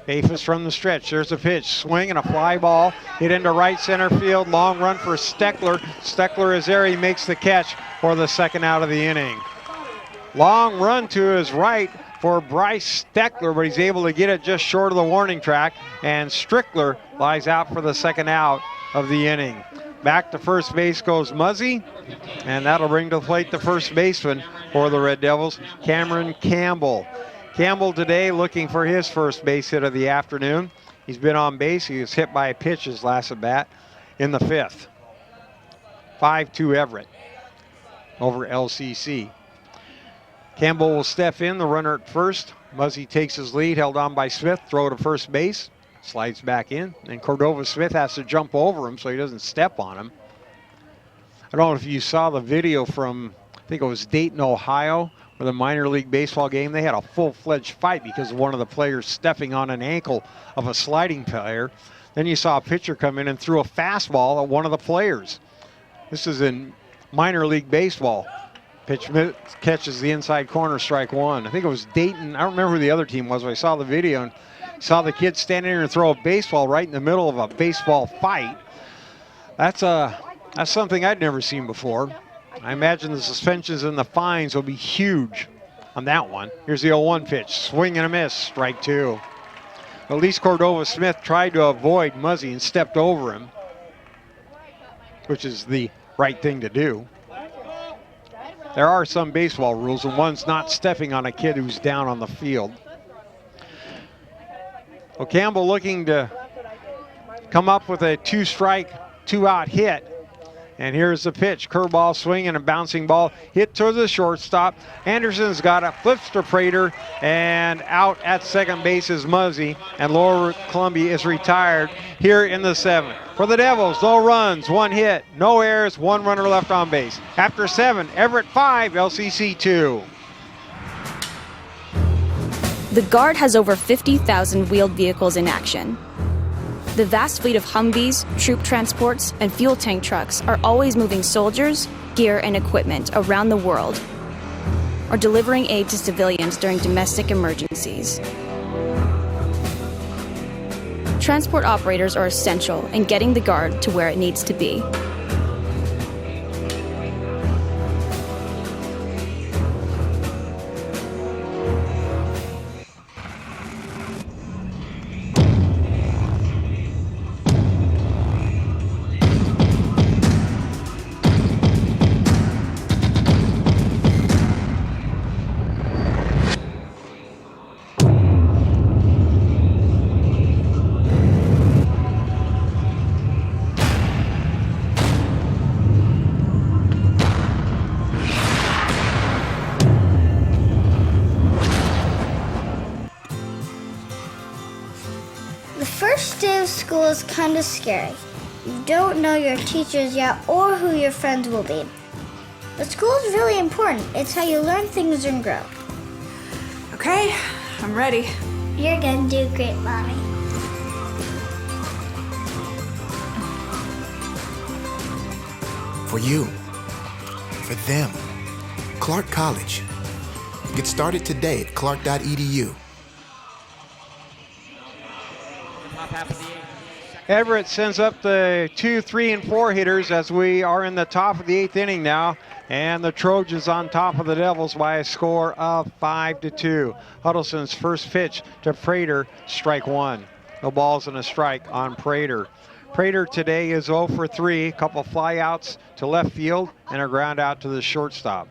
Bafus from the stretch. There's a pitch. Swing and a fly ball. Hit into right center field. Long run for Steckler. Steckler is there. He makes the catch for the second out of the inning. Long run to his right for Bryce Steckler, but he's able to get it just short of the warning track. And Strickler lies out for the second out of the inning. Back to first base goes Muzzy, and that'll bring to the plate the first baseman for the Red Devils, Cameron Campbell. Campbell today looking for his first base hit of the afternoon. He's been on base. He was hit by a pitch his last at bat in the 5th. 5-2 Everett over LCC. Campbell will step in, the runner at first. Muzzy takes his lead, held on by Smith, throw to first base. Slides back in, and Cordova Smith has to jump over him so he doesn't step on him. I don't know if you saw the video from, I think it was Dayton, Ohio, where the minor league baseball game, they had a full-fledged fight because of one of the players stepping on an ankle of a sliding player. Then you saw a pitcher come in and threw a fastball at one of the players. This is in minor league baseball. Pitch catches the inside corner, strike 1. I think it was Dayton. I don't remember who the other team was, but I saw the video and saw the kid standing there and throw a baseball right in the middle of a baseball fight. That's something I'd never seen before. I imagine the suspensions and the fines will be huge on that one. Here's the 0-1 pitch, swing and a miss, strike 2. At least Cordova Smith tried to avoid Muzzy and stepped over him, which is the right thing to do. There are some baseball rules, and one's not stepping on a kid who's down on the field. Well, Campbell looking to come up with a 2-strike, 2-out hit. And here's the pitch, curveball swing and a bouncing ball hit to the shortstop. Anderson's got it, flips to Prater, and out at second base is Muzzy, and Lower Columbia is retired here in the 7th. For the Devils, no runs, 1 hit, no errors, 1 runner left on base. After 7, Everett 5, LCC 2. The Guard has over 50,000 wheeled vehicles in action. The vast fleet of Humvees, troop transports, and fuel tank trucks are always moving soldiers, gear, and equipment around the world, or delivering aid to civilians during domestic emergencies. Transport operators are essential in getting the Guard to where it needs to be. School is kind of scary. You don't know your teachers yet or who your friends will be. But school is really important. It's how you learn things and grow. Okay, I'm ready. You're gonna do great, Mommy. For you, for them, Clark College. Get started today at clark.edu. Everett sends up the 2, 3, and 4 hitters as we are in the top of the 8th inning now, and the Trojans on top of the Devils by a score of 5-2. Huddleston's first pitch to Prater, strike 1. No balls and a strike on Prater. Prater today is 0 for 3, a couple flyouts to left field and a ground out to the shortstop.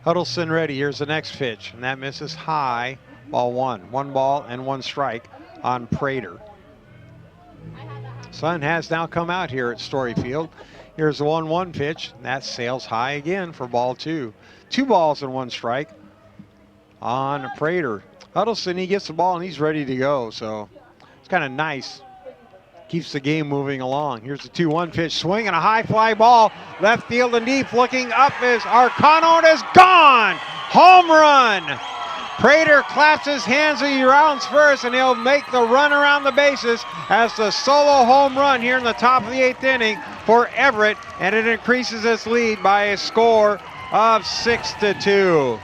Huddleston ready. Here's the next pitch, and that misses high. Ball 1. 1 ball and 1 strike on Prater. Sun has now come out here at Story Field. Here's the 1-1 pitch, and that sails high again for ball 2. 2 balls and 1 strike on Prater. Huddleston, he gets the ball and he's ready to go, so it's kind of nice. keeps the game moving along. Here's the 2-1 pitch, swing and a high fly ball, left field and deep, looking up is Arcano, and is gone! Home run! Prater claps his hands as he rounds first, and he'll make the run around the bases as the solo home run here in the top of the 8th inning for Everett, and it increases its lead by a score of 6-2.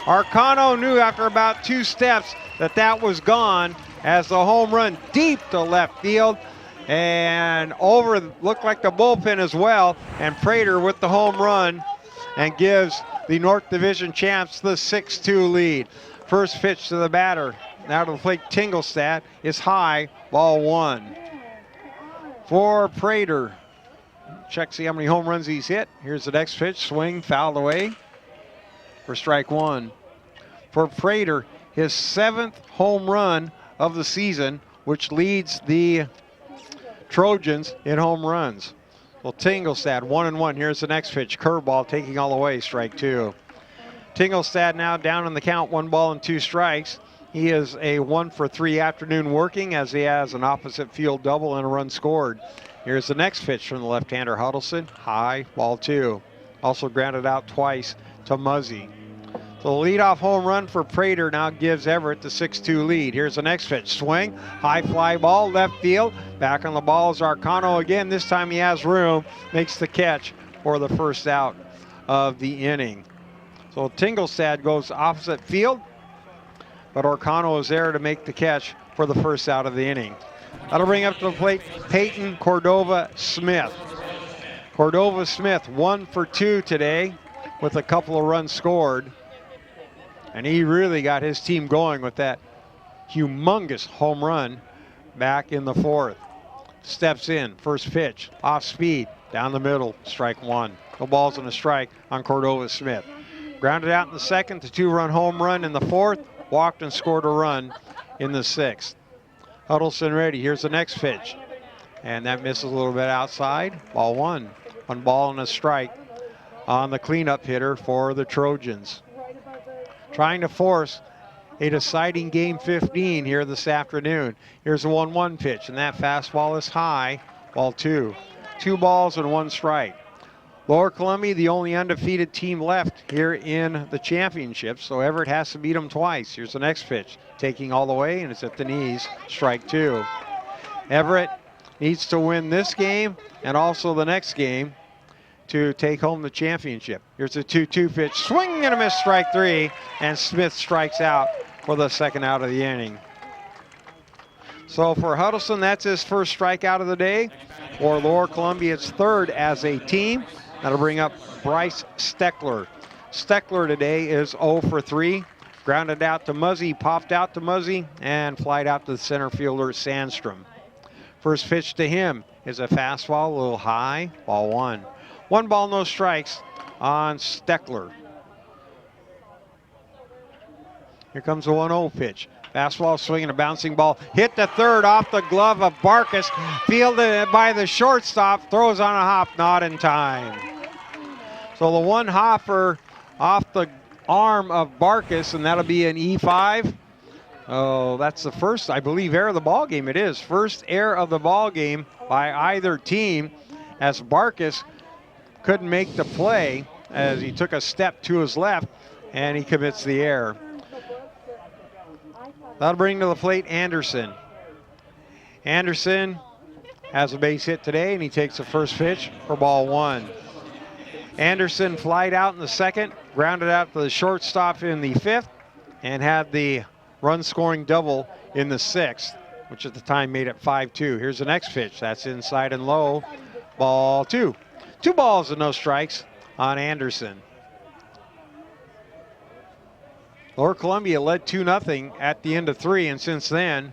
Arcano knew after about 2 steps that was gone, as the home run deep to left field and over, looked like the bullpen as well, and Prater with the home run and gives the North Division champs the 6-2 lead. First pitch to the batter, now to the plate, Tingelstad, is high, ball 1. For Prater, check see how many home runs he's hit. Here's the next pitch, swing, fouled away for strike 1. For Prater, his 7th home run of the season, which leads the Trojans in home runs. Well, Tingelstad 1-1. Here's the next pitch, curveball, taking all the way, strike 2. Tingelstad now down in the count, 1 ball and 2 strikes. He is a 1-for-3 afternoon working, as he has an opposite field double and a run scored. Here's the next pitch from the left-hander Huddleston, high, ball 2. Also grounded out twice to Muzzy. The leadoff home run for Prater now gives Everett the 6-2 lead. Here's the next pitch, swing, high fly ball, left field. Back on the ball is Arcano again. This time he has room, makes the catch for the first out of the inning. So Tingelstad goes opposite field, but Arcano is there to make the catch for the first out of the inning. That'll bring up to the plate Peyton Cordova-Smith. Cordova-Smith 1 for 2 today with a couple of runs scored. And he really got his team going with that humongous home run back in the 4th. Steps in, first pitch, off speed, down the middle, strike 1. No balls and a strike on Cordova-Smith. Grounded out in the 2nd, the 2-run home run in the 4th, walked and scored a run in the 6th. Huddleston ready, here's the next pitch. And that misses a little bit outside, ball 1. 1 ball and a strike on the cleanup hitter for the Trojans. Trying to force a deciding game 15 here this afternoon. Here's a 1-1 pitch, and that fastball is high, ball 2. 2 balls and 1 strike. Lower Columbia, the only undefeated team left here in the championship, so Everett has to beat them twice. Here's the next pitch, taking all the way, and it's at the knees, strike 2. Everett needs to win this game and also the next game to take home the championship. Here's a 2-2 pitch, swing and a miss, strike 3, and Smith strikes out for the second out of the inning. So for Huddleston, that's his first strikeout of the day. For Lower Columbia, it's 3rd as a team. That'll bring up Bryce Steckler. Steckler today is 0 for 3. Grounded out to Muzzy, popped out to Muzzy, and flied out to the center fielder Sandstrom. First pitch to him is a fastball, a little high, ball 1. 1 ball, no strikes on Steckler. Here comes the 1-0 pitch. Fastball, swinging a bouncing ball. Hit to 3rd off the glove of Barkus. Fielded by the shortstop. Throws on a hop, not in time. So the 1 hopper off the arm of Barkus, and that'll be an E5. Oh, that's the first, I believe, error of the ball game. It is. First error of the ball game by either team, as Barkus couldn't make the play as he took a step to his left and he commits the error. That'll bring to the plate Anderson. Anderson has a base hit today, and he takes the first pitch for ball 1. Anderson flied out in the 2nd, grounded out to the shortstop in the 5th, and had the run-scoring double in the 6th, which at the time made it 5-2. Here's the next pitch. That's inside and low, ball 2. 2 balls and no strikes on Anderson. Lower Columbia led 2-0 at the end of 3, and since then,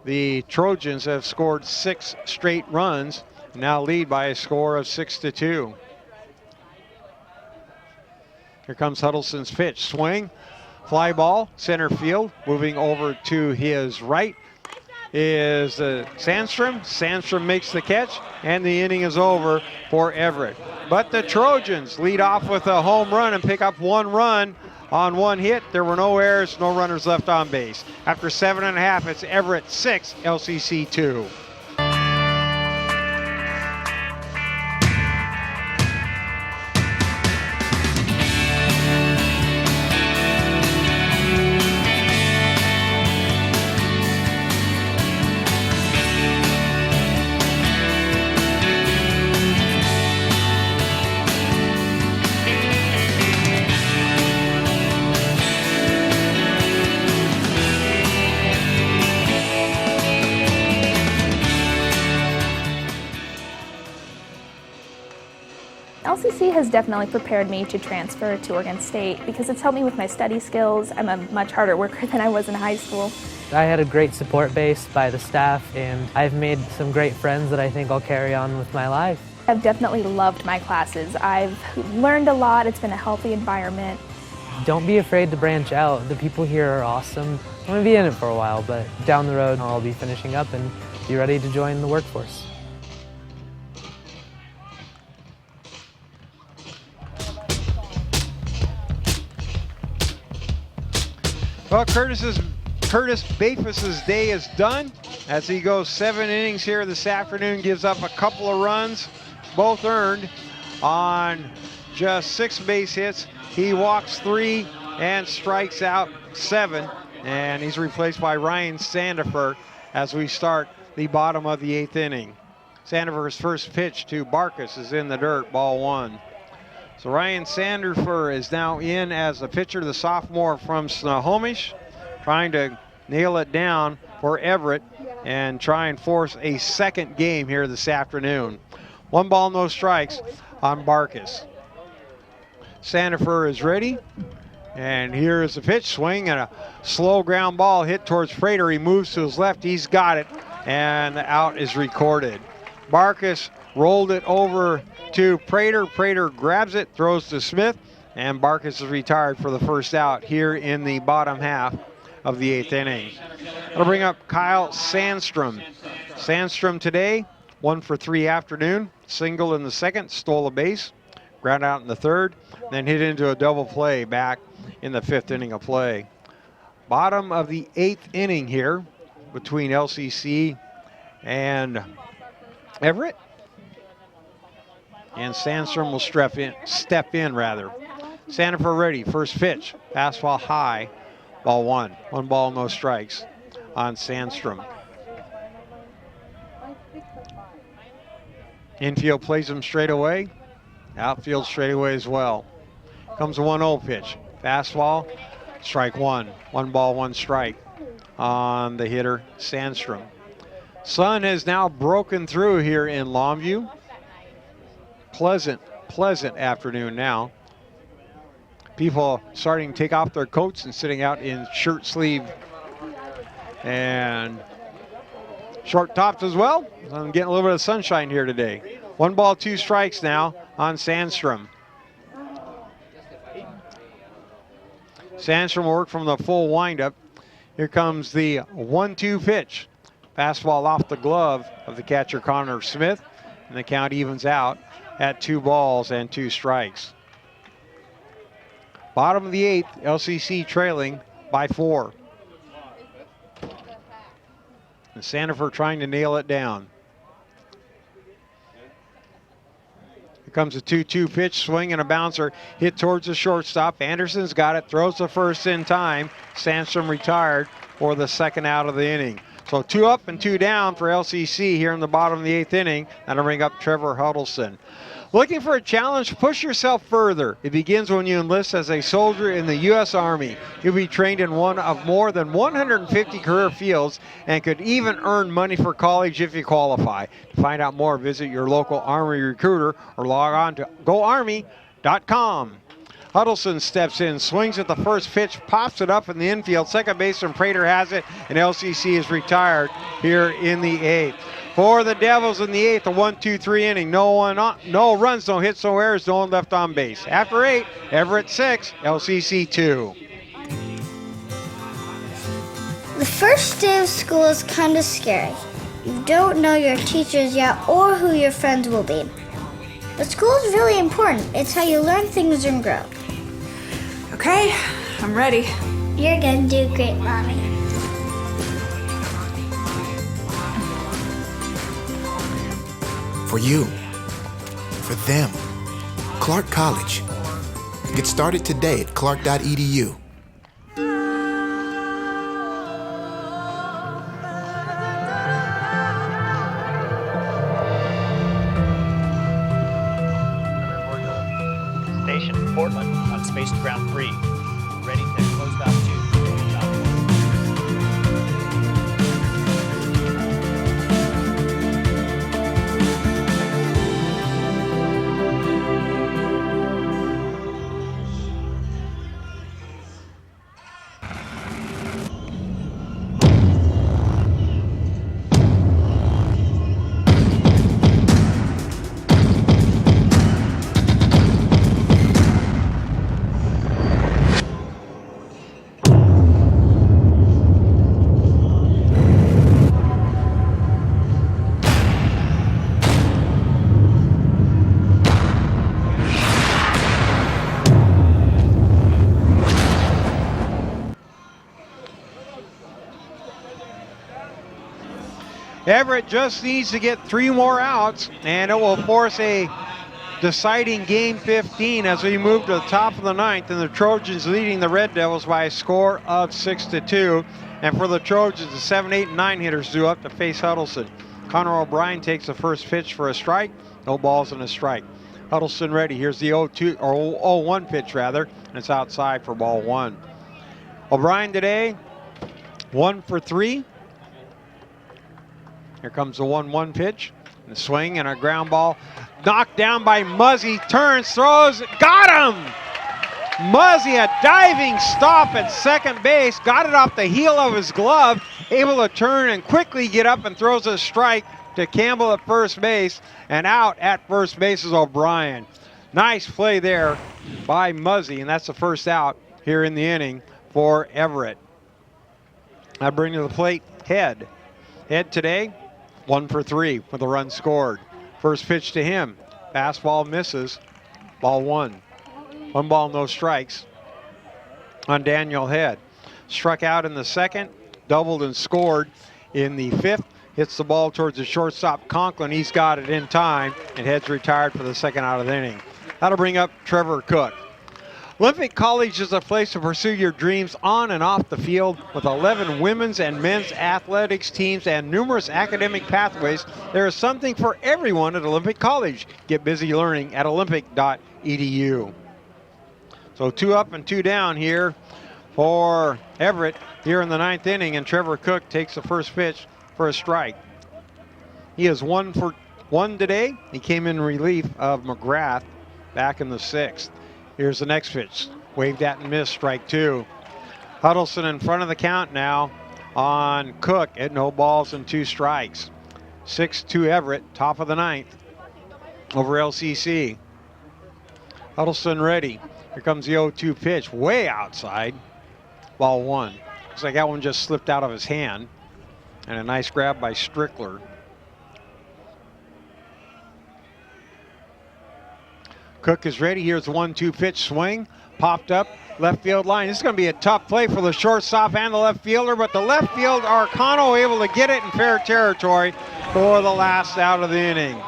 the Trojans have scored 6 straight runs, now lead by a score of 6-2. Here comes Huddleston's pitch, swing, fly ball, center field, moving over to his right is Sandstrom. Sandstrom makes the catch, and the inning is over for Everett. But the Trojans lead off with a home run and pick up 1 run on 1 hit. There were no errors, no runners left on base. After 7.5, it's Everett 6, LCC 2. LCC has definitely prepared me to transfer to Oregon State because it's helped me with my study skills. I'm a much harder worker than I was in high school. I had a great support base by the staff, and I've made some great friends that I think I'll carry on with my life. I've definitely loved my classes. I've learned a lot. It's been a healthy environment. Don't be afraid to branch out. The people here are awesome. I'm going to be in it for a while, but down the road I'll be finishing up and be ready to join the workforce. Well, Curtis Bafus's day is done as he goes 7 innings here this afternoon, gives up a couple of runs, both earned on just 6 base hits. He walks 3 and strikes out 7, and he's replaced by Ryan Sandifer as we start the bottom of the 8th inning. Sandifer's first pitch to Barkus is in the dirt, ball 1. So Ryan Sandifer is now in as the pitcher, the sophomore from Snohomish, trying to nail it down for Everett and try and force a second game here this afternoon. 1 ball, no strikes on Barkus. Sandifer is ready, and here is the pitch, swing and a slow ground ball hit towards Prater. He moves to his left, he's got it, and the out is recorded. Barkus rolled it over to Prater. Prater grabs it, throws to Smith, and Barkus is retired for the first out here in the bottom half of the 8th inning. That'll bring up Kyle Sandstrom. Sandstrom today, 1 for 3 afternoon, single in the second, stole a base, ground out in the third, then hit into a double play back in the 5th inning of play. Bottom of the 8th inning here between LCC and Everett. And Sandstrom will step in. Sandifer ready, first pitch, fastball high, ball 1. 1 ball, no strikes on Sandstrom. Infield plays him straight away. Outfield straight away as well. Comes a 1-0 pitch. Fastball, strike 1. 1 ball, 1 strike on the hitter, Sandstrom. Sun has now broken through here in Longview. Pleasant afternoon now. People starting to take off their coats and sitting out in shirt sleeve and short tops as well. I'm getting a little bit of sunshine here today. 1 ball, 2 strikes now on Sandstrom. Sandstrom will work from the full windup. Here comes the 1-2 pitch. Fastball off the glove of the catcher Connor Smith, and the count evens out at 2 balls and 2 strikes. Bottom of the 8th, LCC trailing by 4. And Sandifer trying to nail it down. Here comes a 2-2 pitch, swing and a bouncer, hit towards the shortstop. Anderson's got it, throws the first in time. Sandstrom retired for the second out of the inning. So 2 up and 2 down for LCC here in the bottom of the 8th inning. That'll bring up Trevor Huddleston. Looking for a challenge? Push yourself further. It begins when you enlist as a soldier in the U.S. Army. You'll be trained in one of more than 150 career fields and could even earn money for college if you qualify. To find out more, visit your local Army recruiter or log on to goarmy.com. Huddleston steps in, swings at the first pitch, pops it up in the infield. Second baseman Prater has it, and LCC is retired here in the 8th. For the Devils in the 8th, a 1-2-3 inning. No runs, no hits, no errors, no one left on base. After 8, Everett 6, LCC 2. The first day of school is kind of scary. You don't know your teachers yet or who your friends will be. But school is really important. It's how you learn things and grow. Okay, I'm ready. You're gonna do great, Mommy. For you, for them, Clark College. Get started today at clark.edu. Station Portland on Space Ground 3. Ready to close down 2. Everett just needs to get 3 more outs, and it will force a deciding game 15 as we move to the top of the 9th, and the Trojans leading the Red Devils by a score of 6-2. And for the Trojans, the 7, 8, and 9 hitters due up to face Huddleston. Connor O'Brien takes the first pitch for a strike. No balls and a strike. Huddleston ready. Here's the 0-2 or 0-1 pitch rather, and it's outside for ball 1. O'Brien today 1 for 3. Here comes the 1-1 pitch. And a swing and a ground ball. Knocked down by Muzzy. Turns, throws, got him! Muzzy, a diving stop at second base. Got it off the heel of his glove. Able to turn and quickly get up and throws a strike to Campbell at first base. And out at first base is O'Brien. Nice play there by Muzzy. And that's the first out here in the inning for Everett. I bring to the plate Head. Head today 1 for 3 with a run scored. First pitch to him. Fastball misses. Ball 1. 1 ball, no strikes on Daniel Head. Struck out in the second, doubled and scored in the 5th. Hits the ball towards the shortstop Conklin. He's got it in time, and Head's retired for the second out of the inning. That'll bring up Trevor Cook. Olympic College is a place to pursue your dreams on and off the field. With 11 women's and men's athletics teams and numerous academic pathways, there is something for everyone at Olympic College. Get busy learning at olympic.edu. So 2 up and 2 down here for Everett here in the 9th inning, and Trevor Cook takes the first pitch for a strike. He is 1 for 1 today. He came in relief of McGrath back in the 6th. Here's the next pitch. Waved at and missed, strike 2. Huddleston in front of the count now on Cook at no balls and 2 strikes. 6-2 Everett, top of the 9th over LCC. Huddleston ready. Here comes the 0-2 pitch, way outside. Ball 1. Looks like that one just slipped out of his hand. And a nice grab by Strickler. Cook is ready. Here's the 1-2 pitch swing. Popped up, left field line. This is going to be a tough play for the shortstop and the left fielder, but the left field, Arcano able to get it in fair territory for the last out of the inning.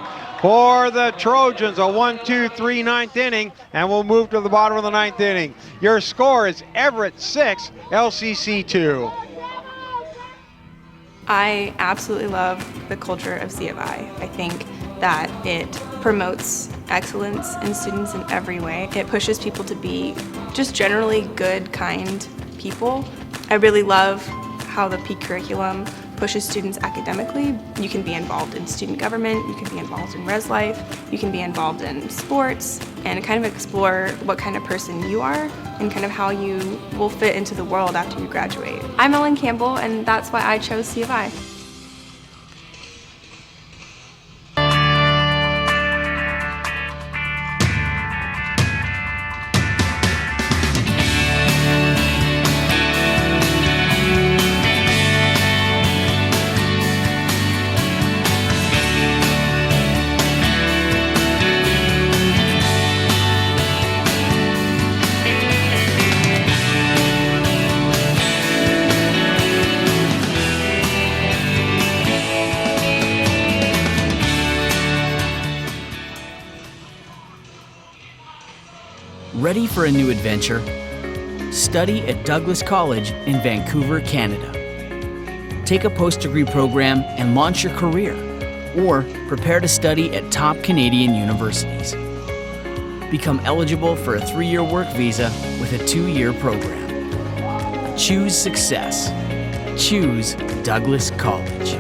For the Trojans, a 1-2-3 9th inning, and we'll move to the bottom of the 9th inning. Your score is Everett 6, LCC 2. I absolutely love the culture of C of I. I think that it promotes excellence in students in every way. It pushes people to be just generally good, kind people. I really love how the P curriculum pushes students academically. You can be involved in student government, you can be involved in res life, you can be involved in sports, and kind of explore what kind of person you are and kind of how you will fit into the world after you graduate. I'm Ellen Campbell, and that's why I chose C of I. Ready for a new adventure? Study at Douglas College in Vancouver, Canada. Take a post-degree program and launch your career, or prepare to study at top Canadian universities. Become eligible for a 3-year work visa with a 2-year program. Choose success. Choose Douglas College.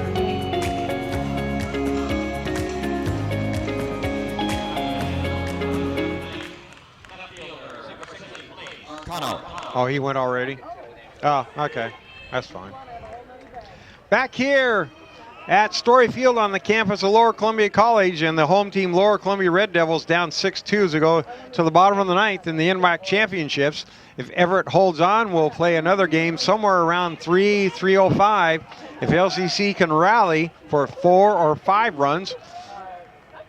Oh, he went already? Oh, okay. That's fine. Back here at Story Field on the campus of Lower Columbia College, and the home team Lower Columbia Red Devils down 6-2 as we go to the bottom of the 9th in the NWAC championships. If Everett holds on, we'll play another game somewhere around 3:05. If LCC can rally for 4 or 5 runs,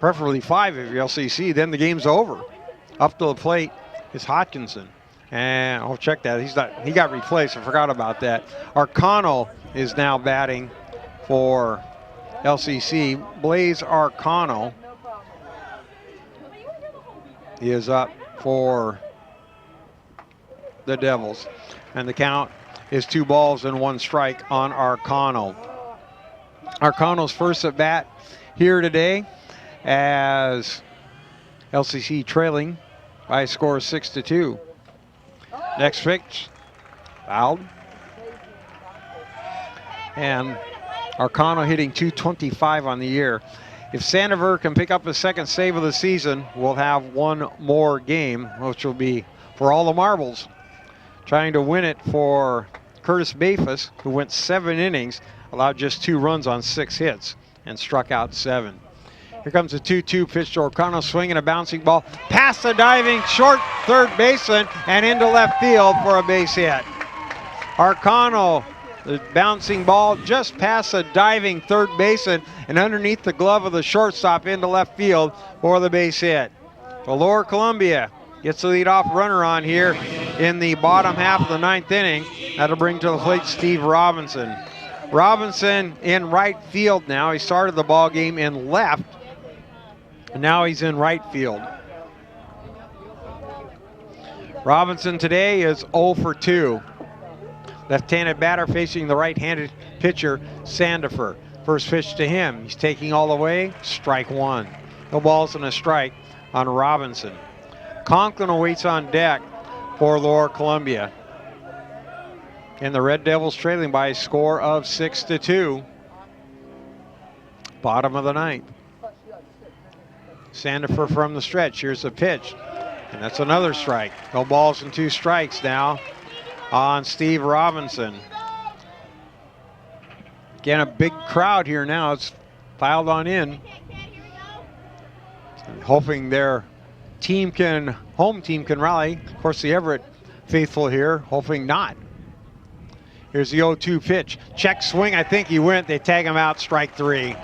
preferably 5 if you're LCC, then the game's over. Up to the plate is Hodkinson. And I'll check that. He got replaced. I forgot about that. Arcano is now batting for LCC. Blaze Arcano is up for the Devils. And the count is 2 balls and 1 strike on Arcano. Arcano's first at bat here today as LCC trailing by a score of 6-2. Next pitch, fouled. And Arcano hitting .225 on the year. If Sandifer can pick up his second save of the season, we'll have one more game, which will be for all the marbles. Trying to win it for Curtis Bafus, who went 7 innings, allowed just 2 runs on 6 hits, and struck out 7. Here comes a 2-2 pitch to Arcano, swinging a bouncing ball past the diving short third baseman and into left field for a base hit. Arcano, the bouncing ball just past the diving third baseman and underneath the glove of the shortstop into left field for the base hit. So Lower Columbia gets the leadoff runner on here in the bottom half of the 9th inning. That'll bring to the plate Steve Robinson. Robinson in right field now. He started the ball game in left, and now he's in right field. Robinson today is 0 for 2. Left-handed batter facing the right-handed pitcher, Sandifer. First pitch to him. He's taking all the way. Strike 1. No balls and a strike on Robinson. Conklin awaits on deck for Lower Columbia. And the Red Devils trailing by a score of 6-2. Bottom of the 9th. Sandifer from the stretch. Here's the pitch. And that's another strike. No balls and 2 strikes now on Steve Robinson. Again, a big crowd here now. It's filed on in. Hoping their home team can rally. Of course, the Everett faithful here, hoping not. Here's the 0-2 pitch. Check swing, I think he went. They tag him out, strike 3.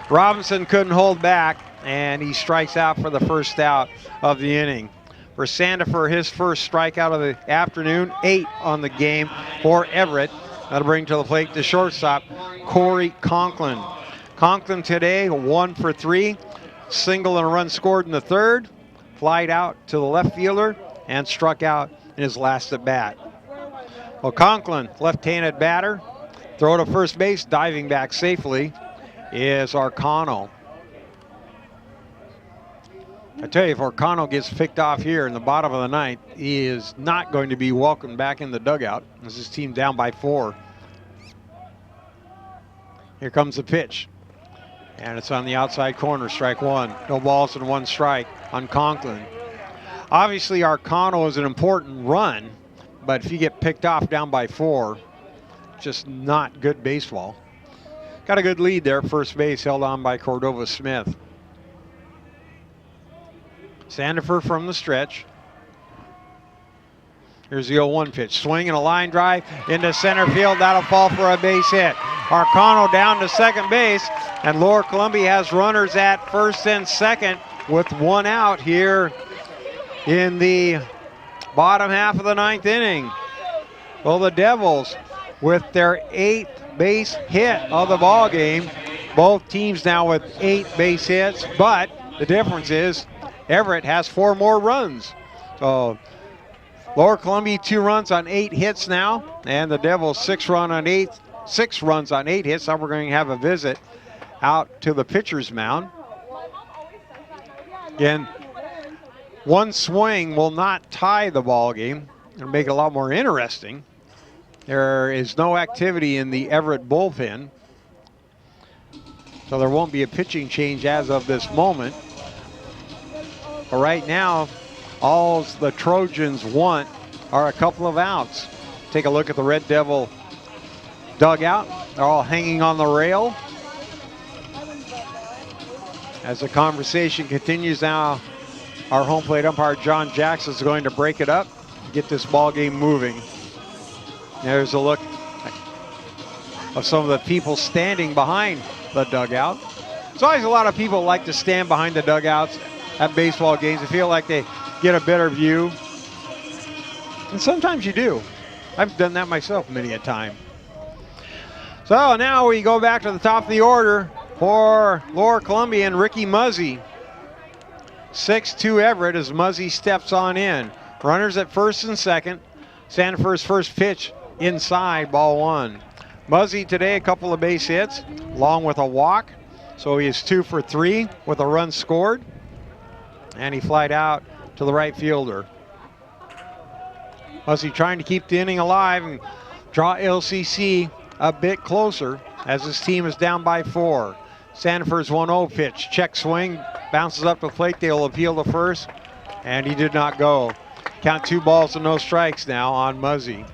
Robinson couldn't hold back, and he strikes out for the first out of the inning. For Sandifer, his first strikeout of the afternoon, 8 on the game for Everett. That'll bring to the plate the shortstop, Corey Conklin. Conklin today, 1 for 3. Single and a run scored in the 3rd. Flied out to the left fielder and struck out in his last at bat. Well, Conklin, left-handed batter, throw to first base, diving back safely is Arcano. I tell you, if Arcano gets picked off here in the bottom of the 9th, he is not going to be welcomed back in the dugout as his team down by 4. Here comes the pitch. And it's on the outside corner, strike 1. No balls and 1 strike on Conklin. Obviously, Arcano is an important run, but if you get picked off down by 4, just not good baseball. Got a good lead there, first base, held on by Cordova Smith. Sandifer from the stretch. Here's the 0-1 pitch. Swing and a line drive into center field. That'll fall for a base hit. Arcano down to second base, and Lower Columbia has runners at first and second with 1 out here in the bottom half of the 9th inning. Well, the Devils with their 8th base hit of the ball game. Both teams now with 8 base hits, but the difference is Everett has 4 more runs. So Lower Columbia 2 runs on 8 hits now, and the Devils 6 runs on 8 hits. Now we're going to have a visit out to the pitcher's mound. Again, 1 swing will not tie the ball game. It'll make it a lot more interesting. There is no activity in the Everett bullpen, so there won't be a pitching change as of this moment. But right now, all the Trojans want are a couple of outs. Take a look at the Red Devil dugout. They're all hanging on the rail. As the conversation continues now, our home plate umpire, John Jackson, is going to break it up to get this ball game moving. There's a look of some of the people standing behind the dugout. There's always a lot of people like to stand behind the dugouts at baseball games. They feel like they get a better view. And sometimes you do. I've done that myself many a time. So So now we go back to the top of the order for Lower Columbia and Ricky Muzzy. 6-2 Everett as Muzzy steps on in. Runners at first and second. Sandifer's first pitch inside, ball one. Muzzy today a couple of base hits along with a walk. So he is 2 for 3 with a run scored. And he flied out to the right fielder. Muzzy trying to keep the inning alive and draw LCC a bit closer as his team is down by 4. Sandifer's 1-0 pitch. Check swing. Bounces up to the plate. They'll appeal to first. And he did not go. Count 2 balls and no strikes now on Muzzy.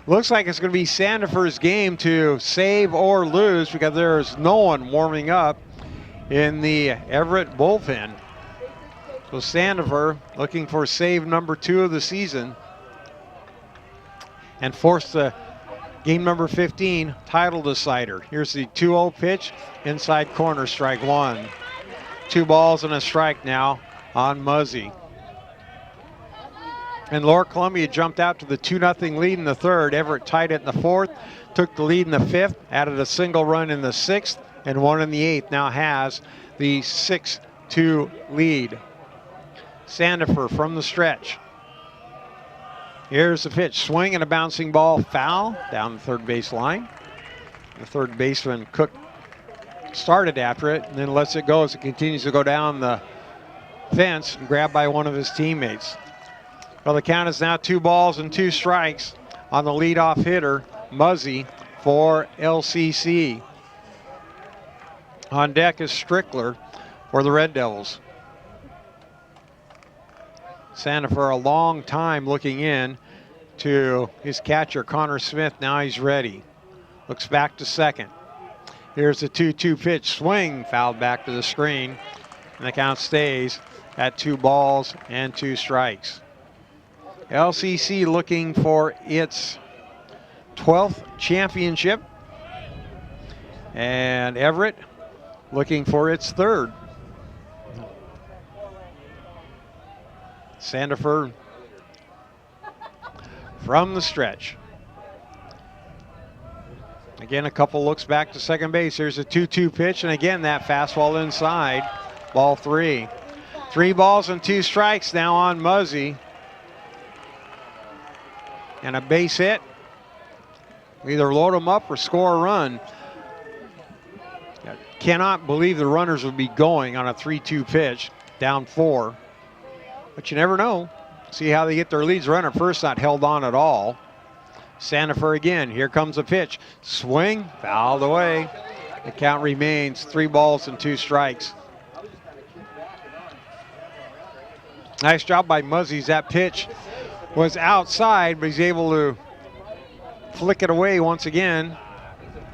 Looks like it's going to be Sandifer's game to save or lose because there's no one warming up in the Everett bullpen. So Sandifer looking for save number 2 of the season and force the game number 15 title decider. Here's the 2-0 pitch, inside corner, strike 1. 2 balls and a strike now on Muzzy. And Lower Columbia jumped out to the 2-0 lead in the third. Everett tied it in the fourth, took the lead in the fifth, added a single run in the sixth, and one in the eighth. Now has the 6-2 lead. Sandifer from the stretch. Here's the pitch. Swing and a bouncing ball, foul down the third base line. The third baseman, Cook, started after it and then lets it go as it continues to go down the fence and grabbed by one of his teammates. Well, the count is now 2 balls and 2 strikes on the leadoff hitter, Muzzy, for LCC. On deck is Strickler for the Red Devils. Sandifer a long time looking in to his catcher, Connor Smith. Now he's ready. Looks back to second. Here's the 2-2 pitch. Swing, fouled back to the screen. And the count stays at 2 balls and 2 strikes. LCC looking for its 12th championship. And Everett looking for its 3rd. Sandifer from the stretch. Again, a couple looks back to second base. Here's a 2-2 pitch, and again, that fastball inside, ball 3. 3 balls and 2 strikes now on Muzzy. And a base hit. Either load them up or score a run. I cannot believe the runners would be going on a 3-2 pitch, down 4. But you never know. See how they get their leads. Runner first, not held on at all. Sandifer again. Here comes a pitch. Swing, fouled away. The count remains 3 balls and 2 strikes. Nice job by Muzzy. That pitch was outside, but he's able to flick it away once again.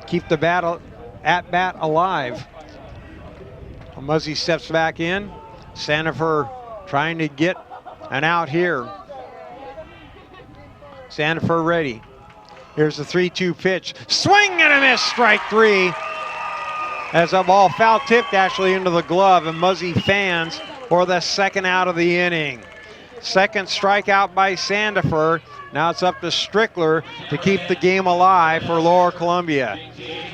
Keep the at bat alive. Muzzy steps back in. Sandifer trying to get an out here. Sandifer ready. Here's the 3-2 pitch. Swing and a miss, strike 3. As a ball foul tipped actually into the glove, and Muzzy fans for the 2nd out of the inning. 2nd strikeout by Sandifer. Now it's up to Strickler to keep the game alive for Lower Columbia.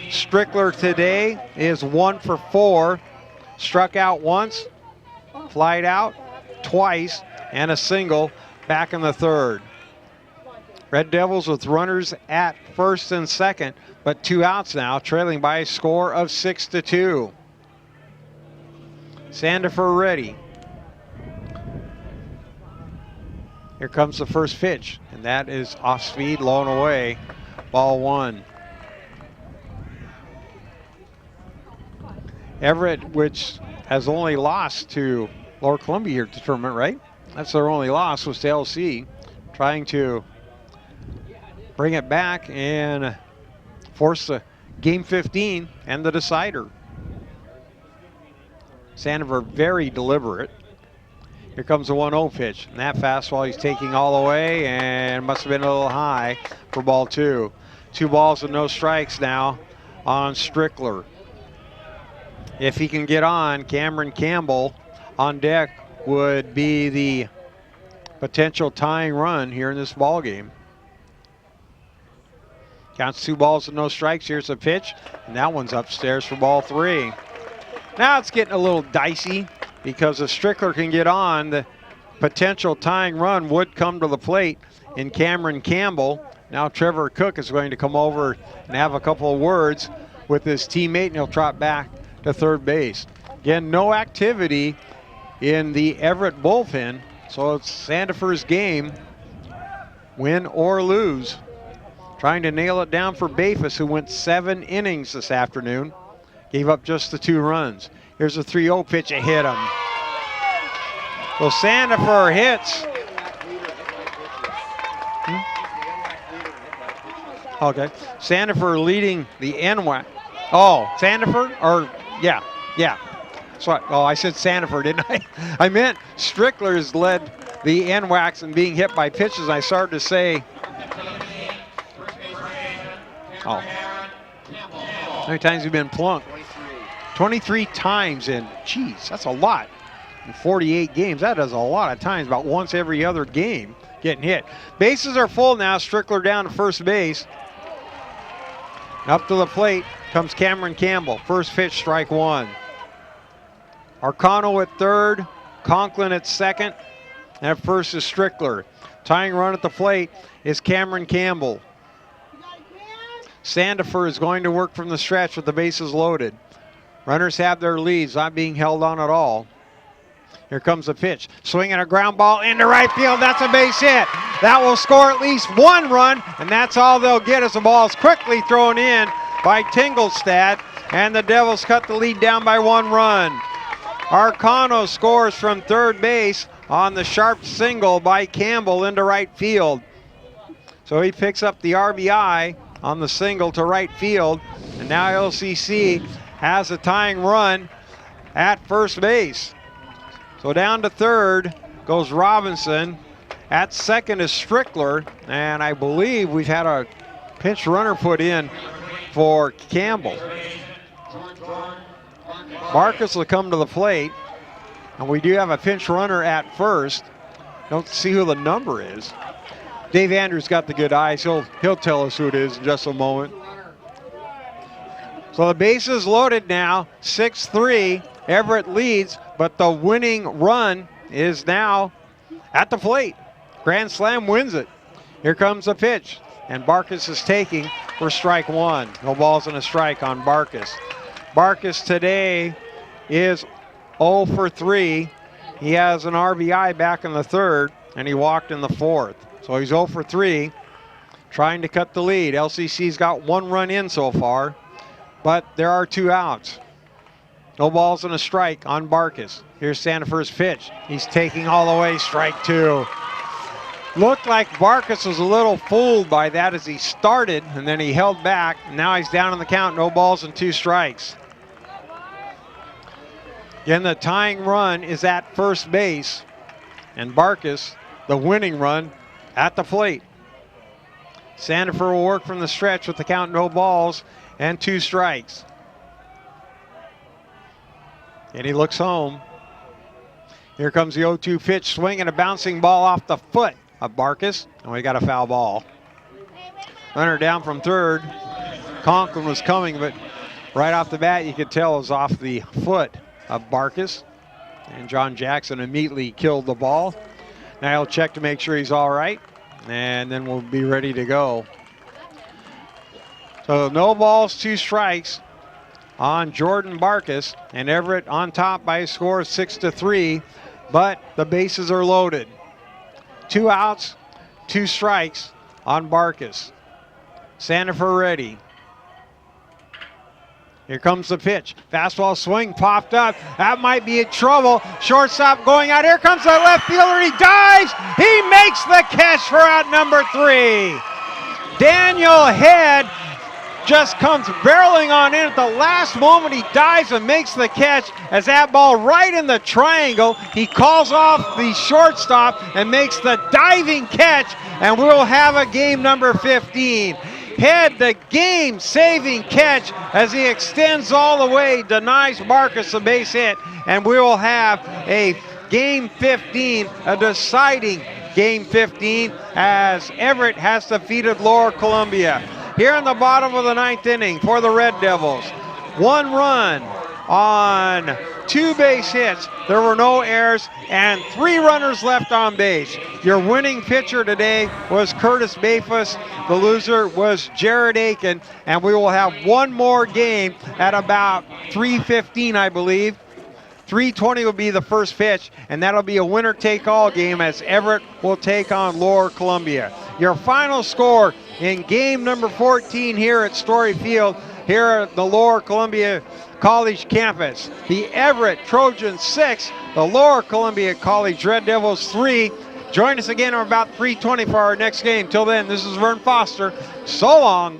Strickler today is 1 for 4. Struck out once, flied out twice, and a single back in the 3rd. Red Devils with runners at first and second, but 2 outs now, trailing by a score of 6-2. Sandifer ready. Here comes the first pitch, and that is off speed, low and away, ball 1. Everett, which has only lost to Lower Columbia here at the tournament, right? That's their only loss, was to LC, trying to bring it back and force the game 15 and the decider. Sandifer very deliberate. Here comes the 1-0 pitch, and that fastball he's taking all the way, and must have been a little high for ball 2. 2 balls and no strikes now on Strickler. If he can get on, Cameron Campbell on deck would be the potential tying run here in this ball game. Counts 2 balls and no strikes. Here's a pitch, and that one's upstairs for ball 3. Now it's getting a little dicey because if Strickler can get on, the potential tying run would come to the plate in Cameron Campbell. Now Trevor Cook is going to come over and have a couple of words with his teammate, and he'll trot back to third base. Again, no activity in the Everett bullpen, so it's Sandifer's game, win or lose. Trying to nail it down for Bafus, who went 7 innings this afternoon. Gave up just the 2 runs. Here's a 3-0 pitch, it hit him. So Sandifer hits. Okay, Sandifer leading the NWAC. Oh, Sandifer, or yeah. So, I said Sandifer, didn't I? I meant Strickler has led the NWACs in being hit by pitches. I started to say, oh, how many times have you been plunked? 23 times in, geez, that's a lot. In 48 games, that is a lot of times, about once every other game getting hit. Bases are full now, Strickler down to first base. Up to the plate comes Cameron Campbell. First pitch, strike 1. Arcano at third, Conklin at second, and at first is Strickler. Tying run at the plate is Cameron Campbell. Sandifer is going to work from the stretch with the bases loaded. Runners have their leads, not being held on at all. Here comes the pitch. Swinging a ground ball into right field. That's a base hit. That will score at least 1 run, and that's all they'll get as the ball is quickly thrown in by Tingelstad, and the Devils cut the lead down by 1 run. Arcano scores from third base on the sharp single by Campbell into right field. So he picks up the RBI on the single to right field, and now LCC has a tying run at first base. So down to third goes Robinson. At second is Strickler, and I believe we've had a pinch runner put in for Campbell. Marcus will come to the plate, and we do have a pinch runner at first. Don't see who the number is. Dave Andrews got the good eyes. He'll tell us who it is in just a moment. So the base is loaded now, 6-3. Everett leads, but the winning run is now at the plate. Grand Slam wins it. Here comes the pitch, and Barkis is taking for strike 1. No balls and a strike on Barkis. Barkis today is 0 for 3. He has an RBI back in the third, and he walked in the fourth. So he's 0 for 3, trying to cut the lead. LCC's got 1 run in so far, but there are 2 outs. No balls and a strike on Barkis. Here's Sandifer's pitch. He's taking all the way, strike 2. Looked like Barkis was a little fooled by that as he started, and then he held back. Now he's down on the count, no balls and 2 strikes. Again, the tying run is at first base, and Barkis, the winning run, at the plate. Sandifer will work from the stretch with the count, no balls and 2 strikes. And he looks home. Here comes the 0-2 pitch, swinging a bouncing ball off the foot of Barkis, and we got a foul ball. Runner down from third. Conklin was coming, but right off the bat, you could tell it was off the foot of Barkis. And John Jackson immediately killed the ball. Now he'll check to make sure he's all right, and then we'll be ready to go. So no balls, 2 strikes on Jordan Barkis, and Everett on top by a score of 6-3, but the bases are loaded. 2 outs, 2 strikes on Barkis. Sandifer ready. Here comes the pitch. Fastball swing popped up. That might be in trouble. Shortstop going out. Here comes the left fielder. He dives. He makes the catch for out number 3. Daniel Head just comes barreling on in at the last moment. He dives and makes the catch as that ball right in the triangle. He calls off the shortstop and makes the diving catch, and we'll have a game number 15. Head the game-saving catch as he extends all the way, denies Barkis a base hit, and we will have a game 15, a deciding game 15, as Everett has defeated Lower Columbia. here in the bottom of the 9th inning for the Red Devils. 1 run on 2 base hits. There were no errors and 3 runners left on base. Your winning pitcher today was Curtis Bayfuss. The loser was Jared Aiken, and we will have one more game at about 3:15, I believe. 3:20 will be the first pitch, and that'll be a winner-take-all game as Everett will take on Lower Columbia. Your final score in game number 14 here at Story Field, here at the Lower Columbia College campus. The Everett Trojans 6, the Lower Columbia College Red Devils 3. Join us again at about 3:20 for our next game. Till then, this is Vern Foster. So long.